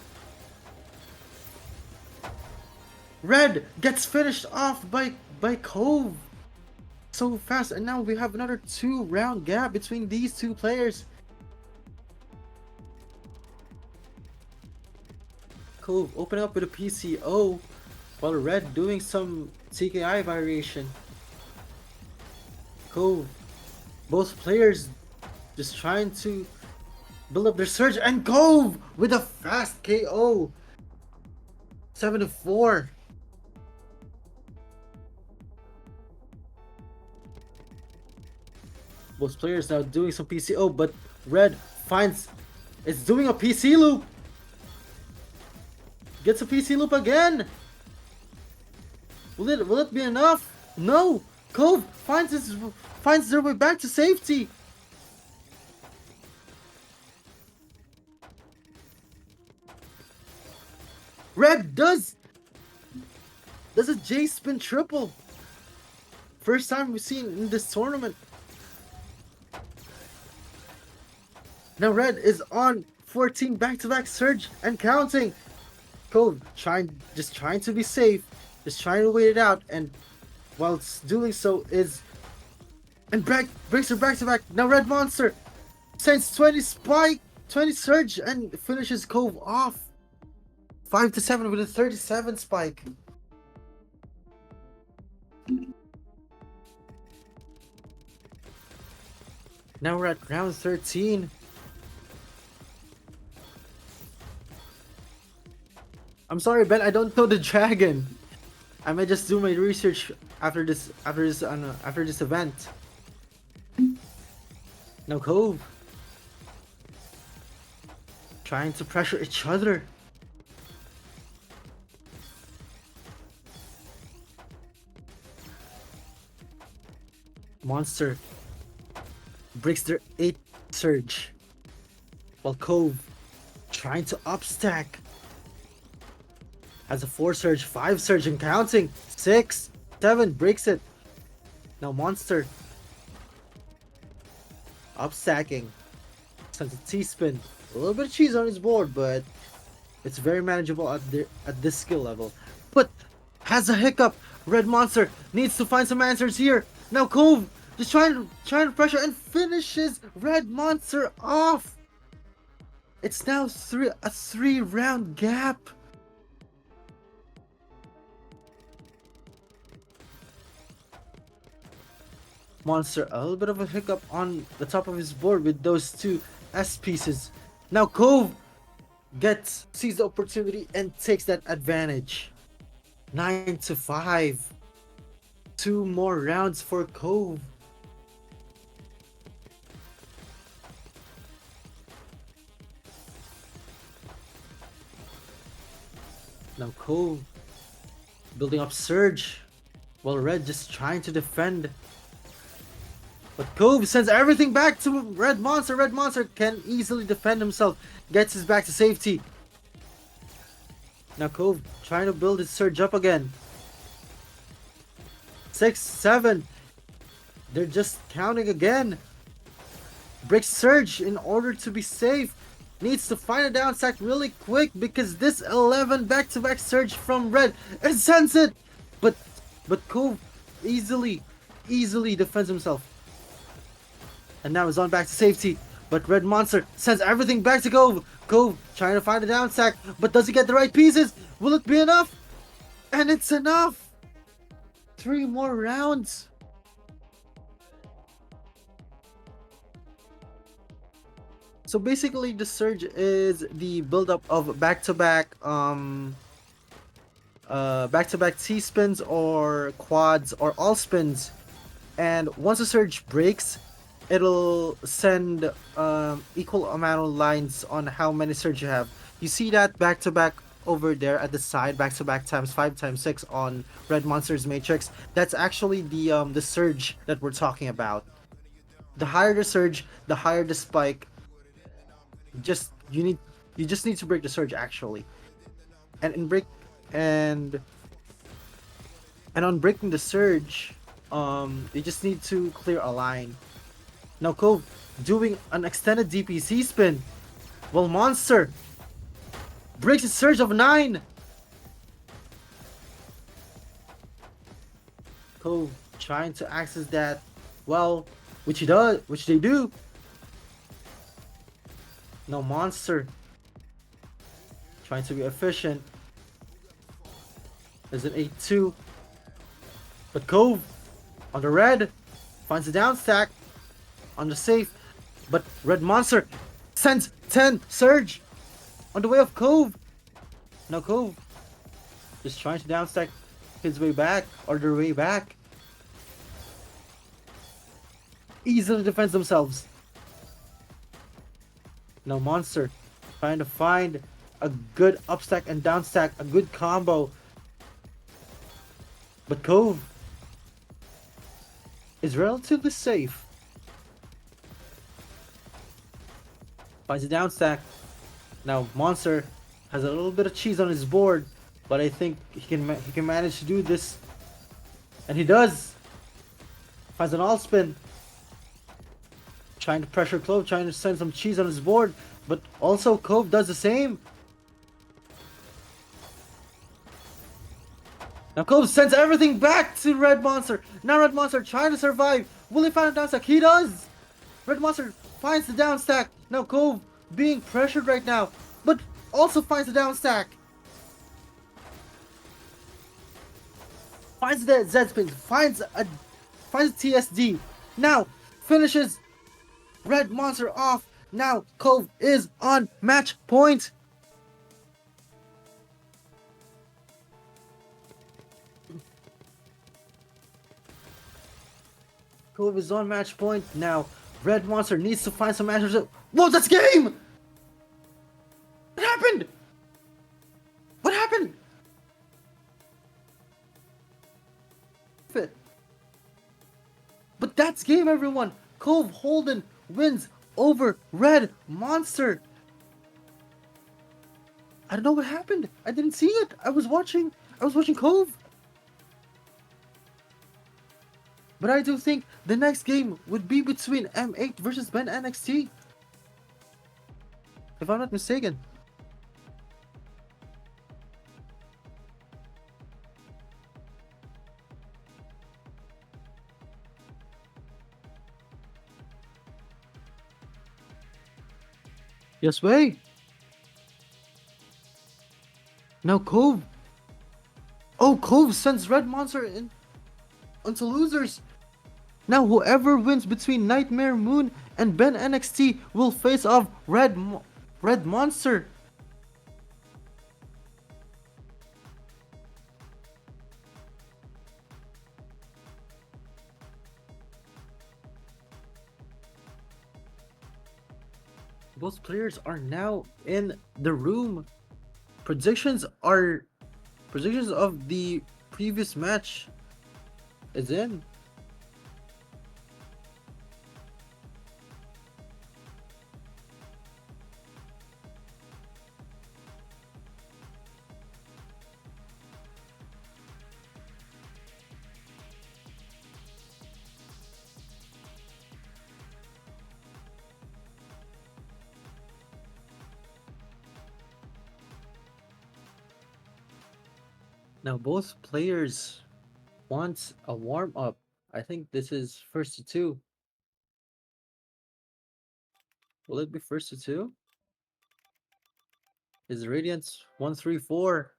Red gets finished off by Cove so fast, and now we have another 2-round gap between these two players. Cove opening up with a PCO, while red doing some TKI variation. Cove, both players just trying to build up their surge, and Cove with a fast KO. 7-4. Both players now doing some PCO, but red finds it's doing a PC loop. Gets a PC loop again. Will it be enough? No. Cove finds their way back to safety. Red does a J spin triple. First time we've seen in this tournament. Now red is on 14 back-to-back surge and counting. Cove just trying to be safe, just trying to wait it out, and while doing so breaks her back-to-back. Now red monster sends 20 spike, 20 surge, and finishes Cove off. 5-7 with a 37 spike. Now we're at round 13. I'm sorry, Ben, I don't know the dragon. I might just do my research after this event. Now Cove trying to pressure each other. Monster breaks their 8th surge, while Cove trying to upstack. Has a 4 surge, 5 surge and counting. 6, 7 breaks it. Now Monster upstacking. Sends a T-spin. A little bit of cheese on his board, but it's very manageable at this skill level. But has a hiccup. Red Monster needs to find some answers here. Now Cove just trying to pressure and finishes Red Monster off. It's now a 3-round gap. Monster a little bit of a hiccup on the top of his board with those two S pieces. Now Cove sees the opportunity and takes that advantage. 9-5. 2 more rounds for Cove. Now Cove building up Surge while Red just trying to defend. But Cove sends everything back to Red Monster. Red Monster can easily defend himself. Gets his back to safety. Now Cove trying to build his Surge up again. 6, 7. They're just counting again. Breaks Surge in order to be safe. Needs to find a down stack really quick because this 11 back-to-back Surge from Red and sends it. But Cove easily defends himself. And now he's on back to safety. But Red Monster sends everything back to Cove. Cove trying to find a down stack. But does he get the right pieces? Will it be enough? And it's enough. 3 more rounds. So basically the Surge is the build-up of back-to-back T-spins or quads or all spins. And once a Surge breaks, it'll send equal amount of lines on how many Surge you have. You see that back-to-back over there at the side, back-to-back times 5 times 6 on Red Monster's matrix. That's actually the Surge that we're talking about. The higher the Surge, the higher the spike. You just need to break the Surge actually. And on breaking the Surge, you just need to clear a line. Now Cove doing an extended DPC spin. Well, Monster breaks a Surge of 9. Cove trying to access that, well, which they do. Now Monster trying to be efficient. There's an 8-2. But Cove on the red finds the down stack on the safe. But Red Monster sends 10 Surge on the way of Cove. Now Cove just trying to down stack his way back or their way back. Easily defends themselves. Now Monster trying to find a good upstack and downstack, a good combo. But Cove is relatively safe. Finds a downstack. Now Monster has a little bit of cheese on his board, but I think he can manage to do this, and he does. Finds an all spin. Trying to pressure Cove, trying to send some cheese on his board, but also Cove does the same. Now Cove sends everything back to Red Monster. Now Red Monster trying to survive. Will he find a down stack? He does! Red Monster finds the down stack. Now Cove being pressured right now, but also finds the down stack. Finds the Z spin, finds a TSD. Now finishes Red Monster off. Now Cove is on match point. Cove is on match point. Now Red Monster needs to find some answers. Whoa, that's game! What happened? What happened? But that's game, everyone. Cove Holden wins over Red Monster. I don't know what happened. I didn't see it. I was watching Cove. But I do think the next game would be between M8 versus Ben NXT. If I'm not mistaken. Yes, way. Now Cove. Oh, Cove sends Red Monster in onto losers. Now whoever wins between Nightmare Moon and Ben NXT will face off Red Monster. Both players are now in the room. Predictions of the previous match is in. Now both players want a warm up. I think this is first to two. Will it be first to two? Is Radiance 134?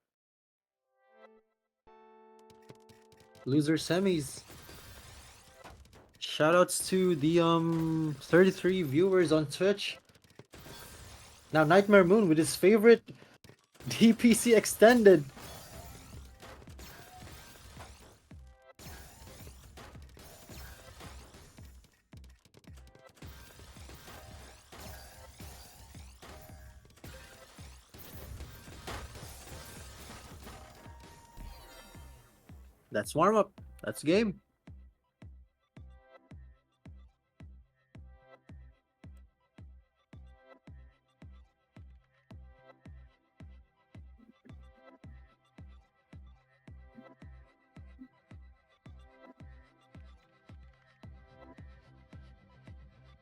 Loser semis. Shoutouts to the 33 viewers on Twitch. Now Nightmare Moon with his favorite DPC extended. That's warm up. That's game.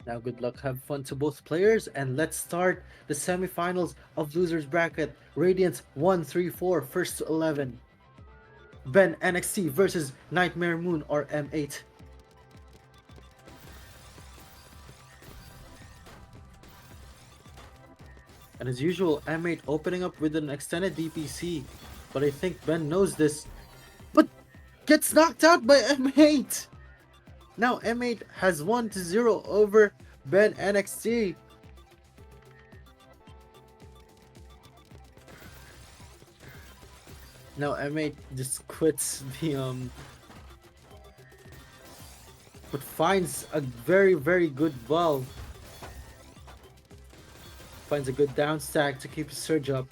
Now good luck, have fun to both players, and let's start the semifinals of losers bracket. Radiance 134 first to 11. Ben NXT versus Nightmare Moon or M8. And as usual, M8 opening up with an extended DPC. But I think Ben knows this. But gets knocked out by M8! Now M8 has 1-0 over Ben NXT. Now M8 just quits the but finds a very good ball. Finds a good down stack to keep his surge up.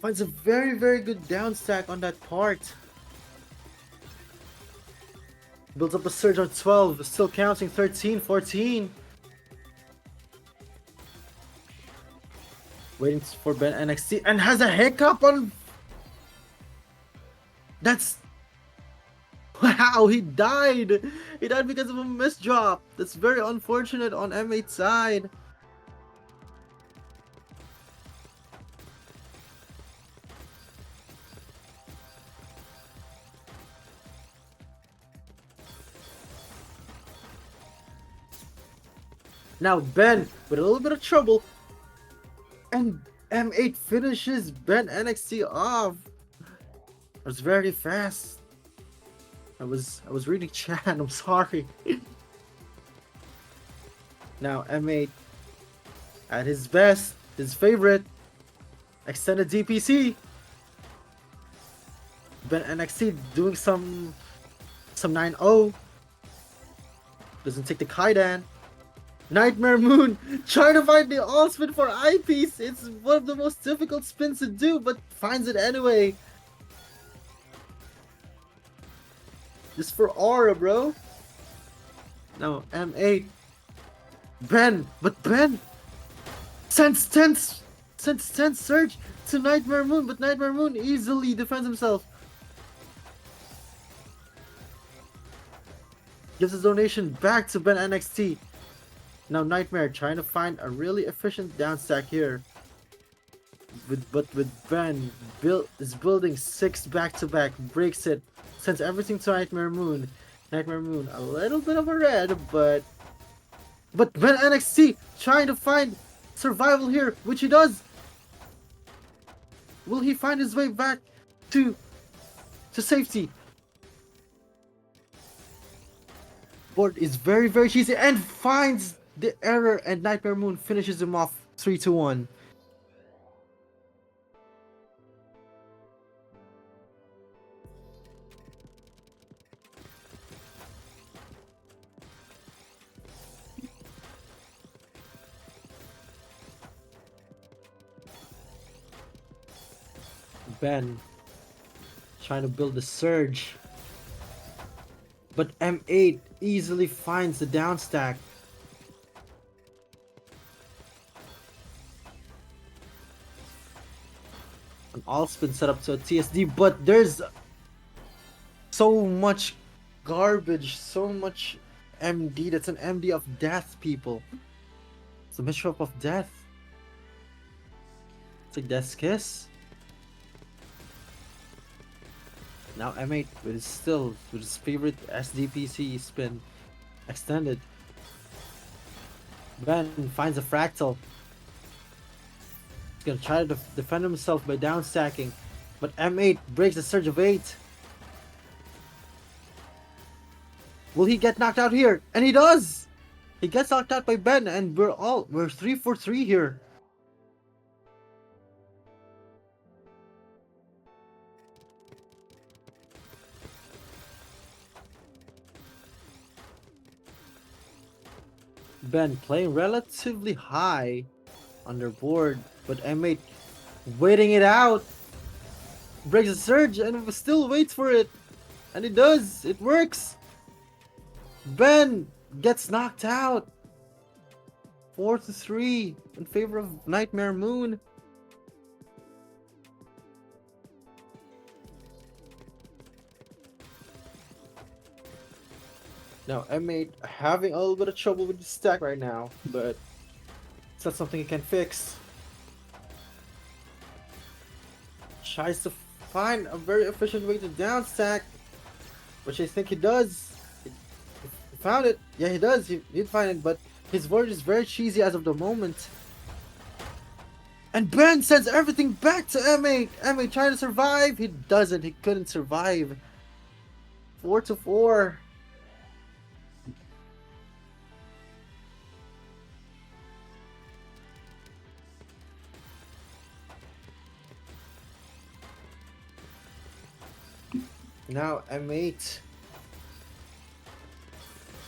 Finds a very good down stack on that part. Builds up a surge on 12, still counting 13, 14. Waiting for Ben NXT and has a hiccup on. That's. Wow, he died! He died because of a miss drop. That's very unfortunate on M8's side. Now Ben with a little bit of trouble, and M8 finishes Ben NXT off. It was very fast. I was reading chat. I'm sorry. Now M8 at his best, his favorite extended DPC. Ben NXT doing some 9-0. Doesn't take the Kaidan. Nightmare Moon trying to find the all spin for eyepiece. It's one of the most difficult spins to do, but finds it anyway. Just for aura, bro. Now M8. Ben, but Ben sends 10 surge to Nightmare Moon, but Nightmare Moon easily defends himself. Gives his donation back to Ben NXT. Now Nightmare trying to find a really efficient down stack here. With Ben is building 6 back-to-back, breaks it, sends everything to Nightmare Moon. Nightmare Moon a little bit of a red, but Ben NXT trying to find survival here, which he does. Will he find his way back to safety? Board is very cheesy and finds the error, and Nightmare Moon finishes him off 3-1. Ben trying to build the surge, but M8 easily finds the down stack. An all spin set up to a TSD, but there's so much garbage, so much MD. That's an MD of death, people. It's a misrep of death. It's like Death's Kiss. Now M8 with his favorite SDPC spin extended. Ben finds a fractal. He's gonna try to defend himself by down stacking, but M8 breaks the surge of 8. Will he get knocked out here? And he does! He gets knocked out by Ben, and we're 3 for 3 here. Ben playing relatively high on their board, but M8 waiting it out. Breaks the surge and still waits for it. And it does. It works. Ben gets knocked out. 4-3 in favor of Nightmare Moon. Now M8 having a little bit of trouble with the stack right now, but it's not something he can fix. Tries to find a very efficient way to down stack, which I think he does. He found it. Yeah, he does. He did find it, but his word is very cheesy as of the moment. And Ben sends everything back to M8. M8 trying to survive. He doesn't. He couldn't survive. 4-4. Now M8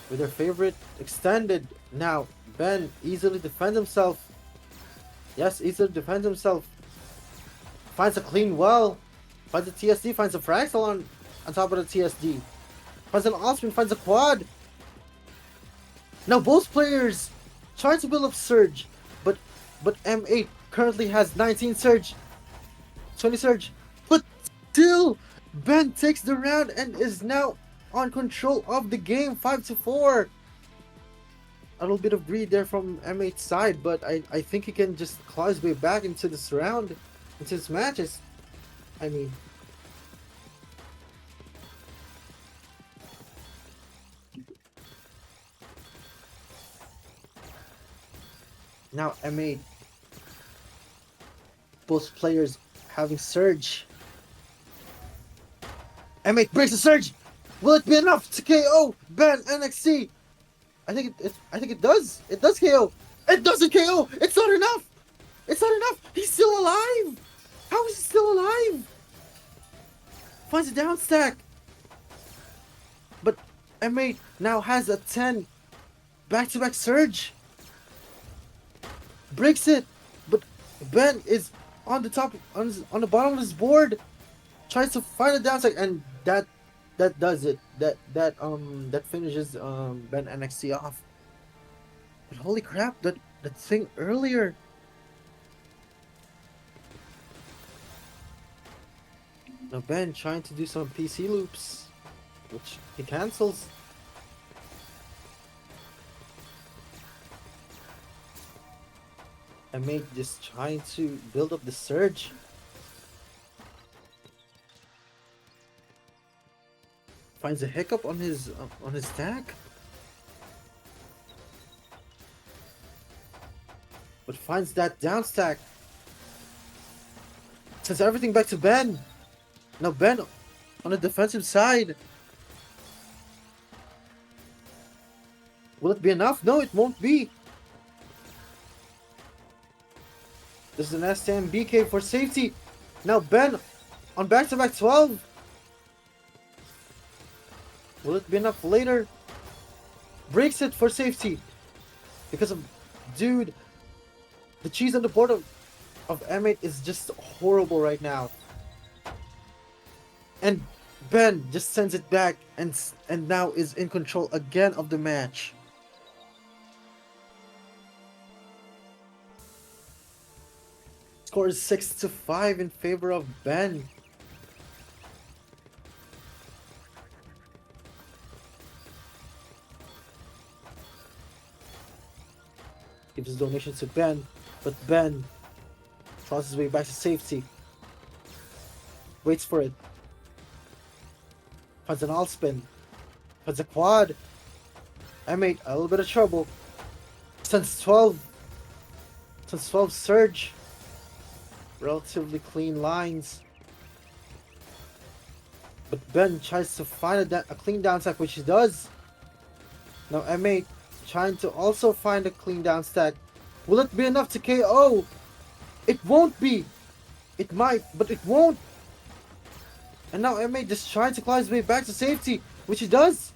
with their favorite extended. Now Ben easily defends himself. Yes, easily defends himself. Finds a clean well. Finds a TSD. Finds a fractal on top of the TSD. Finds an offspring. Finds a quad. Now both players try to build up surge, but M8 currently has 19 surge, 20 surge, but still. Ben takes the round and is now on control of the game, 5-4. A little bit of greed there from M8's side, but I think he can just claw his way back into this round, into this matches. I mean, now M8, both players having surge. M8 breaks the surge. Will it be enough to KO Ben NXT? I think it does. It does KO. It doesn't KO. It's not enough. It's not enough. He's still alive. How is he still alive? Finds a down stack. But M8 now has a 10 back-to-back surge. Breaks it. But Ben is on the top, on the bottom of his board. Tries to find a down stack, and that does it. That finishes Ben NXT off. But holy crap, that thing earlier. Now Ben trying to do some PC loops, which he cancels. M8 just trying to build up the surge. Finds a hiccup on his stack, but finds that down stack. Sends everything back to Ben. Now Ben on the defensive side. Will it be enough? No, it won't be. This is an STM BK for safety. Now Ben on back-to-back 12. Will it be enough later? Breaks it for safety. Because of... Dude, the cheese on the board of M8 is just horrible right now. And Ben just sends it back and now is in control again of the match. Score is 6-5 in favor of Ben. Gives his donation to Ben, but Ben tries his way back to safety. Waits for it. Finds an all spin. Finds a quad. M8 a little bit of trouble. Sends 12. Sends 12 surge. Relatively clean lines. But Ben tries to find a clean down stack, which he does. Now M8 trying to also find a clean down stack. Will it be enough to KO? It won't be. It might, but it won't. And now M8 just trying to climb his way back to safety, which he does.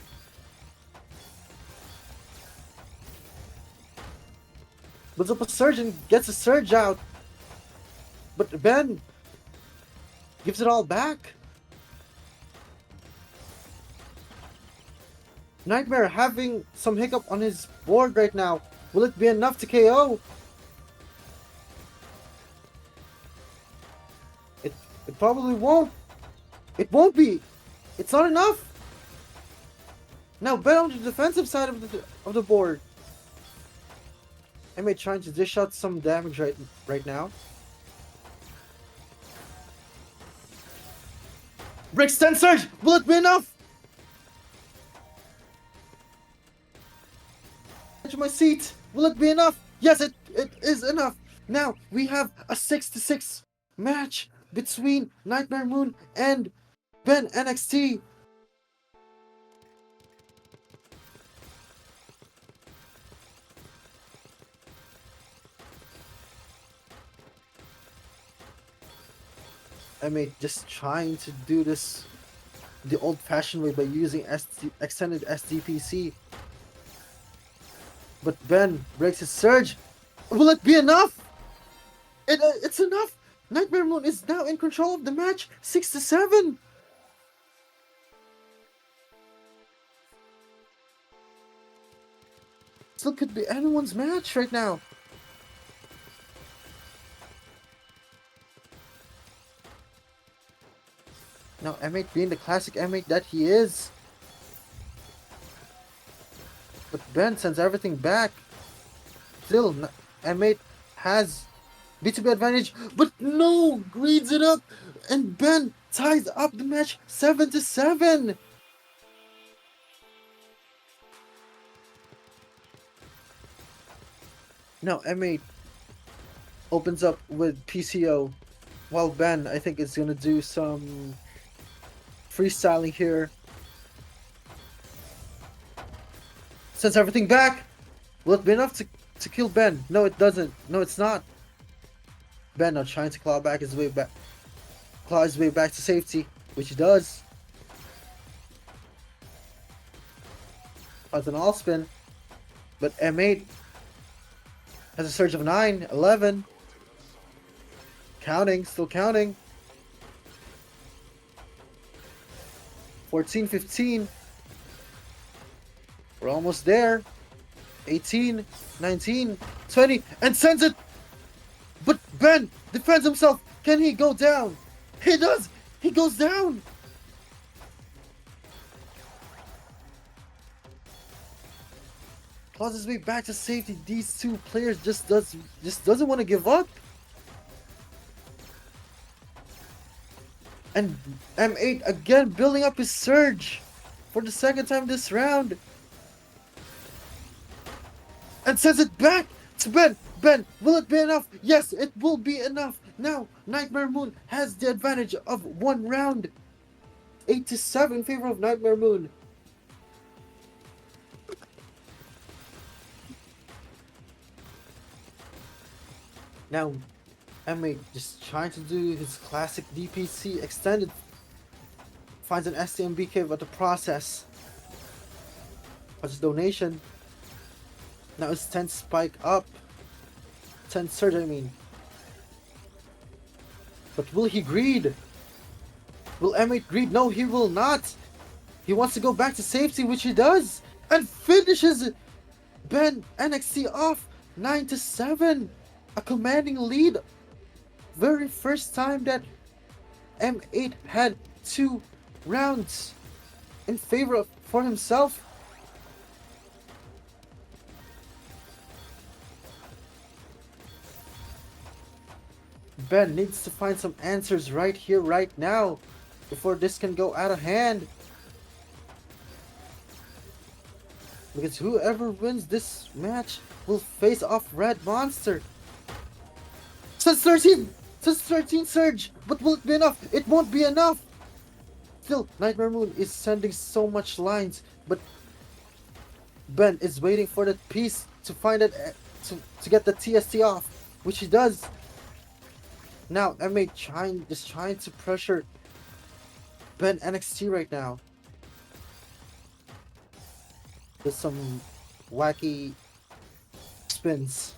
Builds up a surge and gets a surge out. But Ben gives it all back. Nightmare having some hiccup on his board right now. Will it be enough to KO? It probably won't. It won't be. It's not enough. Now Ben on the defensive side of the board. M8 trying to dish out some damage right now. Breaks 10 surge! Will it be enough? Edge of my seat! Will it be enough? Yes, it is enough! Now we have a 6-6 match between Nightmare Moon and Ben NXT. I mean, just trying to do this the old-fashioned way by using extended SDPC. But Ben breaks his surge. Will it be enough? It's enough. Nightmare Moon is now in control of the match, 6-7. Still could be anyone's match right now. Now M8 being the classic M8 that he is. But Ben sends everything back. Still, M8 has B2B advantage, but no! Greeds it up! And Ben ties up the match 7-7! Now M8 opens up with PCO, while Ben, I think, is gonna do some freestyling here. Sends everything back! Will it be enough to kill Ben? No, it doesn't. No, it's not. Ben now trying to claw his way back to safety, which he does. Finds an all spin, but M8 has a surge of 9, 11. Counting, still counting. 14, 15. We're almost there. 18, 19, 20, and sends it! But Ben defends himself. Can he go down? He does! He goes down! claws his way back to safety. These two players just doesn't want to give up. And M8 again building up his surge for the second time this round. And sends it back to Ben. Ben, will it be enough? Yes, it will be enough. Now, Nightmare Moon has the advantage of 1 round. 8-7 in favor of Nightmare Moon. Now, M8 just trying to do his classic DPC extended. Finds an STMBK but the process. Watch his donation. Now it's 10 spike up. 10 surge, I mean. But will he greed? Will M8 greed? No, he will not. He wants to go back to safety, which he does. And finishes Ben NXT off 9-7. A commanding lead. Very first time that M8 had 2 rounds in favor for himself. Ben needs to find some answers right here, right now, before this can go out of hand. Because whoever wins this match will face off Red Monster. Since 13 surge, but will it be enough? It won't be enough. Still, Nightmare Moon is sending so much lines, but Ben is waiting for that piece to find it to get the TST off, which he does. Now M8 just trying to pressure Ben NXT right now. There's some wacky spins.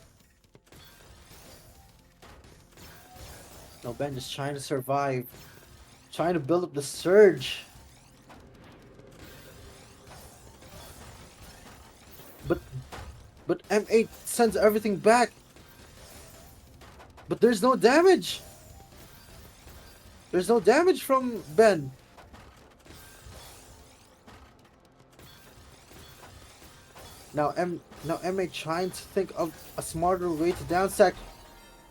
No, Ben just trying to survive. Trying to build up the surge. But M8 sends everything back. But there's no damage. There's no damage from Ben. Now M8 trying to think of a smarter way to downstack.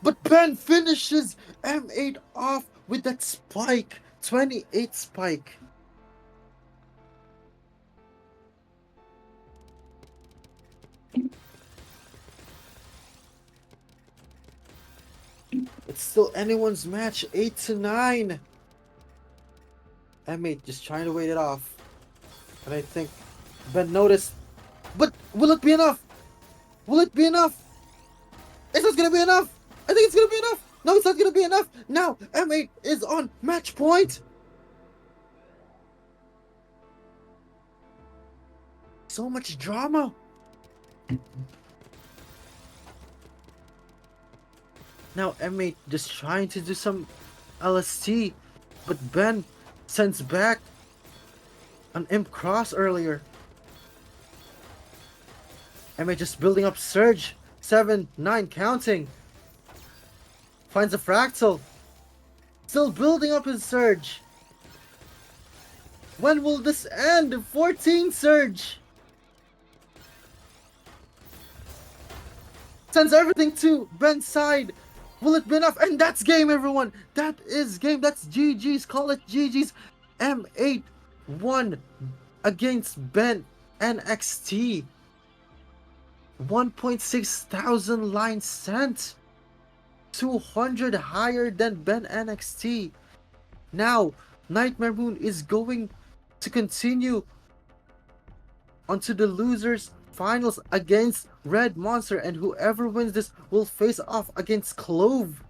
But Ben finishes M8 off with that spike. 28 spike. It's still anyone's match. 8-9. M8 just trying to wait it off. And I think Ben noticed. But will it be enough? Will it be enough? It's not gonna be enough. I think it's gonna be enough. No, it's not gonna be enough. Now M8 is on match point. So much drama. Now M8 just trying to do some LST, but Ben sends back an Imp Cross earlier. M8 just building up surge. 7, 9 counting. Finds a fractal. Still building up his surge. When will this end? 14 surge. Sends everything to Ben's side. Will it be enough? And that's game, everyone. That is game. That's GG's. Call it GG's. M8 won against Ben NXT. 1.6 thousand lines sent. 200 higher than Ben NXT. Now, Nightmare Moon is going to continue onto the losers finals against Red Monster, and whoever wins this will face off against Clove.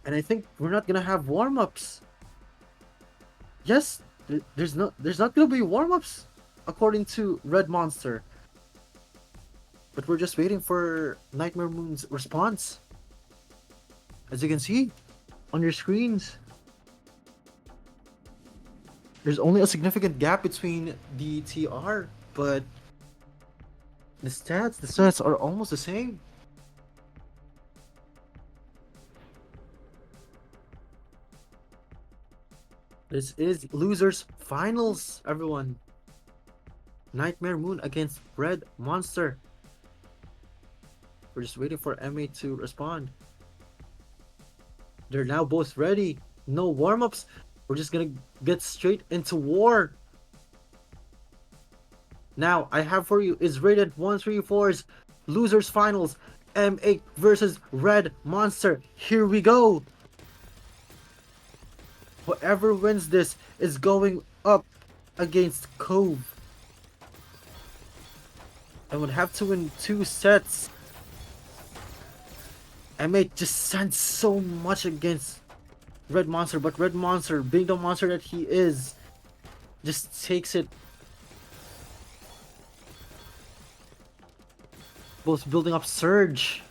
And I think we're not gonna have warm-ups. Yes, there's not gonna be warm-ups according to Red Monster. But we're just waiting for Nightmare Moon's response. As you can see on your screens, there's only a significant gap between the TR, but the stats are almost the same. This is losers finals, everyone. Nightmare Moon against Red Monster. We're just waiting for MA to respond. They're now both ready. No warm-ups. We're just gonna get straight into war. Now, I have for you is rated 134's Losers Finals. M8 versus Red Monster. Here we go. Whoever wins this is going up against Cove. I would have to win 2 sets. M8 just sends so much against Red Monster, but Red Monster, being the monster that he is, just takes it. Both building up Surge.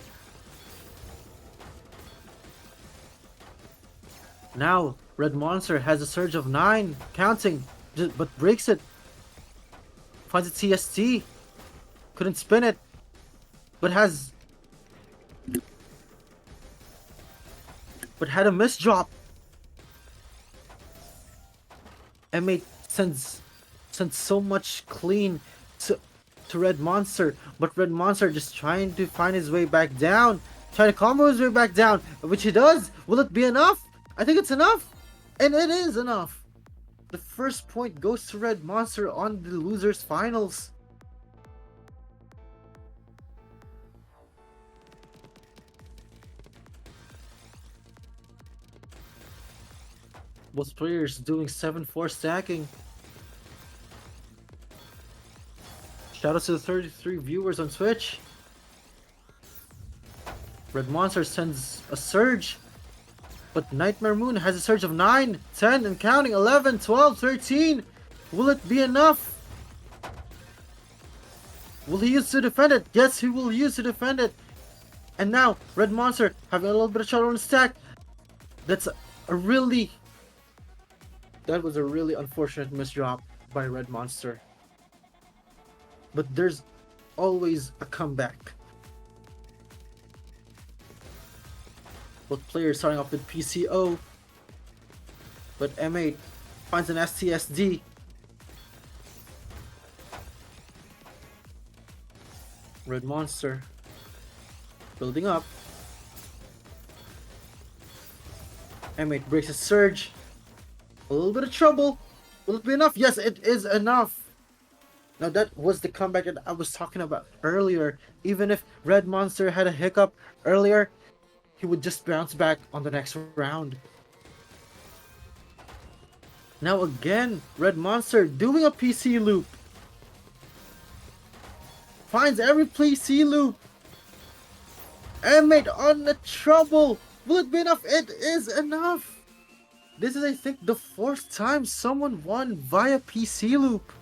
Now, Red Monster has a Surge of 9, counting, but breaks it. Finds a TST. Couldn't spin it, but had a miss drop. M8 sends so much clean to Red Monster, but Red Monster just trying to find his way back down, trying to combo his way back down, which he does. Will it be enough? I think it's enough, and it is enough. The first point goes to Red Monster on the Losers Finals. Both players doing 7-4 stacking. Shout out to the 33 viewers on Twitch. Red Monster sends a Surge, but Nightmare Moon has a Surge of 9, 10, and counting, 11, 12, 13. Will it be enough? Will he use to defend it? Yes, he will use to defend it. And now, Red Monster having a little bit of trouble on the stack. That was a really unfortunate misdrop by Red Monster. But there's always a comeback. Both players starting off with PCO, but M8 finds an STSD. Red Monster building up. M8 breaks a Surge. A little bit of trouble. Will it be enough? Yes, it is enough. Now that was the comeback that I was talking about earlier. Even if Red Monster had a hiccup earlier, he would just bounce back on the next round. Now again, Red Monster doing a PC loop. Finds every PC loop. M8 on the trouble. Will it be enough? It is enough. This is, I think, the 4th time someone won via PC loop.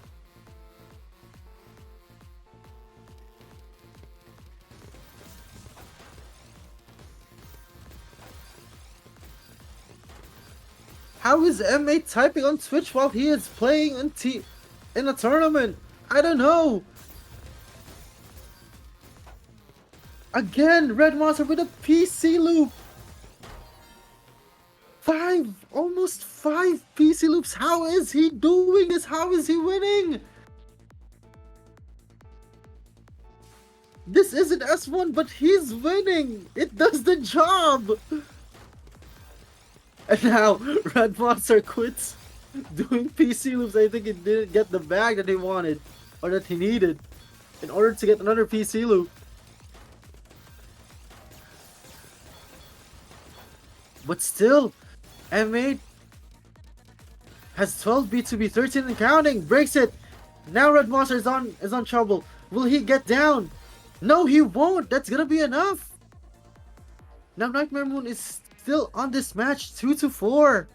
How is M8 typing on Twitch while he is playing in a tournament? I don't know. Again, Red Monster with a PC loop. Almost 5 PC loops. How is he doing this? How is he winning? This isn't S1, but he's winning. It does the job. And now, Red Monster quits doing PC loops. I think he didn't get the bag that he wanted, or that he needed, in order to get another PC loop. But still, M8 has 12 B2B, 13 and counting, breaks it. Now Red Monster is on trouble. Will he get down? No, he won't. That's gonna be enough. Now Nightmare Moon is still on this match, 2-4.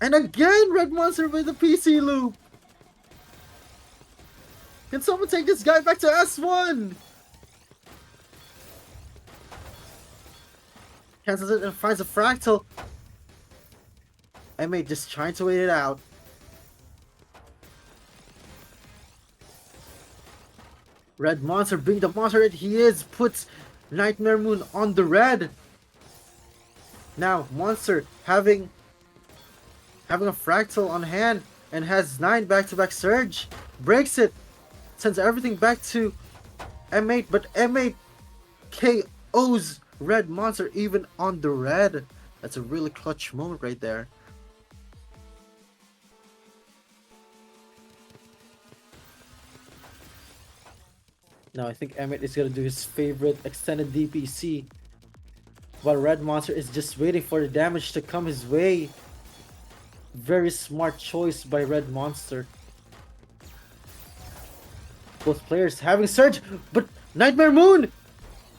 And again, Red Monster with the PC loop. Can someone take this guy back to S1? Cancels it and finds a fractal. M8 just trying to wait it out. Red Monster, being the monster that he is, puts Nightmare Moon on the red. Now, Monster having having a fractal on hand and has 9 back-to-back surge. Breaks it. Sends everything back to M8, but M8 KOs Red Monster even on the red. That's a really clutch moment right there. Now I think M8 is gonna do his favorite extended DPC, while Red Monster is just waiting for the damage to come his way. Very smart choice by Red Monster. Both players having surge, but Nightmare Moon!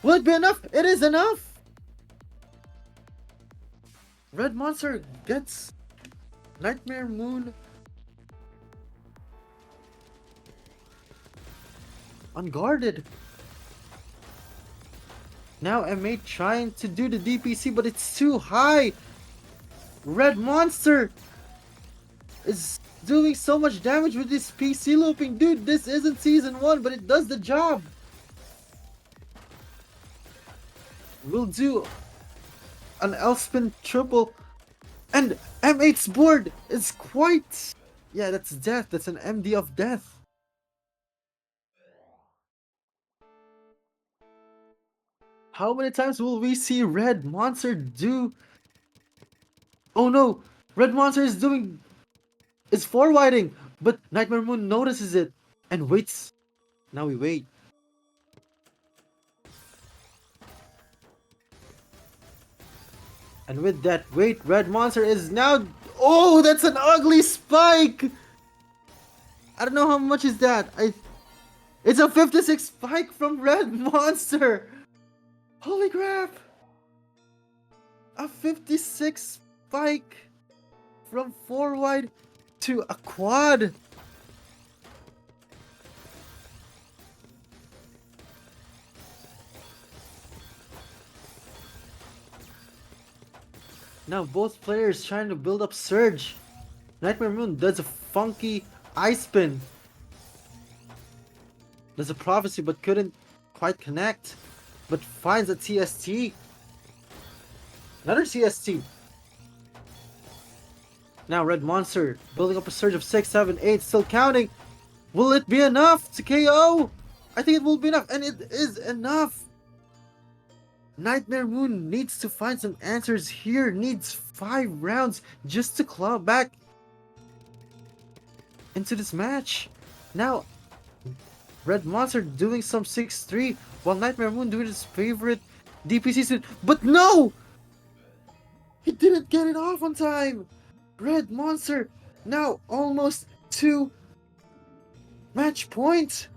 Will it be enough? It is enough! Red Monster gets Nightmare Moon unguarded. Now M8 trying to do the DPC, but it's too high. Red Monster is doing so much damage with this PC looping. Dude, this isn't season 1, but it does the job. We'll do an Elspin triple. And M8's board is quite... Yeah, that's death. That's an MD of death. How many times will we see Red Monster do... Oh no! Red Monster is doing... It's forwarding, but Nightmare Moon notices it and waits. Now we wait. And with that wait, Red Monster is now... Oh, that's an ugly spike! I don't know how much is that. It's a 56 spike from Red Monster! Holy crap! A 56 spike from 4 wide to a quad. Now both players trying to build up surge. Nightmare Moon does a funky ice spin. Does a prophecy but couldn't quite connect. But finds a TST. Another TST. Now Red Monster building up a surge of 6, 7, 8, still counting. Will it be enough to KO? I think it will be enough, and it is enough. Nightmare Moon needs to find some answers here. Needs 5 rounds just to claw back into this match. Now, Red Monster doing some 6-3 while Nightmare Moon doing his favorite DPC. But no! He didn't get it off on time. Red Monster now almost 2 match points.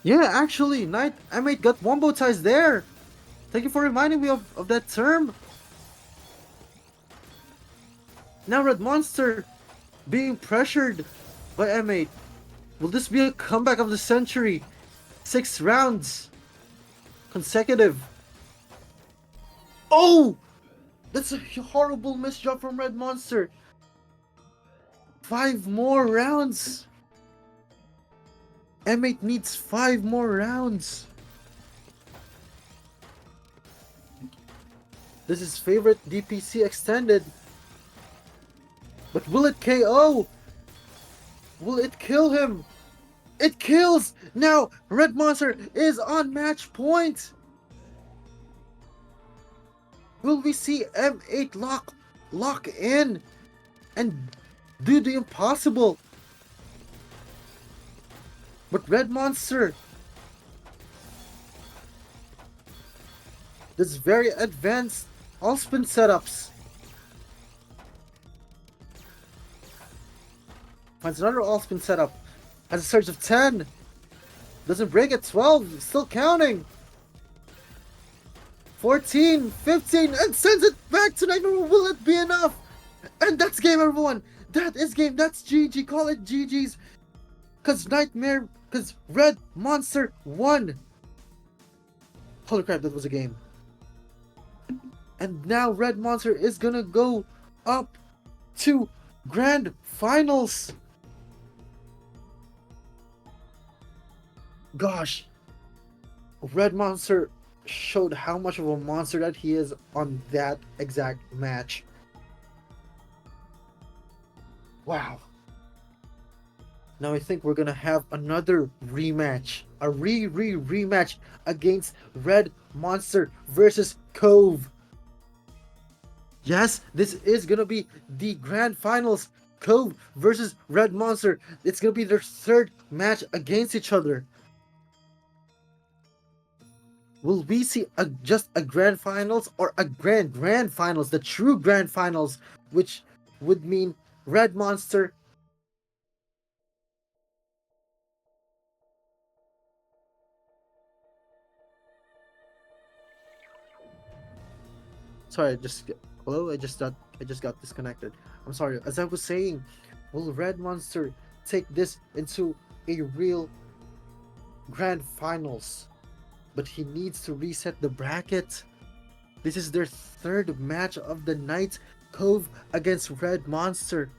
Yeah, actually, M8 got wombo ties there. Thank you for reminding me of that term. Now Red Monster being pressured by M8. Will this be a comeback of the century? 6 rounds consecutive. Oh! That's a horrible misjump from Red Monster. 5 more rounds. M8 needs 5 more rounds. This is favorite DPC extended. But will it KO? Will it kill him? It kills! Now Red Monster is on match point. Will we see M8 lock in and do the impossible? But Red Monster does very advanced all-spin setups. Finds another all-spin setup. Has a surge of 10. Doesn't break at 12. Still counting. 14, 15, and sends it back to Nightmare. Will it be enough? And that's game, everyone. That is game. That's GG. Call it GG's. Because Red Monster won. Holy crap, that was a game. And now Red Monster is gonna go up to Grand Finals. Gosh. Red Monster showed how much of a monster that he is on that exact match. Wow. Now I think we're gonna have another rematch. A rematch against Red Monster versus Cove. Yes, this is gonna be the grand finals. Cove versus Red Monster. It's gonna be their third match against each other. Will we see just a grand finals or a grand finals, the true grand finals, which would mean Red Monster. Sorry, hello. I just got disconnected. I'm sorry. As I was saying, will Red Monster take this into a real grand finals? But he needs to reset the bracket. This is their third match of the night. Cove against Red Monster.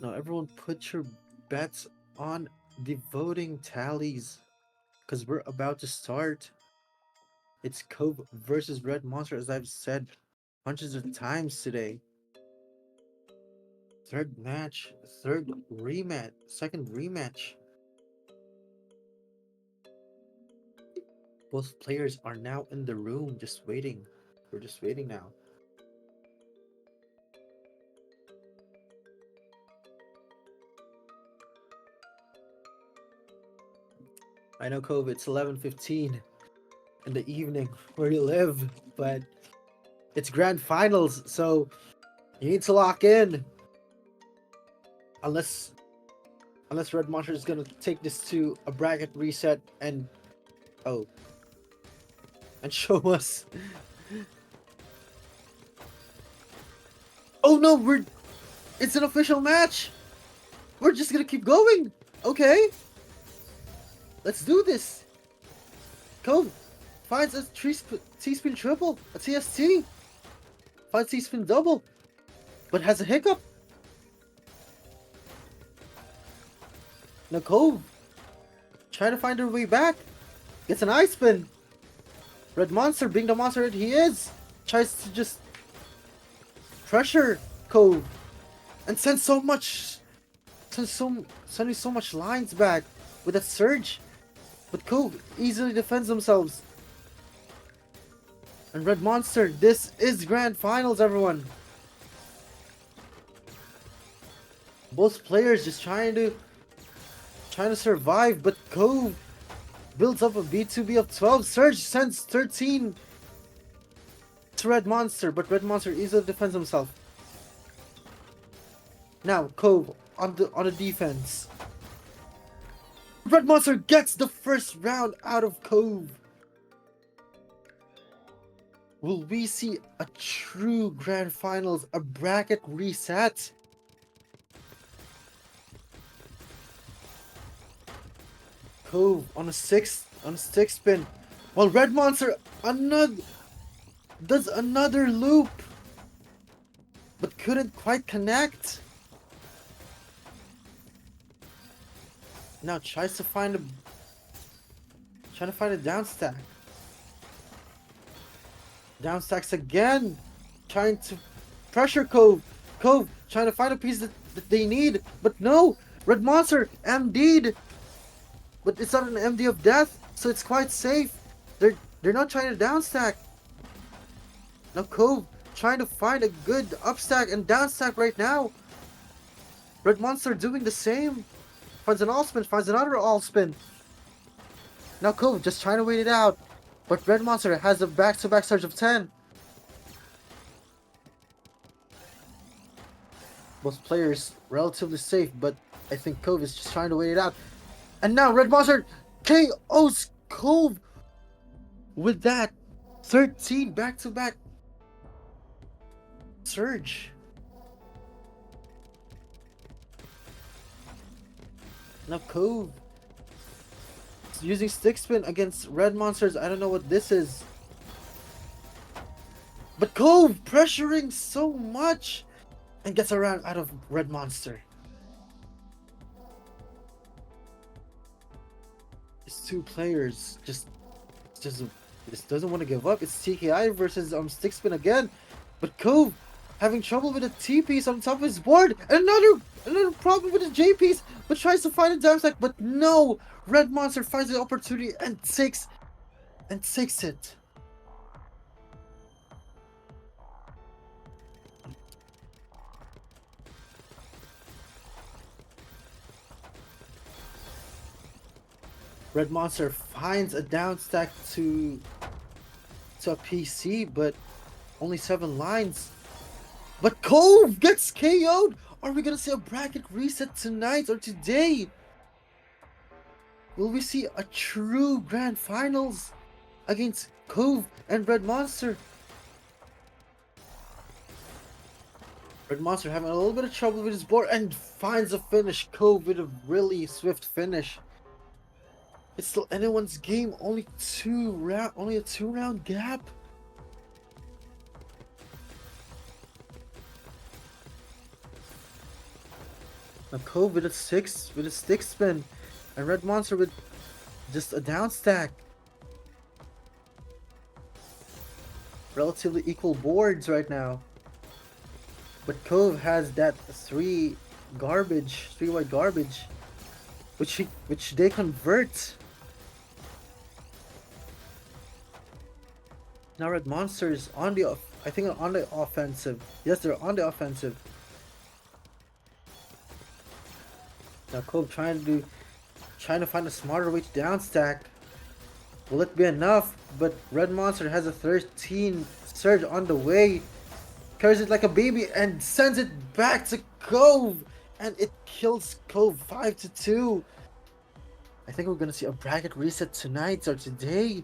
Now, everyone, put your bets on the voting tallies, because we're about to start. It's Cove versus Red Monster, as I've said hundreds of times today. Third match, third rematch, second rematch. Both players are now in the room, just waiting. We're just waiting now. I know, Cove, it's 11:15 in the evening where you live, but it's grand finals, so you need to lock in. Unless Red Monster is gonna take this to a bracket reset and oh, and show us. Oh no, it's an official match. We're just gonna keep going. Okay, let's do this. Cove finds a T-spin triple, a TST. Finds T-spin double, but has a hiccup. Now Cove trying to find her way back. Gets an ice spin. Red Monster, being the monster that he is, tries to just pressure Cove and sending so much lines back with that surge. But Cove easily defends themselves. And Red Monster, this is grand finals, everyone. Both players just trying to survive, but Cove builds up a B2B of 12. Surge sends 13 to Red Monster, but Red Monster easily defends himself. Now Cove on the defense. Red Monster gets the first round out of Cove. Will we see a true grand finals, a bracket reset? Cove on a six spin, while Red Monster does another loop, but couldn't quite connect. Now tries to find a down stack. Down stacks again, trying to pressure Cove. Cove trying to find a piece that they need, but no, Red Monster MD'd. But it's not an MD of death, so it's quite safe. They're not trying to down stack. Now Cove trying to find a good upstack and down stack right now. Red Monster doing the same. Finds an all spin, finds another all spin. Now Cove just trying to wait it out. But Red Monster has a back-to-back surge of 10. Both players relatively safe, but I think Cove is just trying to wait it out. And now Red Monster KOs Cove with that 13 back-to-back surge. Now Cove is using stick spin against red monsters. I don't know what this is. But Cove pressuring so much and gets a round out of red monster. These two players just doesn't want to give up. It's TKI versus stick spin again. But Cove having trouble with a T piece on top of his board. And another problem with his J piece, but tries to find a down stack. But no, red monster finds the opportunity and takes it. Red monster finds a down stack to a PC, but only 7 lines. But Cove gets KO'd! Are we gonna see a bracket reset tonight or today? Will we see a true grand finals against Cove and Red Monster? Red Monster having a little bit of trouble with his board and finds a finish. Cove with a really swift finish. It's still anyone's game. Only a 2-round gap. Now Cove with a stick spin, and Red Monster with just a down stack. Relatively equal boards right now. But Cove has that 3 white garbage, which they convert. Now Red Monsters on the offensive. Yes, they're on the offensive. Now Cove trying to find a smarter way to down stack. Will it be enough? But Red Monster has a 13 surge on the way. Carries it like a baby and sends it back to Cove. And it kills Cove 5-2. I think we're gonna see a bracket reset tonight or today.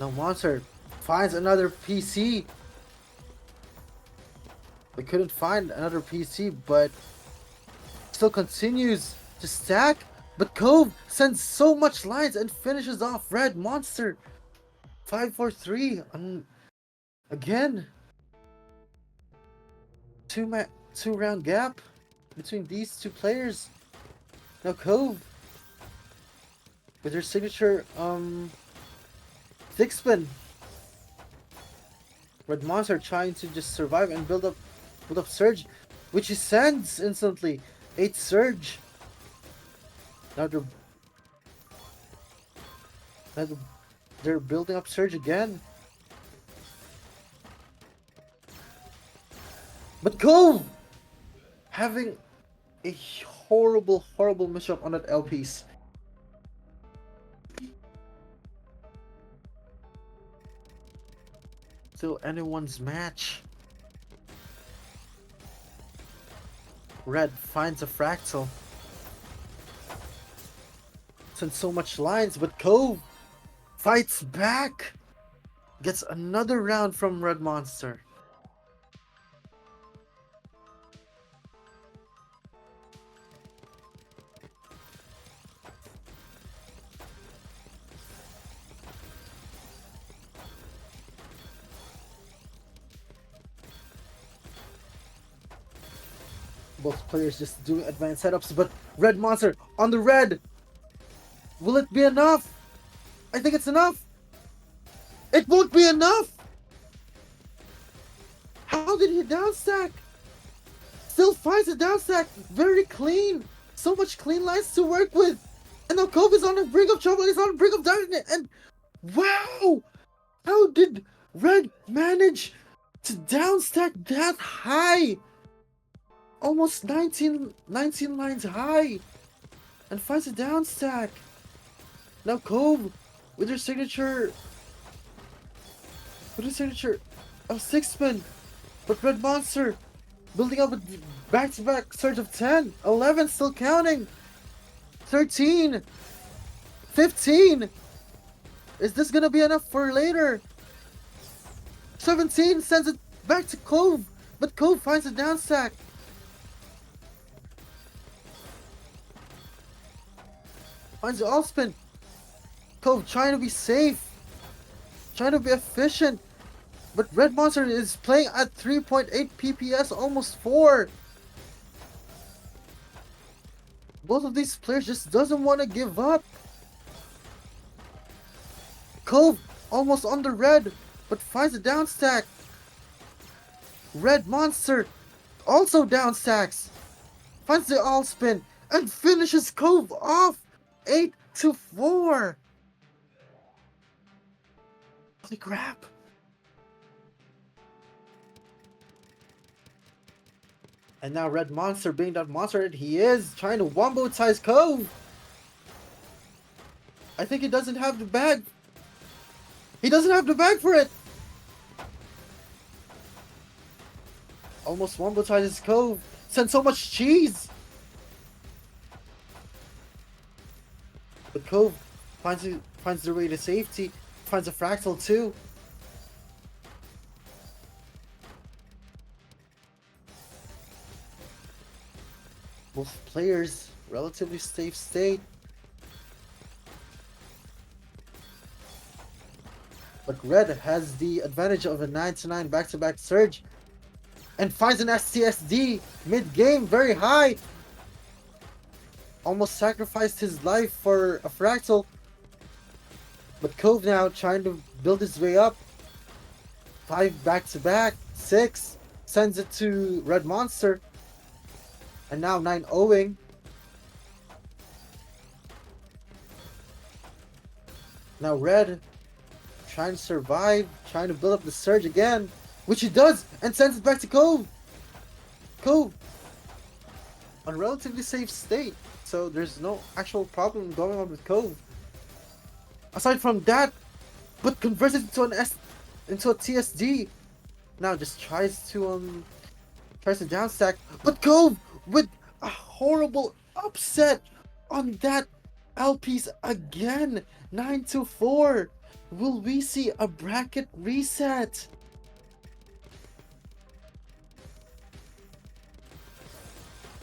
Now Monster finds another PC. We couldn't find another PC, but still continues to stack. But Cove sends so much lines and finishes off Red Monster. 5-4-3. Again. 2-round gap between these two players. Now Cove with her signature stick spin. Red Monster trying to just survive and build up surge, which he sends instantly. 8 surge. Now they're building up surge again. But Cove having a horrible misshot on that L piece. Still anyone's match. Red finds a fractal. Sends so much lines, but Cove fights back. Gets another round from Red Monster. Both players just doing advanced setups, but Red Monster on the red. Will it be enough? I think it's enough. It won't be enough. How did he downstack? Still finds a downstack. Very clean. So much clean lines to work with. And now Cove is on the brink of trouble. He's on the brink of dying. And wow! How did Red manage to downstack that high? Almost 19 lines high. And finds a downstack. Now Cove with her signature of 6 spin. But Red Monster building up a back-to-back surge of 10, 11 still counting, 13, 15. Is this gonna be enough for later? 17 sends it back to Cove But Cove finds a down stack. Finds the all spin. Cove trying to be safe. Trying to be efficient. But Red Monster is playing at 3.8 PPS, almost 4. Both of these players just doesn't want to give up. Cove almost on the red, but finds a down stack. Red Monster also down stacks. Finds the all spin and finishes Cove off 8-4. Holy crap. And now Red Monster, being that monster that he is, trying to wombo-size Cove. I think he doesn't have the bag. He doesn't have the bag for it. Almost wombo-sizes Cove. Sent so much cheese. But Cove finds their way to safety. Finds a fractal too. Both players relatively safe state. But Red has the advantage of a 9-9 back-to-back surge. And finds an STSD mid-game very high. Almost sacrificed his life for a fractal. But Cove now trying to build his way up. 5 back-to-back. 6. Sends it to Red Monster. And now 9-0ing. Now Red trying to survive, trying to build up the surge again, which he does, and sends it back to Cove. Cove on relatively safe state, so there's no actual problem going on with Cove. Aside from that, but converts it into a TSD. Now just tries to downstack, but Cove with a horrible upset on that L piece again. 9-4. Will we see a bracket reset?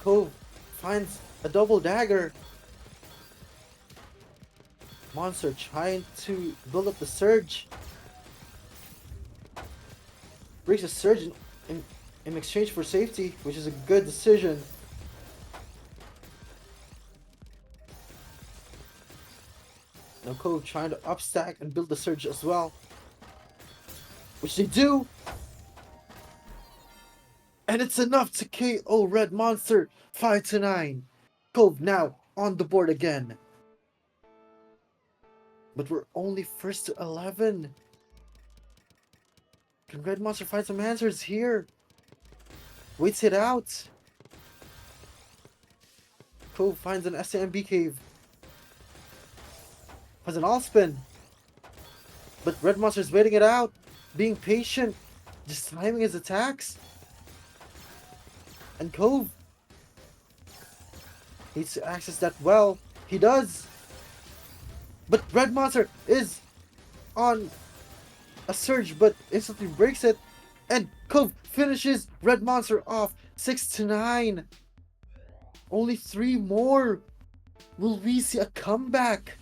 Cove finds a double dagger. Monster trying to build up the surge. Breaks a surge in exchange for safety, which is a good decision. Now Cove trying to upstack and build the surge as well, which they do. And it's enough to KO Red Monster 5-9. Cove now on the board again. But we're only first to 11. Can Red Monster find some answers here? Waits it out. Cove finds an SMB cave. Has an all spin. But Red Monster's waiting it out. Being patient. Just timing his attacks. And Cove needs to access that well. He does. But Red Monster is on a surge, but instantly breaks it. And Cove finishes Red Monster off 6-9. Only 3 more. Will we see a comeback?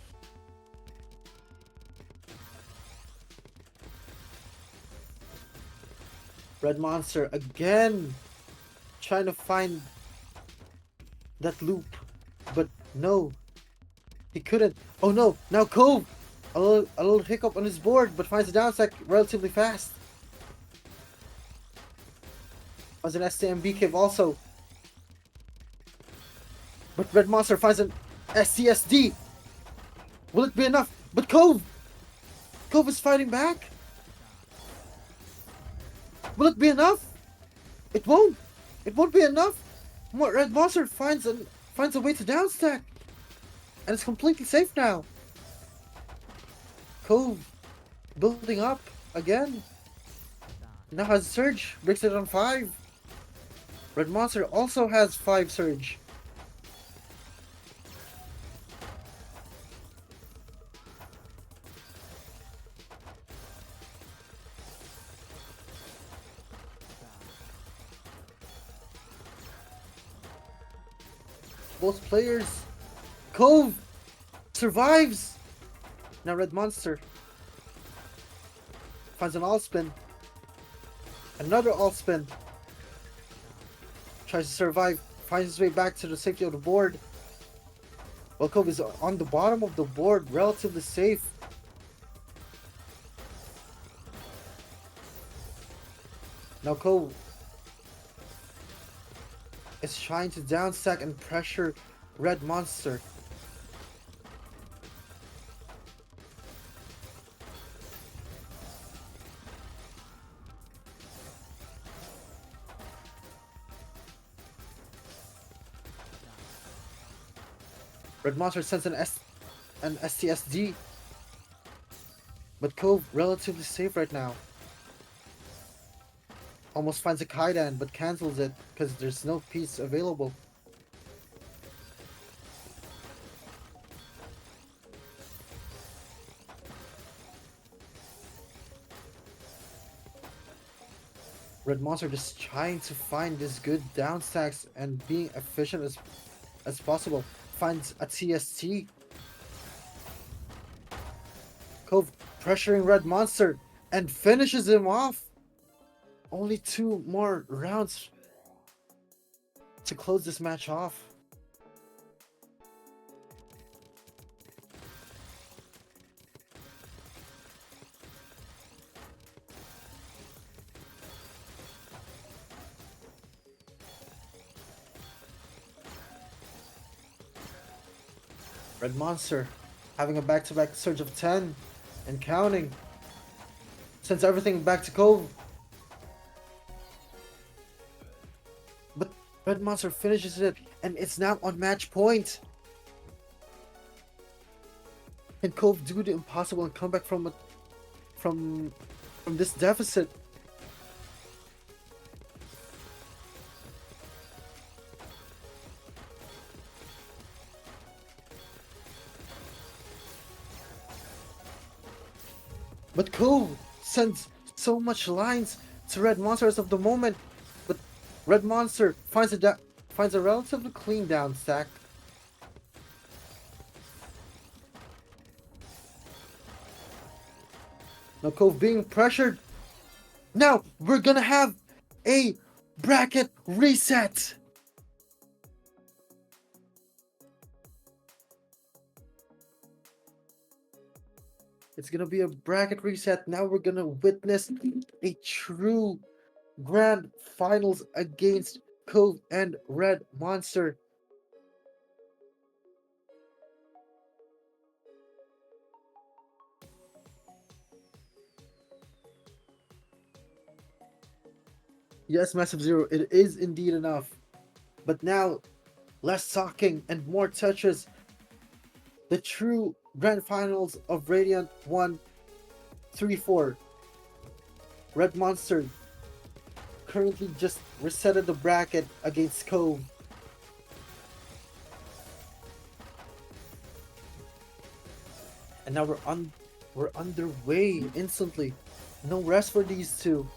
Red Monster again trying to find that loop, but no, he couldn't. Oh no, now Cove a little hiccup on his board, but finds a downstack relatively fast. As an STMB cave also, but Red Monster finds an SCSD. Will it be enough? But Cove is fighting back. Will it be enough? It won't. It won't be enough. Red Monster finds a way to downstack, and it's completely safe now. Cove building up again. Now has surge, breaks it on 5. Red Monster also has 5 surge. both players. Cove survives. Now Red Monster finds an all spin. Another all spin. Tries to survive. Finds his way back to the safety of the board. Well, Cove is on the bottom of the board, relatively safe. Now Cove is trying to downstack and pressure Red Monster. Red Monster sends an STSD, but Cove relatively safe right now. Almost finds a Kaidan, but cancels it because there's no piece available. Red Monster just trying to find this good downstacks and being efficient as possible. Finds a TST. Cove pressuring Red Monster and finishes him off. Only 2 more rounds to close this match off. Red Monster having a back-to-back surge of 10 and counting. Sends everything back to Cove. But Red Monster finishes it and it's now on match point. Can Cove do the impossible and come back from this deficit? But Cove sends so much lines to Red Monster as of the moment. But Red Monster finds a relatively clean down stack. Now Cove being pressured. Now we're gonna have a bracket reset. It's gonna be a bracket reset. Now we're gonna witness a true grand finals against Cove and Red Monster. Yes, Massive Zero, it is indeed enough. But now, less talking and more Tetris. The true grand finals of Radiant 1-3-4. Red Monster currently just resetted the bracket against Cove. And now we're underway instantly. No rest for these two.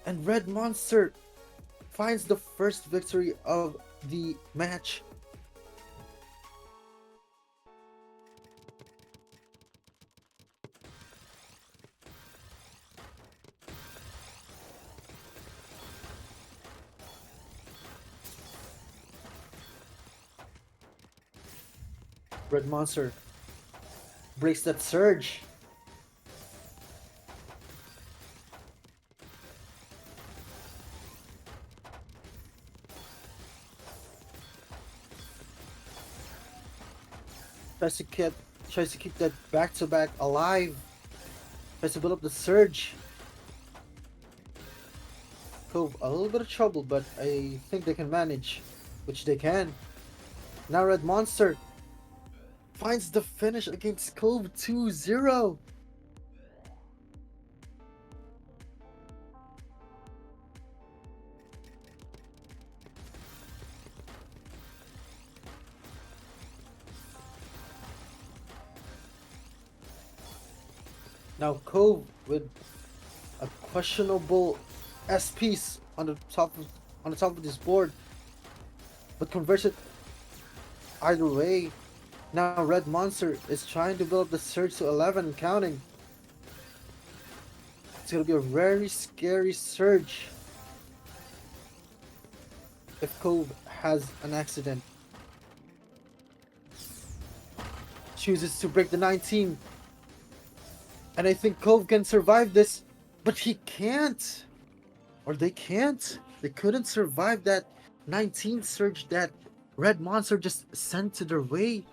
And Red Monster finds the first victory of the match. Red Monster breaks that surge. Tries to keep that back-to-back alive. Tries to build up the surge. Cove a little bit of trouble, but I think they can manage, which they can. Now Red Monster finds the finish against Cove 2-0. Now Cove with a questionable S piece on the top of this board. but converts it either way. Now Red Monster is trying to build up the surge to 11 and counting. It's gonna be a very scary surge if Cove has an accident. Chooses to break the 19. And I think Cove can survive this, but he can't. Or they can't. They couldn't survive that 19 surge that Red Monster just sent to their way.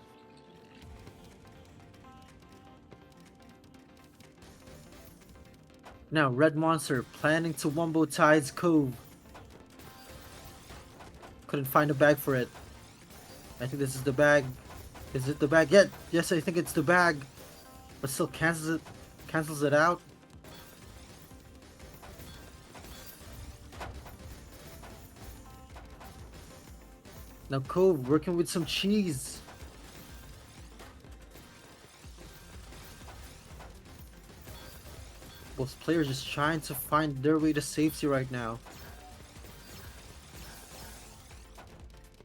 Now Red Monster planning to Wumbo Tides Cove. Couldn't find a bag for it. I think this is the bag. Is it the bag yet? Yes, I think it's the bag. But still cancels it out. Now Cove working with some cheese. Both players just trying to find their way to safety right now.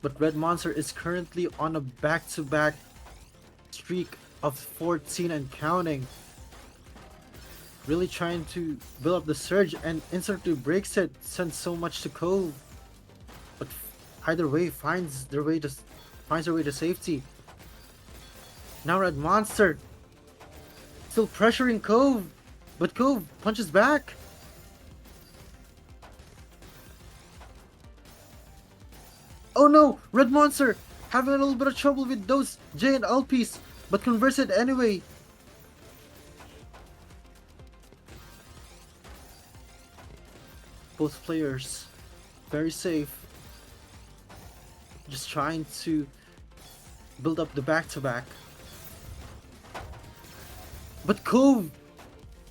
But Red Monster is currently on a back-to-back streak of 14 and counting. Really trying to build up the surge, and instantly breaks it, sends so much to Cove. But either way finds their way to safety. Now Red Monster still pressuring Cove, but Cove punches back. Oh no! Red Monster having a little bit of trouble with those J and LPs, but converts it anyway. Both players very safe. Just trying to build up the back-to-back. But Cove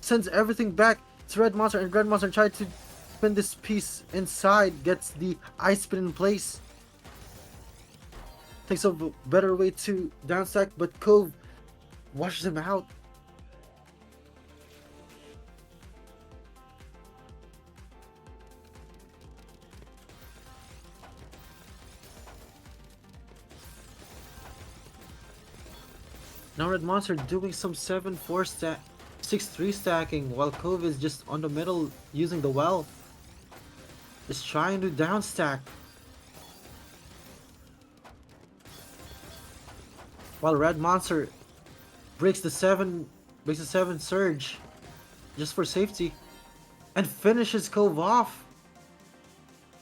sends everything back to Red Monster, and Red Monster tried to spin this piece inside, gets the ice spin in place. Takes a better way to downstack, but Cove washes him out. Now Red Monster doing some 7-4 stack, 6-3 stacking, while Cove is just on the middle using the well. Just trying to downstack. While Red Monster breaks the 7 surge just for safety and finishes Cove off.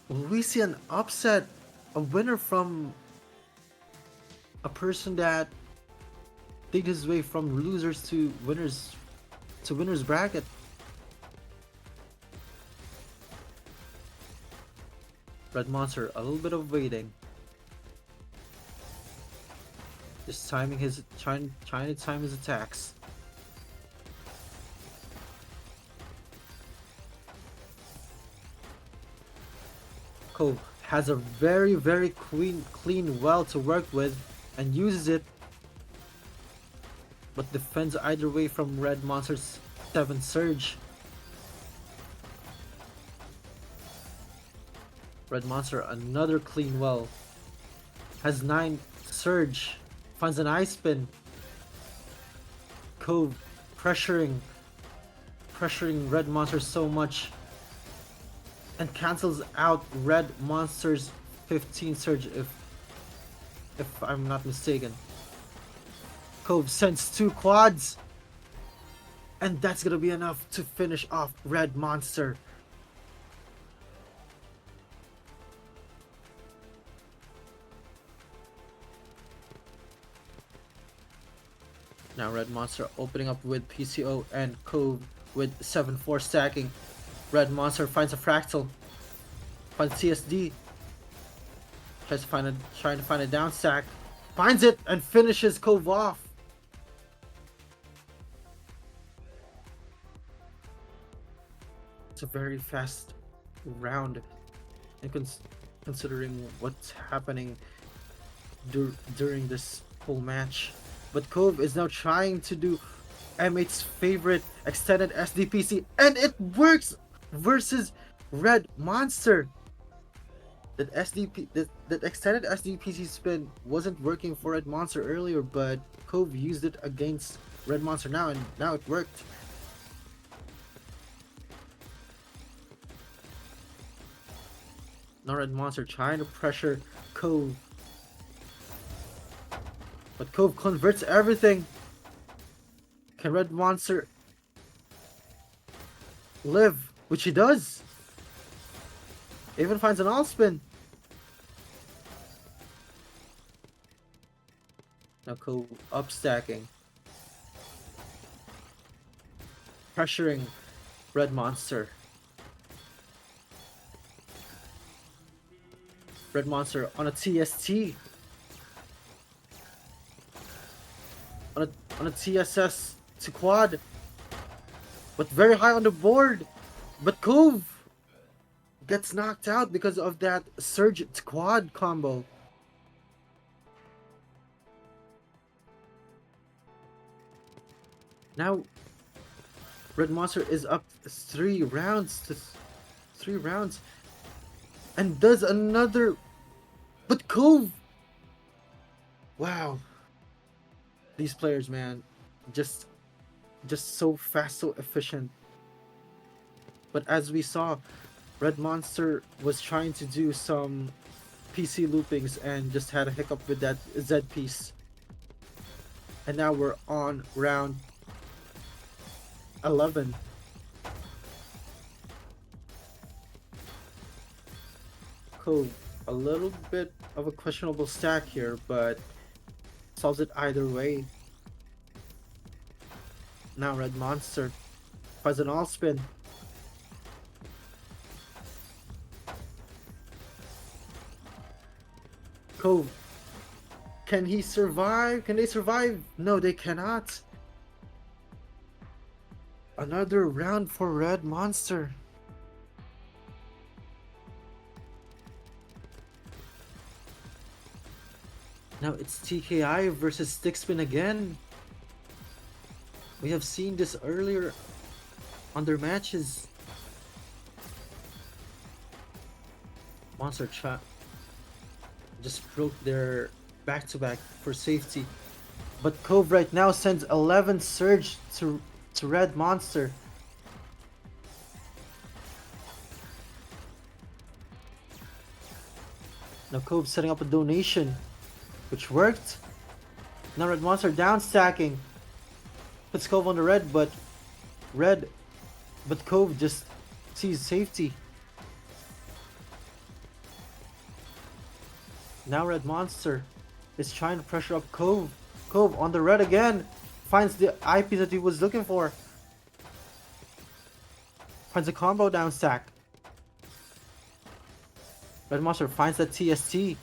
Will we see an upset, a winner from a person that did his way from losers to winners bracket? Red Monster a little bit of waiting. Just timing his trying to time his attacks. Cove has a very clean well to work with and uses it, but defends either way from Red Monster's 7 surge. Red Monster another clean well. Has 9 surge. Finds an ice spin. Cove pressuring Red Monster so much, and cancels out Red Monster's 15 surge if I'm not mistaken. Cove sends 2 quads, and that's gonna be enough to finish off Red Monster. Now Red Monster opening up with PCO and Cove with 7-4 stacking. Red Monster finds a fractal, finds TSD, trying to find a down stack, finds it and finishes Cove off. It's a very fast round, and considering what's happening during this whole match. But Cove is now trying to do M8's favorite extended SDPC, and it works versus Red Monster. That that extended SDPC spin wasn't working for Red Monster earlier, but Cove used it against Red Monster now, and now it worked. Now Red Monster trying to pressure Cove, but Cove converts everything. Can Red Monster live? Which he does. Even finds an all spin. Now Cove up stacking, pressuring Red Monster. Red Monster on a TST. On a TSS to quad. But very high on the board. But Cove gets knocked out because of that surge to quad combo. Now Red Monster is up 3 rounds to 3 rounds and does another. But Cove, wow, these players, man, just so fast, so efficient. But as we saw, Red Monster was trying to do some PC loopings and just had a hiccup with that Z piece. And now we're on round 11. Cove, a little bit of a questionable stack here, but solves it either way. Now Red Monster finds an all spin. Cove, can he survive? Can they survive? No, they cannot. Another round for Red Monster. Now it's TKI versus stick spin again. We have seen this earlier on their matches. Monster Trap just broke their back-to-back for safety. But Cove right now sends 11 surge to Red Monster. Now Cove setting up a donation, which worked. Now Red Monster down stacking. Puts Cove on the red, but Cove just sees safety. Now Red Monster is trying to pressure up Cove. Cove on the red again. Finds the IP that he was looking for. Finds a combo down stack. Red Monster finds that TST.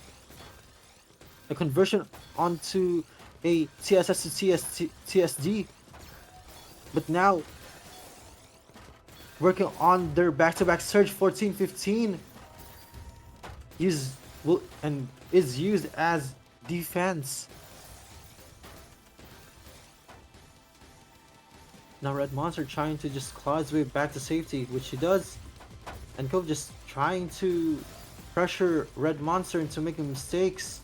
A conversion onto a TSS to TSD. But now working on their back-to-back surge 14-15 is used as defense. Now Red Monster trying to just claw his way back to safety, which he does. And Cove just trying to pressure Red Monster into making mistakes.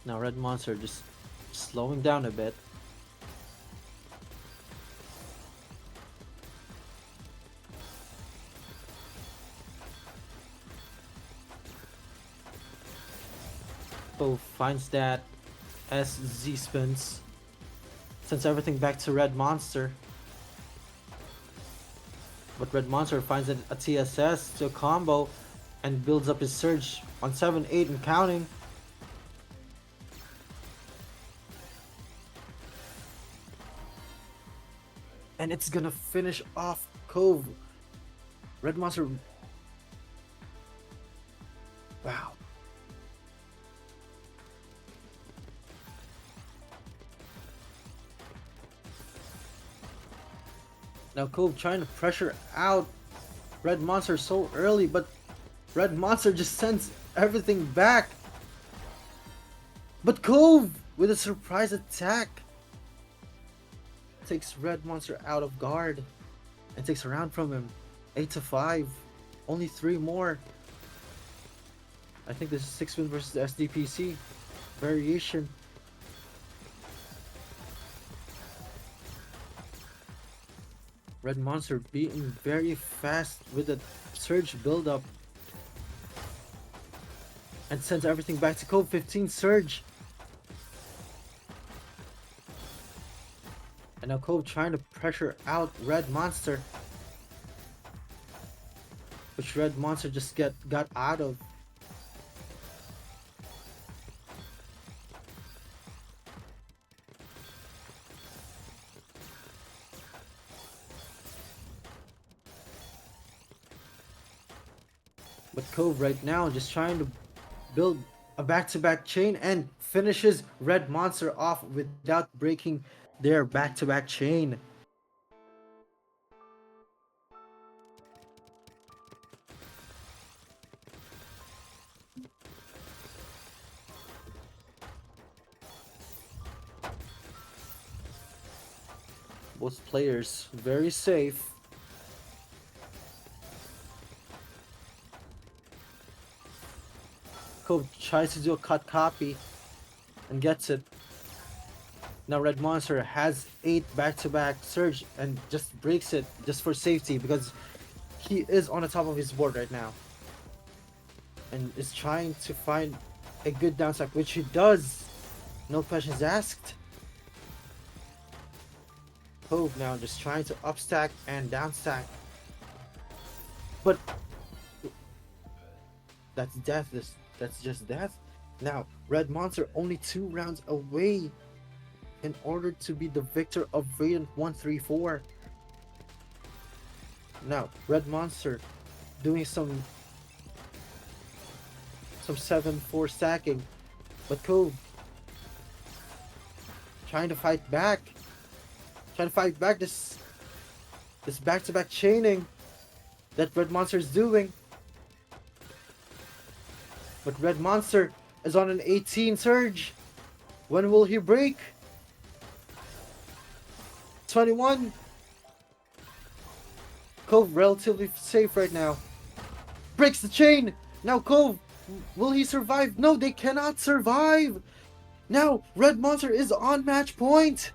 Now Red Monster just slowing down a bit. Cove finds that as Z spins, sends everything back to Red Monster. But Red Monster finds a TSS to a combo and builds up his surge on 7-8 and counting. And it's gonna finish off Cove. Red Monster. Wow. Now Cove trying to pressure out Red Monster so early, but Red Monster just sends everything back. But Cove with a surprise attack. takes Red Monster out of guard and takes a round from him. 8-5. Only 3 more. I think this is 6-win versus the SDPC variation. Red Monster being very fast with the surge build-up. And sends everything back to Cove. 15 surge. And now Cove trying to pressure out Red Monster. Which Red Monster just got out of. But Cove right now just trying to build a back-to-back chain and finishes Red Monster off without breaking their back-to-back chain. Both players very safe. Cove tries to do a cut copy and gets it. Now Red Monster has 8 back-to-back surge and just breaks it just for safety because he is on the top of his board right now. And is trying to find a good downstack, which he does. No questions asked. Cove now just trying to upstack and downstack. But that's death. That's just death. Now, Red Monster only 2 rounds away in order to be the victor of Radiant 134. Now, Red Monster doing some 7-4 stacking, but Cove trying to fight back. This back-to-back chaining that Red Monster is doing. But Red Monster is on an 18 surge. When will he break? 21. Cove relatively safe right now. Breaks the chain. Now Cove, will he survive? No, they cannot survive. Now Red Monster is on match point.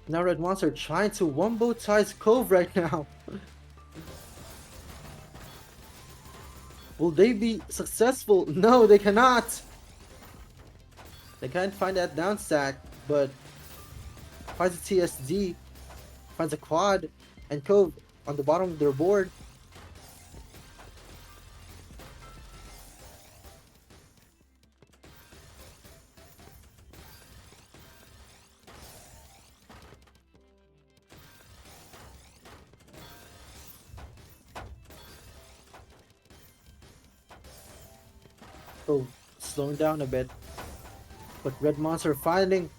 Now Red Monster trying to wombo ties Cove right now. Will they be successful? No, they cannot. They can't find that down stack, but finds a TSD, finds a quad, and Cove on the bottom of their board. Cove slowing down a bit, but Red Monster finding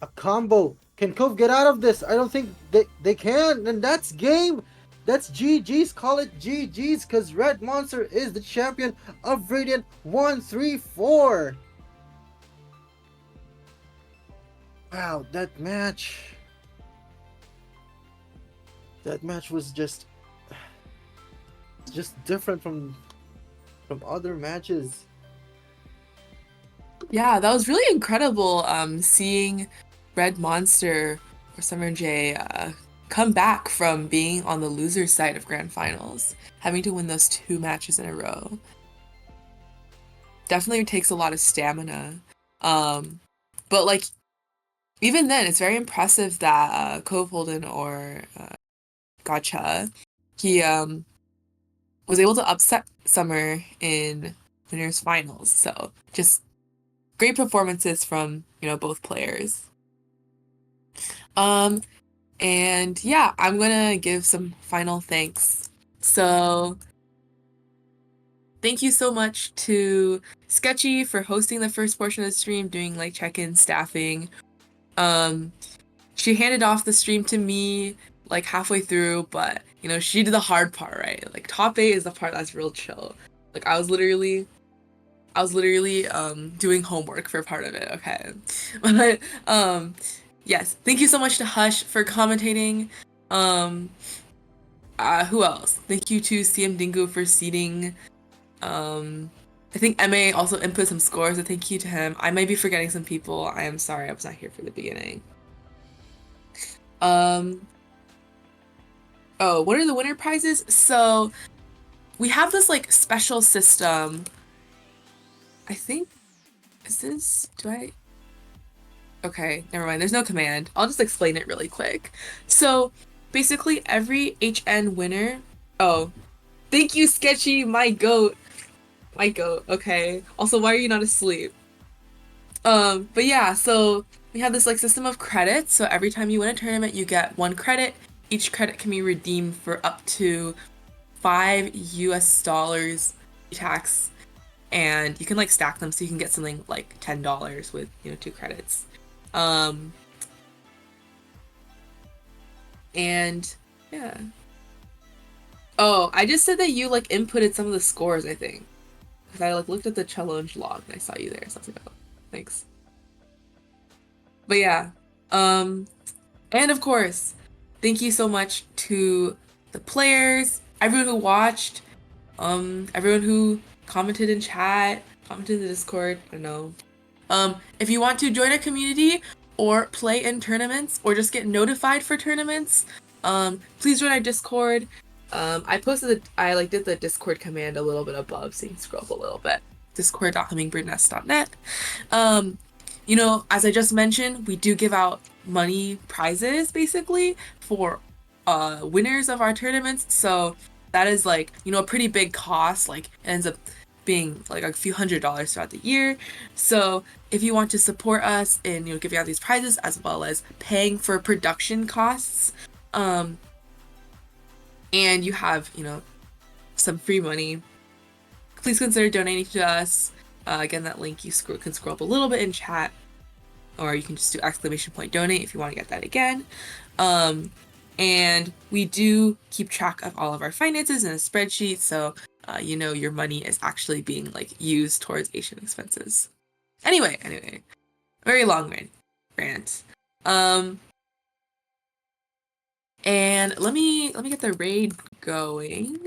a combo. Can Cove get out of this? I don't think they can, and that's game. That's GG's. Call it GG's because Red Monster is the champion of Radiant 134. Wow, that match was just different from other matches. Yeah, that was really incredible seeing Red Monster or Summer J come back from being on the loser side of Grand Finals, having to win those 2 matches in a row. Definitely takes a lot of stamina. But like, even then, it's very impressive that Cove Holden or Gotcha, he was able to upset Summer in winners finals. So just great performances from, both players. And yeah, I'm gonna give some final thanks. So thank you so much to Sketchy for hosting the first portion of the stream, doing like check-in staffing. She handed off the stream to me like halfway through, but she did the hard part, right? Like top 8 is the part that's real chill. Like I was literally I was literally doing homework for part of it, okay? But yes, thank you so much to Hush for commentating. Um who else? Thank you to CM Dingo for seeding. I think MA also input some scores, so thank you to him. I might be forgetting some people. I am sorry I was not here for the beginning. Um oh, what are the winner prizes? So we have this like special system. I think is this do I Okay, never mind. There's no command. I'll just explain it really quick. So basically, every HN winner. Oh, thank you, Sketchy, my goat. My goat. Okay. Also, why are you not asleep? But yeah, so we have this like system of credits. So every time you win a tournament, you get 1 credit. Each credit can be redeemed for up to $5 tax, and you can like stack them so you can get something like $10 with 2 credits. Um, And yeah. Oh, I just said that you like inputted some of the scores, I think. Because I like looked at the challenge log and I saw you there. So I was like, oh, thanks. But yeah. Um, and of course, thank you so much to the players, everyone who watched, everyone who commented in chat, commented in the Discord, I don't know. If you want to join our community or play in tournaments or just get notified for tournaments, please join our Discord. I like did the Discord command a little bit above, so you can scroll up a little bit. Discord.hummingbirdnest.net. Um, as I just mentioned, we do give out money prizes basically for winners of our tournaments. So that is like, a pretty big cost. Like it ends up being like a few $100s throughout the year. So if you want to support us in, giving out these prizes as well as paying for production costs, um, and you have, some free money, please consider donating to us. Again, that link can scroll up a little bit in chat, or you can just do !donate if you want to get that again. And we do keep track of all of our finances in a spreadsheet, so your money is actually being like used towards Asian expenses. Anyway, very long rant. Um, and let me get the raid going.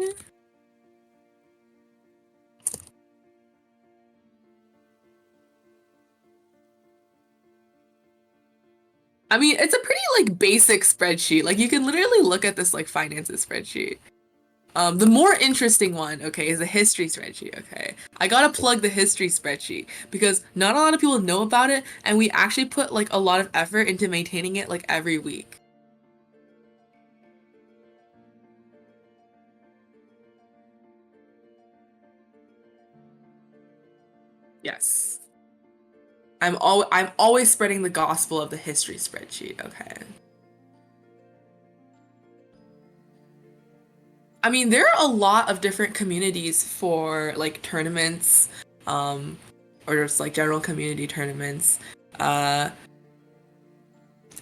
I mean, it's a pretty like basic spreadsheet. Like you can literally look at this like finances spreadsheet. The more interesting one, okay, is the history spreadsheet, okay? I gotta plug the history spreadsheet because not a lot of people know about it, and we actually put like a lot of effort into maintaining it like every week. Yes. I'm always spreading the gospel of the history spreadsheet, okay? I mean, there are a lot of different communities for like tournaments, um, or just like general community tournaments. Uh,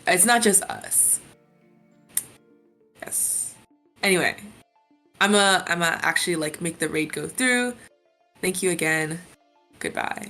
it's not just us. Yes. Anyway, I'm a actually like make the raid go through. Thank you again. Goodbye.